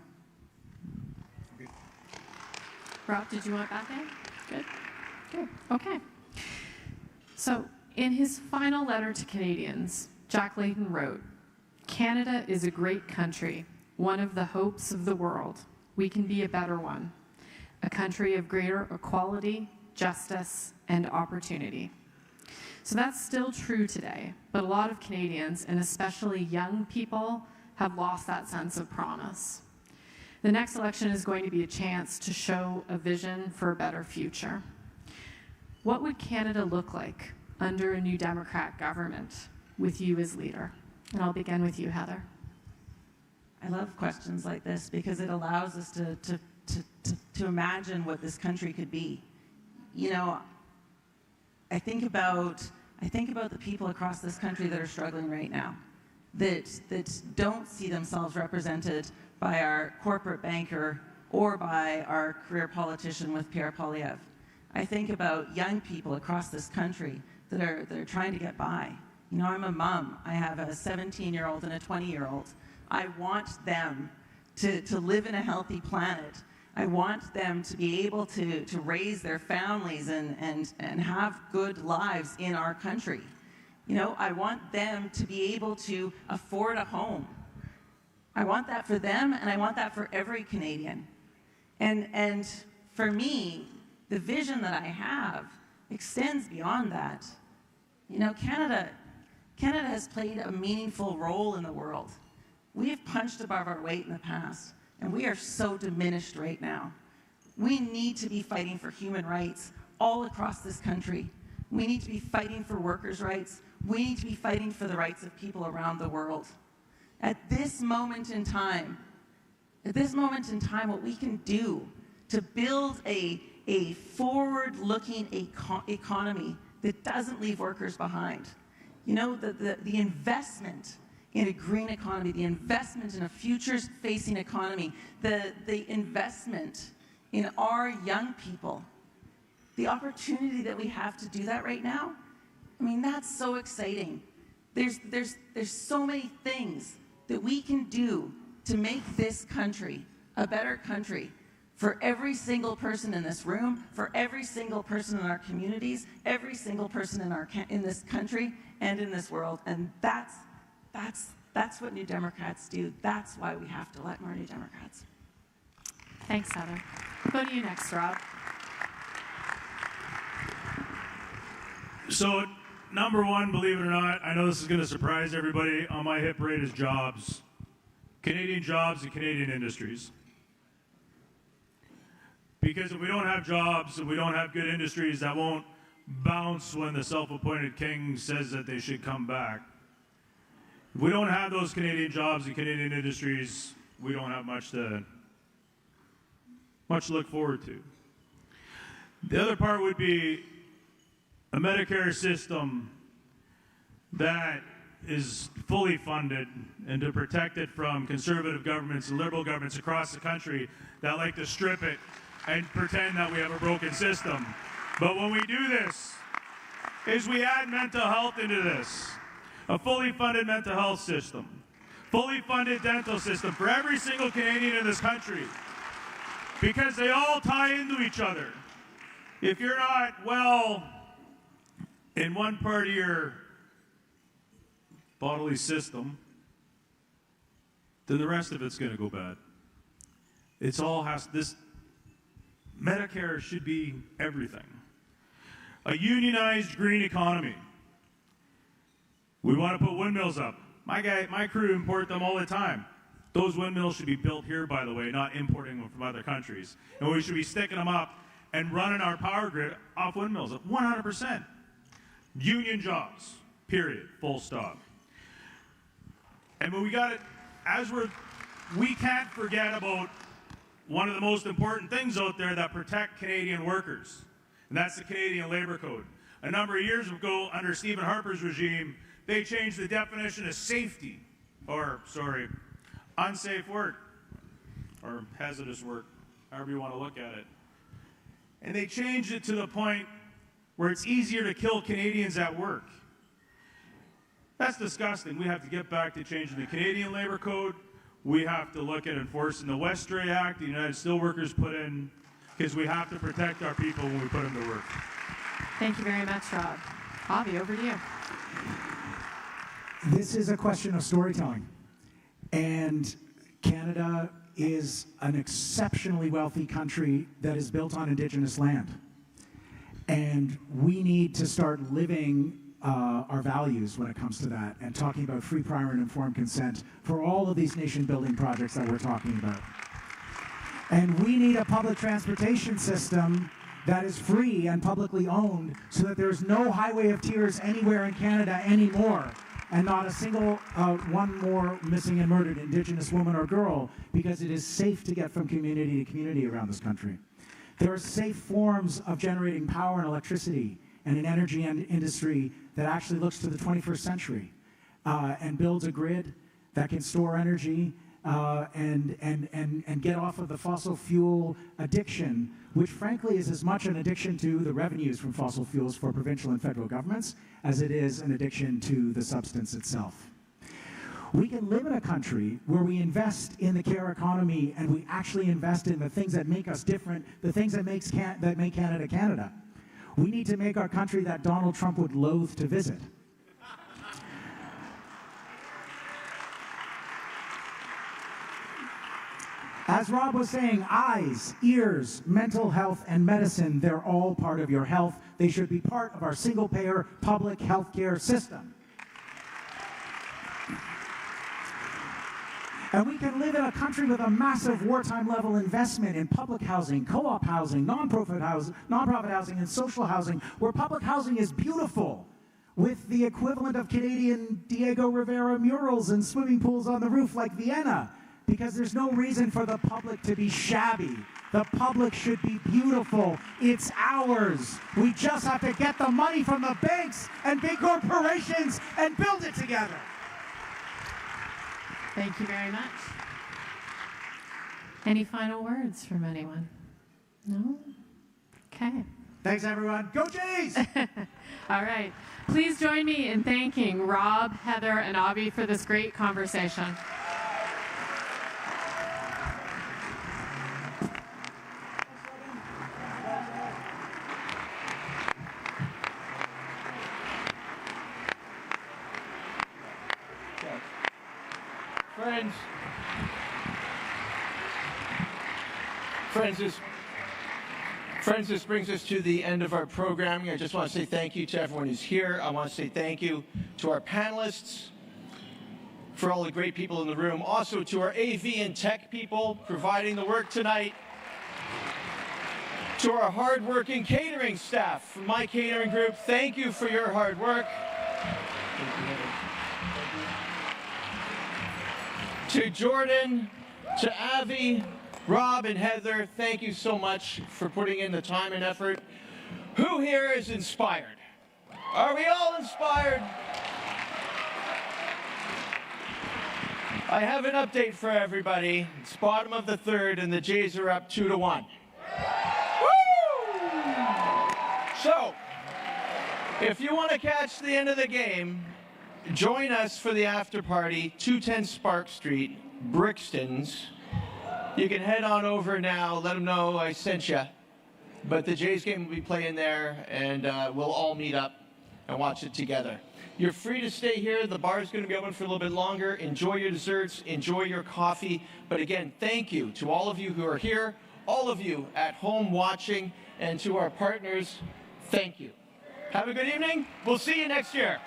Rob, did you want that thing? Good. Good. Okay. So, in his final letter to Canadians, Jack Layton wrote, "Canada is a great country, one of the hopes of the world. We can be a better one, a country of greater equality, justice, and opportunity." So that's still true today, but a lot of Canadians, and especially young people, have lost that sense of promise. The next election is going to be a chance to show a vision for a better future. What would Canada look like under a New Democrat government with you as leader? And I'll begin with you, Heather. I love questions like this because it allows us to imagine what this country could be. You know, I think about the people across this country that are struggling right now. that don't see themselves represented by our corporate banker or by our career politician with Pierre Poilievre. I think about young people across this country that are trying to get by. You know, I'm a mom. I have a 17-year-old and a 20-year-old. I want them to live in a healthy planet. I want them to be able to raise their families and have good lives in our country. You know, I want them to be able to afford a home. I want that for them, and I want that for every Canadian. And for me, the vision that I have extends beyond that. You know, Canada has played a meaningful role in the world. We have punched above our weight in the past, and we are so diminished right now. We need to be fighting for human rights all across this country. We need to be fighting for workers' rights. We need to be fighting for the rights of people around the world. At this moment in time, what we can do to build a forward-looking economy that doesn't leave workers behind. You know, the investment in a green economy, the investment in a futures-facing economy, the investment in our young people, the opportunity that we have to do that right now, I mean, that's so exciting. There's so many things that we can do to make this country a better country for every single person in this room, for every single person in our communities, every single person in this country and in this world. And that's what New Democrats do. That's why we have to elect more New Democrats. Thanks, Heather. Go to you next, Rob. So, number one, believe it or not, I know this is going to surprise everybody, on my hit parade is jobs. Canadian jobs and Canadian industries. Because if we don't have jobs and we don't have good industries, that won't bounce when the self-appointed king says that they should come back. If we don't have those Canadian jobs and Canadian industries, we don't have much to look forward to. The other part would be a Medicare system that is fully funded and to protect it from conservative governments and liberal governments across the country that like to strip it and pretend that we have a broken system. But when we do this, is we add mental health into this. A fully funded mental health system. Fully funded dental system for every single Canadian in this country. Because they all tie into each other. If you're not well in one part of your bodily system, then the rest of it's going to go bad. This Medicare should be everything. A unionized green economy. We want to put windmills up. My crew import them all the time. Those windmills should be built here, by the way, not importing them from other countries. And we should be sticking them up and running our power grid off windmills, 100%. Union jobs, period, full stop. And when we got it, we can't forget about one of the most important things out there that protect Canadian workers, and that's the Canadian Labour Code. A number of years ago, under Stephen Harper's regime, they changed the definition of unsafe work, or hazardous work, however you want to look at it. And they changed it to the point where it's easier to kill Canadians at work. That's disgusting. We have to get back to changing the Canadian Labour Code. We have to look at enforcing the Westray Act the United Steelworkers put in, because we have to protect our people when we put them to work. Thank you very much, Rob. Avi, over to you. This is a question of storytelling. And Canada is an exceptionally wealthy country that is built on Indigenous land. And we need to start living our values when it comes to that and talking about free, prior, and informed consent for all of these nation-building projects that we're talking about. And we need a public transportation system that is free and publicly owned so that there's no highway of tears anywhere in Canada anymore, and not a single one more missing and murdered Indigenous woman or girl, because it is safe to get from community to community around this country. There are safe forms of generating power and electricity and an energy industry that actually looks to the 21st century. and builds a grid that can store energy and get off of the fossil fuel addiction, which frankly is as much an addiction to the revenues from fossil fuels for provincial and federal governments as it is an addiction to the substance itself. We can live in a country where we invest in the care economy and we actually invest in the things that make us different, the things that make Canada Canada. We need to make our country that Donald Trump would loathe to visit. As Rob was saying, eyes, ears, mental health, and medicine, they're all part of your health. They should be part of our single-payer public health care system. And we can live in a country with a massive wartime level investment in public housing, co-op housing, nonprofit housing, and social housing, where public housing is beautiful, with the equivalent of Canadian Diego Rivera murals and swimming pools on the roof like Vienna, because there's no reason for the public to be shabby. The public should be beautiful. It's ours. We just have to get the money from the banks and big corporations and build it together. Thank you very much. Any final words from anyone? No? Okay. Thanks, everyone. Go Jays! All right. Please join me in thanking Rob, Heather, and Avi for this great conversation. Friends, this brings us to the end of our programming. I just want to say thank you to everyone who's here. I want to say thank you to our panelists, for all the great people in the room. Also to our AV and tech people providing the work tonight. To our hardworking catering staff from my catering group, thank you for your hard work. To Jordan, to Avi, Rob, and Heather, thank you so much for putting in the time and effort. Who here is inspired? Are we all inspired? I have an update for everybody. It's bottom of the third, and the Jays are up 2-1. Woo! So, if you want to catch the end of the game, join us for the after party, 210 Spark Street, Brixton's. You can head on over now, let them know I sent you. But the Jays game will be playing there, and we'll all meet up and watch it together. You're free to stay here. The bar is going to be open for a little bit longer. Enjoy your desserts, enjoy your coffee. But again, thank you to all of you who are here, all of you at home watching, and to our partners, thank you. Have a good evening. We'll see you next year.